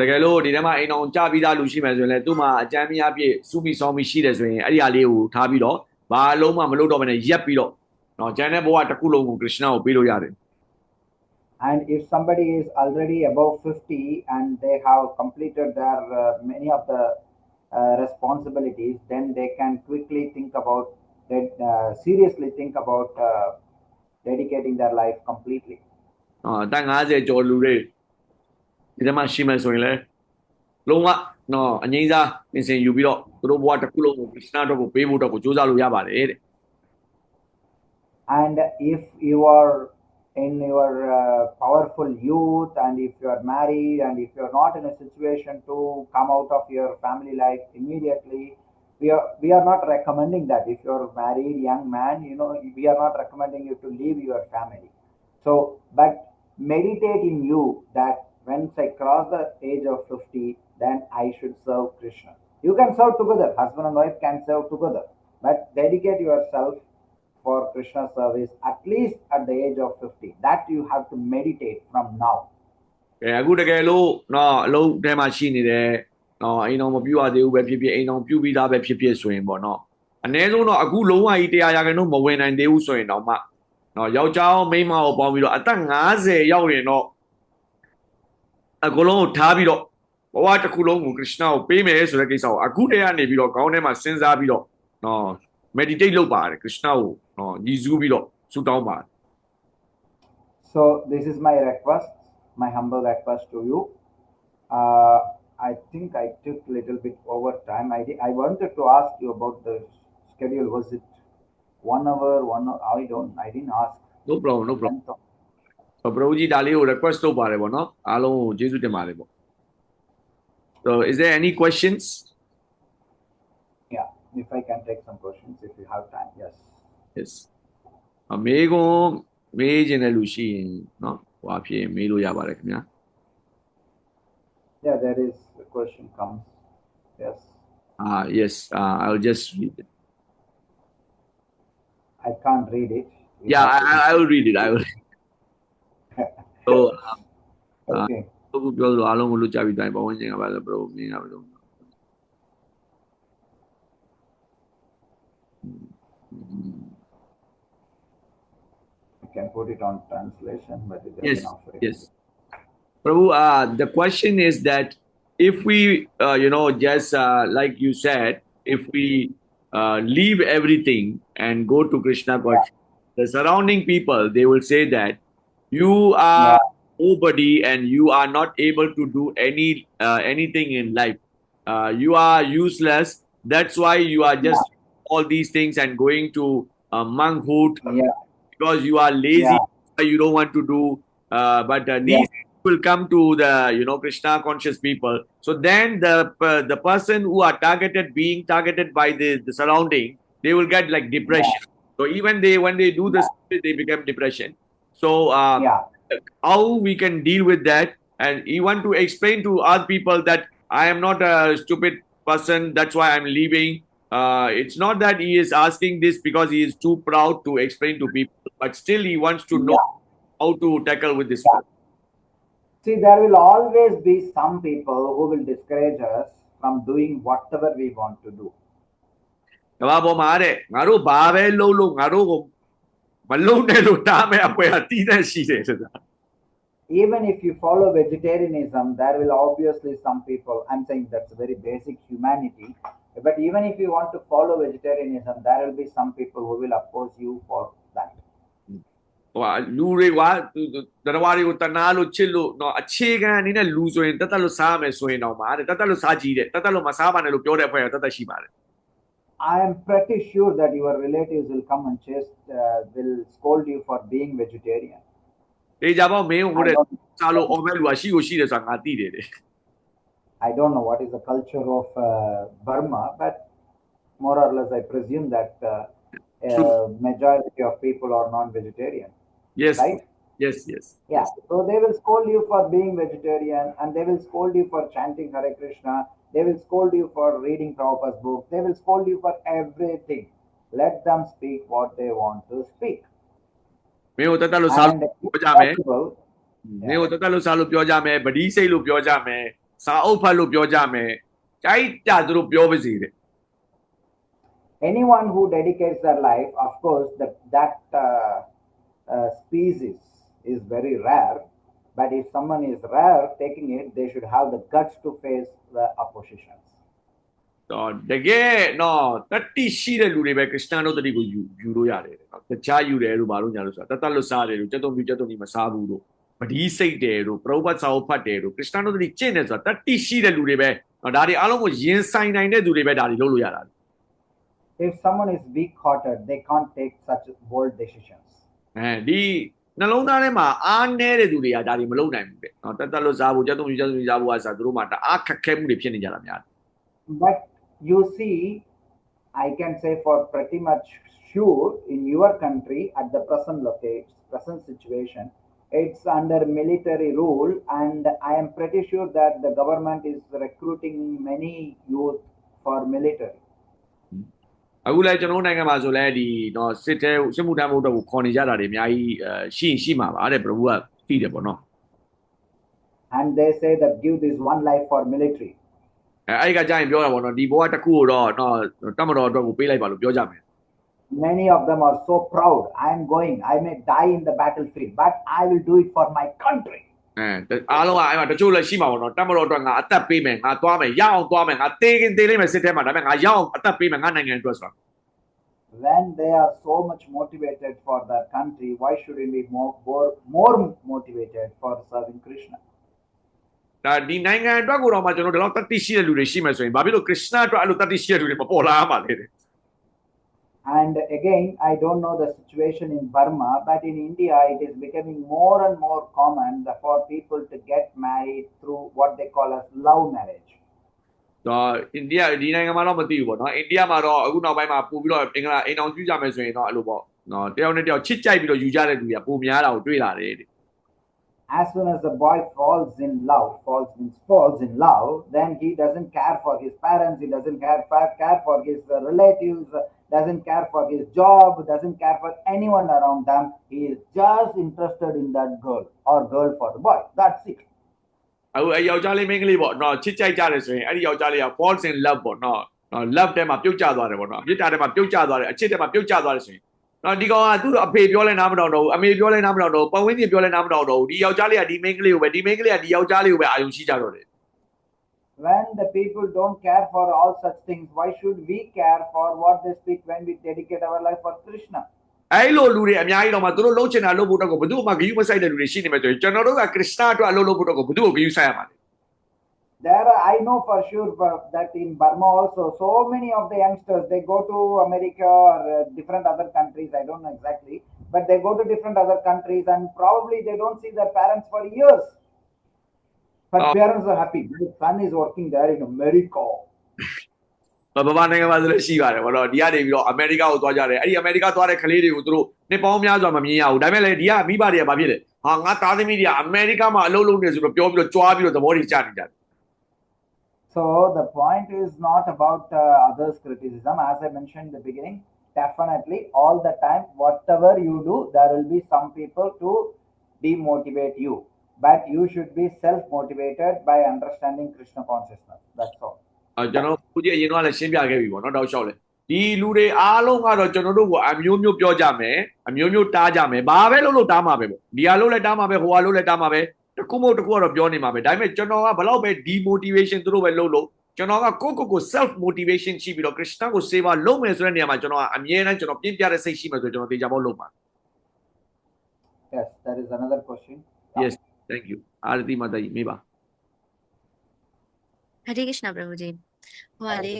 တကယ်လို့ဒီထဲမှာအိမ်အောင်ကြပြီးသားလူရှိမယ်ဆိုရင်လည်းသူ့မှာအကြမ်းမြအပြည့်စုပြီးစောင်းပြီးရှိတယ်ဆိုရင်အဲ့ဒီအလေးကိုထားပြီးတော့ဘာလုံးမှမလုပ်တော့ဘဲနဲ့ရက်ပြီးတော့ကျန်တဲ့ဘဝတစ်ခုလုံးကိုကရစ်နာကိုပေးလို့ရတယ် And if somebody is already above 50 and they have completed their many of the responsibilities, then they can quickly think about that, seriously think about dedicating their life completely. အသက်50ကျော်လူတွေဒီထဲမှာရှိမယ်ဆိုရင်လည်းလုံးဝအငိမ့်စားပြင်ဆင်ယူပြီးတော့သူတို့ဘဝတစ်ခုလုံးကိုကရစ်နာအတွက်ကိုပေးဖို့အတွက်ကိုစူးစမ်းလို့ရပါတယ်တဲ့ And if you are in your powerful youth and if you are married and if you are not in a situation to come out of your family life immediately, we are not recommending that. If you are married young man, we are not recommending you to leave your family. So but meditate in you that once I cross the age of 50, then I should serve Krishna. You can serve together, husband and wife can serve together, but dedicate yourself for Krishna service at least at the age of 50. That you have to meditate from now. အခုတကယ်လို့အလုံးထဲမှာရှိနေတယ်အိမ်တော်မပြူရသေးဘူးပဲဖြစ်ဖြစ်အိမ်တော်ပြူပြီးသားပဲဖြစ်ဖြစ်ဆိုရင်ပေါ့အနည်းဆုံးတော့အခုလုံးဝကြီး100%မဝင်နိုင်သေးဘူးဆိုရင်တော့မှယောက်ျားရောမိန်းမရောပေါင်းပြီးတော့အသက်50ရောက်ရင်တော့အကုန်လုံးကိုထားပြီးတော့ဘဝတစ်ခုလုံးကိုကရစ်နာကိုပေးမယ်ဆိုတဲ့ကိစ္စကိုအခုတည်းကနေပြီးတော့ခေါင်းထဲမှာစဉ်းစားပြီးတော့meditate လုပ်ပါတယ်ကရစ်နာကိုညီစုပြီးတော့ဆုတောင်းပါတယ် So this is my request, my humble request to you. I think I took a little bit over time. I wanted to ask you about the schedule. Was it 1 hour, 1 hour. I didn't ask. no problem no problem ဆိုပရိုကြီးဒါလေးကို request လုပ်ပါတယ်ပေါ့နော်အားလုံးကိုကျေးဇူးတင်ပါတယ်ပေါ့ so is there any questions Yeah, if I can take some questions if you have time. Yes. yes မေးခွန်းမေးခြင်းတဲ့လူရှိရင်နော်ဟိုအဖြစ်မေးလို့ရပါတယ်ခင်ဗျာ Yeah, there is a question comes. Yes. Yes I'll just read it I can't read it. yeah I will read it I will so Okay. အခုပြောလို့အားလုံးကိုလွတ်ကြပြီးတိုင်းပဝန်းကျင်ကပါလဲဘရိုမင်းကဘရို You can put it on translation, but it yes doesn't offer it. yes Prabhu, the question is that if we, just like you said, if we leave everything and go to Krishna consciousness, the surrounding people, they will say that you are nobody and you are not able to do anything in life. You are useless. That's why you are just all these things and going to monkhood because you are lazy. You don't want to do. But these will come to the Krishna conscious people. So then the person who are being targeted by the surrounding, they will get like depression. So even when they do this, they become depression. So how we can deal with that? And you want to explain to other people that I am not a stupid person. That's why I'm leaving. It's not that he is asking this because he is too proud to explain to people, but still he wants to know how to tackle with this. See, there will always be some people who will discourage us from doing whatever we want to do. ကဘာပေါ်မှာတဲ့ငါတို့ဘာပဲလုပ်လို့ငါတို့ကိုမလုံနဲ့လို့တားမဲ့အပွဲအတီးသက်ရှိတယ်ဆိုတာ Even if you follow vegetarianism, there will obviously some people, I'm saying that's very basic humanity, but even if you want to follow vegetarianism, there will be some people who will oppose you for that. ဟိုလူတွေကတရားတွေကိုတနာလို့ချစ်လို့တော့အခြေခံအနေနဲ့လူဆိုရင်တတ်လို့စားရမယ်ဆိုရင်တော့မှာတဲ့တတ်လို့စားကြည့်တဲ့တတ်လို့မစားပါနဲ့လို့ပြောတဲ့အဖွဲ့ကတတ်ရှိပါတယ် I am pretty sure that your relatives will come and will scold you for being vegetarian. အေးကြပါမင်းဟိုတဲ့စားလို့အော်မဲ့လူကရှိကိုရှိတယ်ဆိုတာငါသိတယ်တဲ့ I don't know what is the culture of Burma, but more or less I presume that majority of people are non-vegetarian. Yes. Right? Yes. Yeah. So they will scold you for being vegetarian, and they will scold you for chanting Hare Krishna. They will scold you for reading Prabhupada's book. They will scold you for everything. Let them speak what they want to speak. မင်းတို့တတ်လို့စားလို့ပြောကြမယ်မင်းတို့တတ်လို့စားလို့ပြောကြမယ်ဗတိစိတ်လို့ပြောကြမယ်စာအုပ်ဖတ်လို့ပြောကြမယ်ကြိုက်တာသူတို့ပြောပါစေတဲ့ Anyone who dedicates their life, of course, that species is very rare. But if someone is rare taking it, they should have the guts to face the oppositions. တော့တကယ်တော့တတိရှိတဲ့လူတွေပဲခရစ်ယာန်တို့တတိကိုယူလို့ရတယ်နော်တခြားယူတယ်လို့ဘာလို့ညာလို့ဆိုတာတတ်လို့စားတယ်လို့ကျက်တုံဒီမစားဘူးလို့ဗတိစိတ်တယ်လို့ပရောပတ်စာအုပ်ဖတ်တယ်လို့ခရစ်ယာန်တို့တတိကျင့်တယ်ဆိုတာတတိရှိတဲ့လူတွေပဲဒါတွေအားလုံးကိုရင်ဆိုင်နိုင်တဲ့သူတွေပဲဒါတွေလုပ်လို့ရတာ If someone is weak-hearted, they can't take such bold decisions. ဒီနှလုံးသားထဲမှာအားနည်းတဲ့သူတွေကဒါတွေမလုပ်နိုင်ဘူးတဲ့နော်တတ်လို့စားဖို့ကျက်တုံစားဖို့အစားသူတို့မှာတအားခက်ခဲမှုတွေဖြစ်နေကြတာများ But you see, I can say for pretty much sure in your country at the present situation, it's under military rule, and I am pretty sure that the government is recruiting many youth for military. အခုလည်းကျွန်တော်နိုင်ငံမှာဆိုလဲဒီနော်စစ်မှုထမ်းဖို့တော့ခေါ်နေကြတာတွေအများကြီးရှိမှာပါတဲ့ဘယ်လိုကသိတယ်ပေါ့နော် And they say that give this one life for military. အဲ့ဒီကကြာရင်ပြောတာပေါ့နော်ဒီဘဝတစ်ခုကိုတော့နော်တမတော်အတွက်ကိုပေးလိုက်ပါလို့ပြောကြမယ် Many of them are so proud. I am going. I may die in the battlefield, but I will do it for my country. အားလုံးကအဲ့မှာတချို့လည်းရှိမှာပေါ့နော်တမတော်အတွက်ငါအသက်ပေးမယ်ငါသွားမယ်ရအောင်သွားမယ်ငါတေးလိမ့်မယ်စစ်ထဲမှာဒါပေမဲ့ငါရအောင်အသက်ပေးမယ်ငါနိုင်ငံအတွက်ဆိုတာ When they are so much motivated for their country, why shouldn't we be more motivated for serving Krishna? ဒါဒီနိုင်ငံအတွက်ကိုတော့မှကျွန်တော်တို့တော့တတိရှိတဲ့လူတွေရှိမယ်ဆိုရင်ဘာဖြစ်လို့ခရစ်ယာန်အတွက်အဲ့လိုတတိရှိတဲ့လူတွေမပေါ်လာမှာလဲ And again, I don't know the situation in Burma, but in India, it is becoming more and more common for people to get married through what they call as love marriage. တော့အိန္ဒိယဒီနိုင်ငံမှာတော့မသိဘူးပေါ့နော်အိန္ဒိယမှာတော့အခုနောက်ပိုင်းမှာပို့ပြီးတော့အင်္ဂလာအိမ်အောင်ပြုကြမယ်ဆိုရင်တော့အဲ့လိုပေါ့နော်တယောက်နဲ့တယောက်ချစ်ကြိုက်ပြီးတော့ယူကြတဲ့လူတွေကပိုများတာကိုတွေ့လာတယ်တဲ့ As soon as the boy falls in love, then he doesn't care for his parents, he doesn't care for his relatives, doesn't care for his job, doesn't care for anyone around them. He is just interested in that girl or girl for the boy. That's it. အခုအဲ့ယောက်ျားလေးမိန်းကလေးပေါ့နော်ချစ်ကြိုက်ကြတယ်ဆိုရင်အဲ့ဒီယောက်ျားလေးက falls in love ပေါ့နော် love ထဲမှာပြုတ်ကျသွားတယ်ပေါ့နော်မေတ္တာထဲမှာပြုတ်ကျသွားတယ်အချစ်ထဲမှာပြုတ်ကျသွားတယ်ဆိုရင်နော်ဒီကောင်ကသူ့အဖေပြောလဲနားမတော်တော့ဘူးအမေပြောလဲနားမတော်တော့ဘူးပတ်ဝန်းကျင်ပြောလဲနားမတော်တော့ဘူးဒီယောက်ျားလေးကဒီမိန်းကလေးကိုပဲဒီမိန်းကလေးကဒီယောက်ျားလေးကိုပဲအာရုံရှိကြတော့တယ် When the people don't care for all such things, why should we care for what they speak when we dedicate our life for Krishna? အဲ့လိုလူတွေအများကြီးတော့မှသူတို့လှုပ်ချင်တာလှုပ်ဖို့တော့ကိုဘယ်သူမှဂယုမဆိုင်တဲ့လူတွေရှိနေမှာဆိုရင်ကျွန်တော်တို့ကခရစ်စတအတွက်အလုပ်လုပ်ဖို့တော့ကိုဘယ်သူ့ကိုဂယုဆိုင်ရမှာလဲ I know for sure that in Burma also, so many of the youngsters, they go to America or different other countries, I don't know exactly, but they go to different other countries and probably they don't see their parents for years. But parents are happy. My son is working there in America. ဘာနိုင်ငံမှာဆိုလို့ရှိပါတယ်ဘောတော့ဒီကနေပြီးတော့အမေရိကကိုသွားကြတယ်အဲ့ဒီအမေရိကသွားတဲ့ကလေးတွေကိုသူတို့နှစ်ပေါင်းများစွာမမြင်ရဘူးဒါပေမဲ့လေဒီကမိဘတွေကဘာဖြစ်လဲဟာငါသားသမီးတွေကအမေရိကမှာအလုပ်လုပ်နေဆိုတော့ပြောပြီးတော့ကြွားပြီးတော့သဘောတွေကျနေကြတယ် So the point is not about others' criticism. As I mentioned in the beginning, definitely all the time, whatever you do, there will be some people to demotivate you. But you should be self-motivated by understanding Krishna consciousness. That's all. ကျွန်တော်ခုကြည့်အရင်တော့လည်းရှင်းပြခဲ့ပြီပေါ့နော်တောက်လျှောက်လေဒီလူတွေအားလုံးကတော့ကျွန်တော်တို့ကအမျိုးမျိုးပြောကြမယ်အမျိုးမျိုးတားကြမယ်ဘာပဲလုပ်လို့တားမှာပဲပေါ့ဒီဟာလုပ်လဲတားမှာပဲဟိုဟာလုပ်လဲတားမှာပဲတခုမဟုတ်တခုကတော့ပြောနေမှာပဲဒါပေမဲ့ကျွန်တော်ကဘလောက်ပဲ demotivation သူတို့ပဲလုပ်လို့ကျွန်တော်ကကို self motivation ရှိပြီးတော့ Krishna ကို seva လုပ်မယ်ဆိုတဲ့နေရာမှာကျွန်တော်ကအမြဲတမ်းကျွန်တော်ပြင်းပြတဲ့စိတ်ရှိမှဆိုကျွန်တော်တေချာပေါက်လုပ်ပါ Yes, that is another question. Yes, thank you. Arati Mataji, me ba. Hare Krishna Prabhuji ဟိုကလေ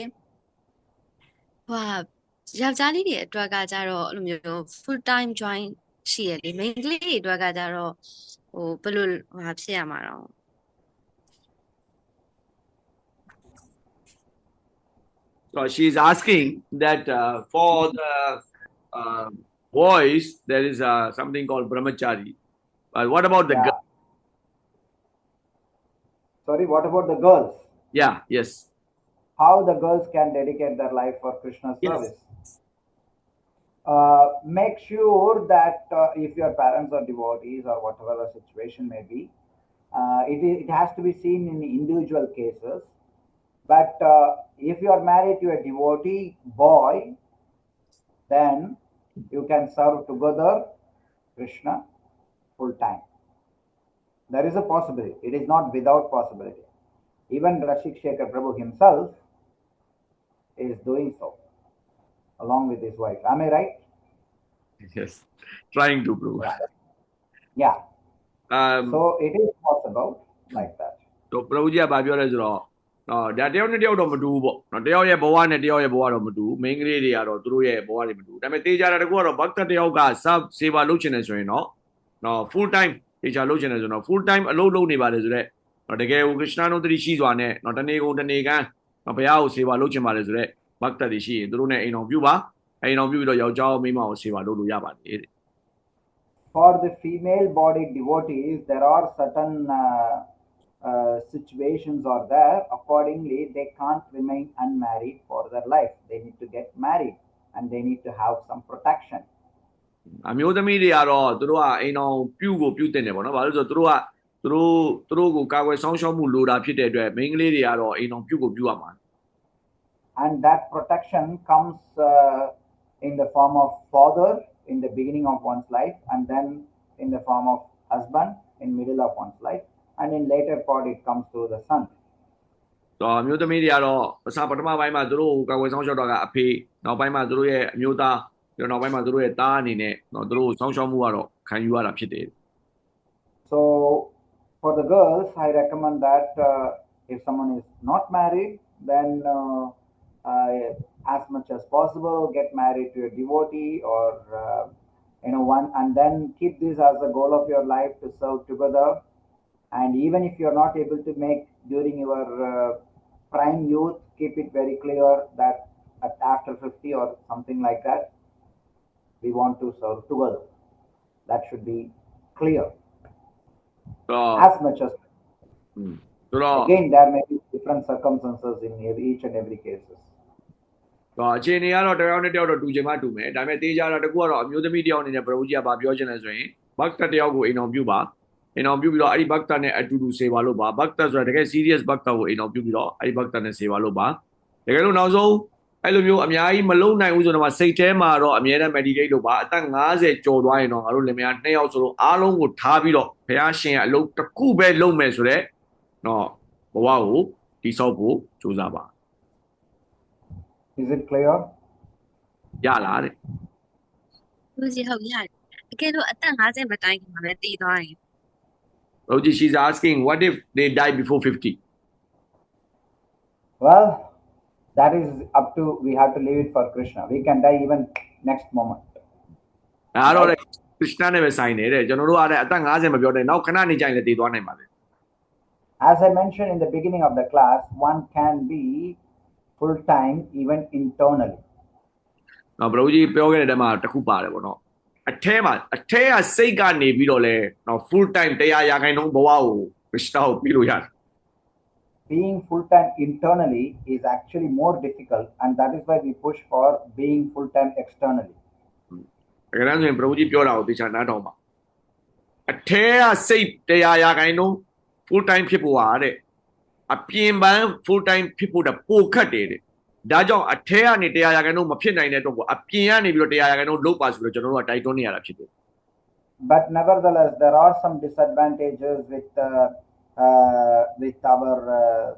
ဟိုကယောက်ျားလေးတွေအတွက်ကကြတော့အဲ့လိုမျိုး full time join ရှိရလေ main ကလေးတွေအတွက်ကကြတော့ဟိုဘယ်လိုဟာဖြစ်ရမှာတော့ So she is asking that for the boys there is something called brahmachari. But what about the girls? Sorry, what about the girls? Yeah, yes. How the girls can dedicate their life for Krishna's service? Make sure that if your parents are devotees or whatever the situation may be, it has to be seen in individual cases. But if you are married to a devotee boy, then you can serve together Krishna full time. There is a possibility. It is not without possibility. Even Rashik Shekhar Prabhu himself is doing so along with his wife. Am I right? Yes. Trying to prove. Yeah. So it is possible like that. So Prabhuji ကပြောလဲဆိုတော့ဒါတယောက်နဲ့တယောက်တော့မတူဘူးပေါ့နော်တယောက်ရဲ့ဘဝနဲ့တယောက်ရဲ့ဘဝတော့မတူဘူး main ကလေးတွေကတော့သူတို့ရဲ့ဘဝတွေမတူဘူးဒါပေမဲ့တေချာတာတကူကတော့ bhakta တယောက်က seva လုပ်ချင်တယ်ဆိုရင်တော့ full time တေချာလုပ်ချင်တယ်ဆိုတော့ full time အလုပ်လုပ်နေပါတယ်ဆိုတော့တကယ်ကို Krishna တို့တတိရှိစွာနဲ့တနေ့ကုန်တနေ့ကန်းဘုရားကို seva လုပ်ချင်ပါတယ်ဆိုတော့ bhakta တွေရှိရင်သူတို့နဲ့အိမ်တော်ပြုပါအိမ်တော်ပြုပြီးတော့ယောက်ျားမိန်းမကို seva လုပ်လို့ရပါတယ်တဲ့ For the female bodied devotees, there are certain situations are there. Accordingly, they can't remain unmarried for their life. They need to get married and they need to have some protection. အမျိုးသမီးတွေကတော့သူတို့ကအိမ်တော်ပြုကိုပြုတင်တယ်ပေါ့နော်ဘာလို့ဆိုတော့သူတို့ကိုကာကွယ်ဆောင်ရှောက်မှုလိုတာဖြစ်တဲ့အတွက် main ကလေးတွေကတော့အိမ်တော်ပြုကိုပြုရမှာ And that protection comes in the form of father in the beginning of one's life, and then in the form of husband in middle of one's life, and in later part it comes to the son. တော့အမျိုးသမီးတွေကတော့အစပထမပိုင်းမှာသူတို့ကိုကာကွယ်ဆောင်ရှောက်တာကအဖေနောက်ပိုင်းမှာသူတို့ရဲ့အမျိုးသားပြီးတော့နောက်ပိုင်းမှာသူတို့ရဲ့သားအနေနဲ့သူတို့ဆောင်ရှောက်မှုကတော့ခံယူရတာဖြစ်တယ် So for the girls, I recommend that if someone is not married, then as much as possible, get married to a devotee or one, and then keep this as a goal of your life to serve together. And even if you're not able to make during your prime youth, keep it very clear that after 50 or something like that, we want to serve together. That should be clear as much as. ဆိုတော့ Again, there may be different circumstances in each and every cases. အခြေအနေကတော့တယောက်နဲ့တယောက်တော့တူချင်မှတူမယ်ဒါပေမဲ့တေးကြတော့တကူကတော့အမျိုးသမီးတယောက်အနေနဲ့ဘရိုကြီးကဗာပြောချင်တယ်ဆိုရင်ဘတ်တာတယောက်ကိုအိမ်အောင်ပြုပါအိမ်အောင်ပြုပြီးတော့အဲ့ဒီဘတ်တာနဲ့အတူတူစေပါလို့ပါဘတ်တာဆိုတာတကယ် serious ဘတ်တာကိုအိမ်အောင်ပြုပြီးတော့အဲ့ဒီဘတ်တာနဲ့စေပါလို့ပါတကယ်လို့နောက်ဆုံးအဲ့လိုမျိုးအများကြီးမလုံနိုင်ဘူးဆိုတော့စိတ်ထဲမှာတော့အမြဲတမ်း meditate လုပ်ပါအသက်50ကျော်သွားရင်တော့ငါတို့လင်မယား2ယောက်ဆိုတော့အားလုံးကိုထားပြီးတော့ဘုရားရှင်ရဲ့အလုပ်တစ်ခုပဲလုပ်မယ်ဆိုတော့နော်ဘဝကိုတိဆောက်ဖို့ကြိုးစားပါ Is it clear? ရလားတဲ့ လူကြီးဟုတ်ရတယ်တကယ်လို့အသက်50မတိုင်ခင်မှာပဲတည်သွားရင် Roji, she's asking, what if they die before 50? Well, that is up to, we have to leave it for Krishna. We can die even next moment. ဒါတော့ Krishna နဲ့ပဲဆိုင်နေတယ်ကျွန်တော်တို့ကလည်းအသက်50မပြောတဲ့နောက်ခဏနေကြရင်လည်းတည်သွားနိုင်ပါလေ As I mentioned in the beginning of the class, one can be full-time even internally. နော် Roji ပြောခဲ့တဲ့တဲမှာတစ်ခုပါတယ်ပေါ့နော်အထဲကစိတ်ကနေပြီးတော့လဲနော် full time 100%ဘဝကို Krishna ကိုပြီးလို့ရတယ် Being full-time internally is actually more difficult, and that is why we push for being full-time externally. တကယ်တမ်းဆိုရင် Roji ပြောတာကိုသိချာနားထောင်ပါအထဲကစိတ်100% full time ဖြစ်ဖို့ဟာတဲ့အပြင်ပန်း full time ဖြစ်ဖို့တပိုခက်တယ်တဲ့ဒါကြောင့်အထဲကနေ100%မဖြစ်နိုင်တဲ့တော့အပြင်ကနေပြီးတော့100%လုပ်ပါဆိုတော့ကျွန်တော်တို့ကတိုက်တွန်းနေရတာဖြစ်တယ် But nevertheless, there are some disadvantages with our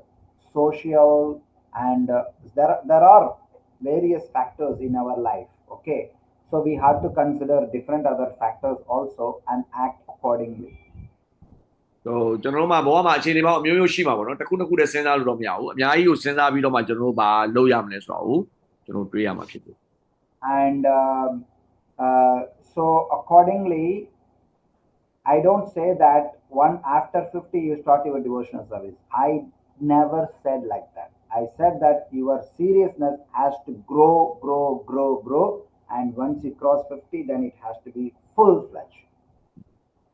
social, and there are various factors in our life. Okay, so we have to consider different other factors also and act accordingly. So ကျွန်တော်တို့မှာဘဝမှာအခြေအနေပေါင်းအမျိုးမျိုးရှိမှာပေါ့နော်တစ်ခုတစ်ခုတည်းစဉ်းစားလို့တော့မရဘူးအများကြီးကိုစဉ်းစားပြီးတော့မှကျွန်တော်တို့ဘာလုပ်ရမလဲဆိုတာကိုကျွန်တော်တွေးရမှာဖြစ်တယ် And so accordingly, I don't say that one after 50 you start your devotional service. I never said like that. I said that your seriousness has to grow, and once you cross 50, then it has to be full-fledged.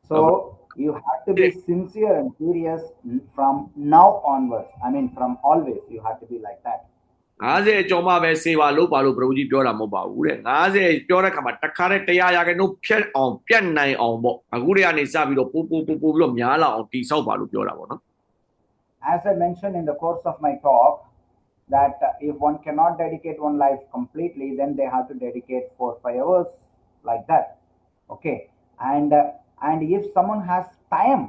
So you have to be sincere and serious from now onwards. I mean, from always, you have to be like that. 50အကျော်မှပဲစေပါလို့ပါလို့ bro ကြီးပြောတာမဟုတ်ပါဘူးတဲ့50ပြောတဲ့ခါမှာတခါတည်း100%ဖြတ်အောင်ပြတ်နိုင်အောင်ပေါ့အခုတည်းကနေစပြီးတော့ပို့ပြီးတော့များလာအောင်တိဆောက်ပါလို့ပြောတာပေါ့နော် As I mentioned in the course of my talk, that if one cannot dedicate one life completely, then they have to dedicate 4-5 hours like that. Okay, and if someone has time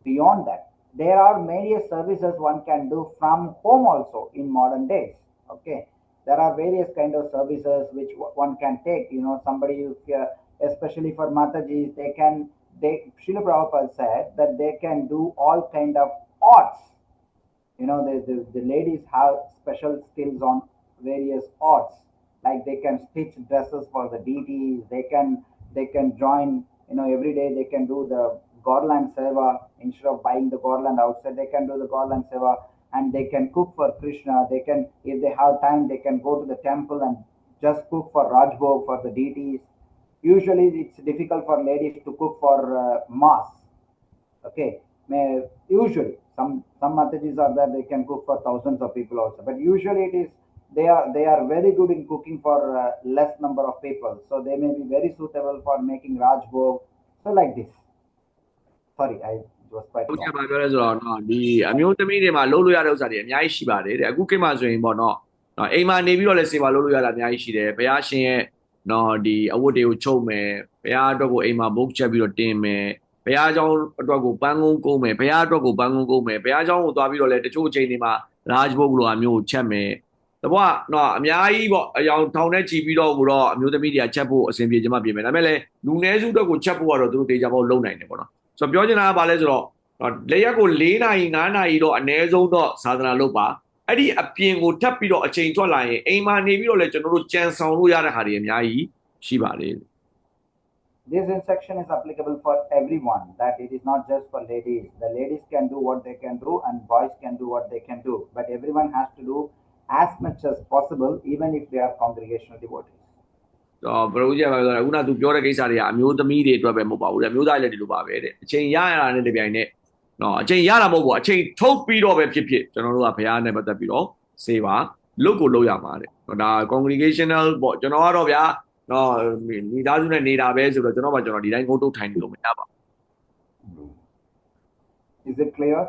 beyond that, there are various services one can do from home also in modern days. Okay, there are various kind of services which one can take. Somebody, especially for Matajis, Srila Prabhupada said that they can do all kind of arts. The ladies have special skills on various arts, like they can stitch dresses for the deities. They can join. Every day they can do the garland seva. Instead of buying the garland outside, they can do the garland seva, and they can cook for Krishna. They can, if they have time, they can go to the temple and just cook for Rajbhog for the deities. Usually it's difficult for ladies to cook for mass. Okay, usually some Matajis are there, they can cook for thousands of people also, but usually it is they are very good in cooking for less number of people, so they may be very suitable for making Rajbhog. So like this. Sorry, I was quite ဟုတ်ကဲ့ပါပြောလဲဆိုတော့နော်ဒီအမျိုးသမီးတွေမှာလုပ်လို့ရတဲ့ဥစ္စာတွေအများကြီးရှိပါတယ်တဲ့အခုခေတ်မှာဆိုရင်ပေါ့နော်အိမ်မှာနေပြီးတော့လည်းစေပါလုပ်လို့ရတာအများကြီးရှိတယ်ဘုရားရှင်ရဲ့နော်ဒီအဝတ်တွေကိုချုပ်မယ်ဘုရားအတွက်ကိုအိမ်မှာဘုတ်ချက်ပြီးတော့တင်မယ်ဘုရားเจ้าအတွက်ကိုပန်းကုန်းကုန်းမယ်ဘုရားအတွက်ကိုပန်းကုန်းကုန်းမယ်ဘုရားเจ้าကိုသွားပြီးတော့လည်းတချို့အချိန်တွေမှာရာဂျဘုတ်လိုအမျိုးကိုချက်မယ်တဘောကနော်အများကြီးပေါ့အယောင်ထောင်နဲ့ချီပြီးတော့ကိုတော့အမျိုးသမီးတွေကချက်ဖို့အဆင်ပြေချင်မှပြင်မယ်ဒါပေမဲ့လည်းလူနည်းစုအတွက်ကိုချက်ဖို့ကတော့သူတို့တေချာပေါ့လုံနိုင်တယ်ပေါ့နော်ဆိုတော့ပြောချင်တာကဘာလဲဆိုတော့လက်ရက်ကို4နာရီ5နာရီတော့အနည်းဆုံးတော့သာသနာလုပ်ပါ အဲ့ဒီအပြင်ကိုထပ်ပြီးတော့အချိန်ထွက်လာရင်အိမ်မှာနေပြီးတော့လည်းကျွန်တော်တို့ကြံဆောင်လို့ရတဲ့ဟာတွေအများကြီးရှိပါတယ် This instruction is applicable for everyone, that it is not just for ladies. The ladies can do what they can do and boys can do what they can do. But everyone has to do as much as possible, even if they are congregational devotees. တော့ဘယ်လိုကြပါလဲခုနကသူပြောတဲ့ကိစ္စတွေကအမျိုးသမီးတွေအတွက်ပဲမဟုတ်ပါဘူးတဲ့အမျိုးသားတွေလည်းဒီလိုပါပဲတဲ့အချိန်ရရတာနဲ့တပြိုင်နက်နော်အချိန်ရတာမဟုတ်ဘူးအချိန်ထုတ်ပြီးတော့ပဲဖြစ်ဖြစ်ကျွန်တော်တို့ကဘုရားနဲ့ပတ်သက်ပြီးတော့စေပါလုတ်ကိုလုတ်ရမှာတဲ့ဒါ congregational ပေါ့ကျွန်တော်ကတော့ဗျာနော်မိသားစုနဲ့နေတာပဲဆိုတော့ကျွန်တော်ဒီတိုင်းငုတ်တုတ်ထိုင်နေလို့မရပါဘူး Is it clear?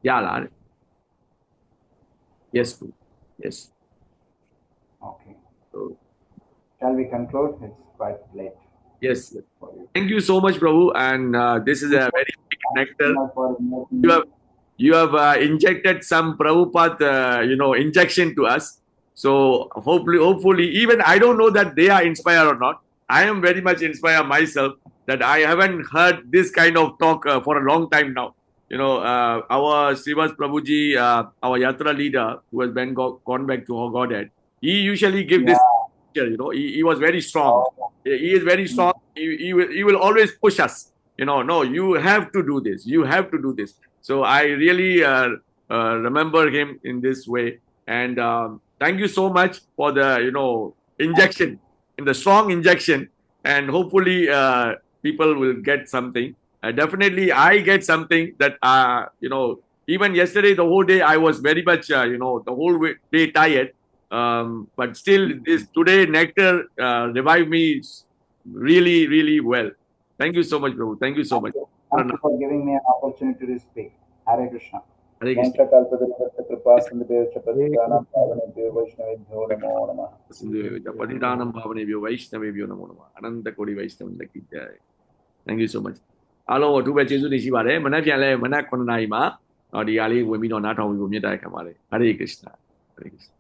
ရလားတဲ့ Yes bro. Yes. Okay. So, Shall we conclude? It's quite late. yes. Thank you so much, Prabhu. And this is a very big nectar. You have injected some Prabhupada, injection to us. So hopefully, even I don't know that they are inspired or not. I am very much inspired myself that I haven't heard this kind of talk for a long time now. Our Srivas Prabhuji, our Yatra leader, who has been gone back to our Godhead, he usually gives this. He was very strong. He is very strong. He will always push us. No, you have to do this. You have to do this. So I really remember him in this way. And thank you so much for the injection, in the strong injection. And hopefully people will get something. Definitely, I get something that even yesterday the whole day I was very much the whole day tired. But still, this today nectar revived me really, really well. Thank you so much, Prabhu. Thank you so much. Thank you for giving me an opportunity to speak. Hare Krishna. Hare Krishna. Patitanam Bhavanebhyo Vaishnavebhyo Namo Namah. Ananta Kodi Vaishnav Lakki Jai. Thank you so much. အားလုံးကိုအထူးပဲကျေးဇူးတင်ရှိပါတယ်မနက်ဖြန်လဲမနက်9:00 နာရီမှာဒီဟာလေးဝင်ပြီးတော့နားထောင်ပြီးကိုမြတ်တာခံပါတယ် Hare Krishna. Hare Krishna.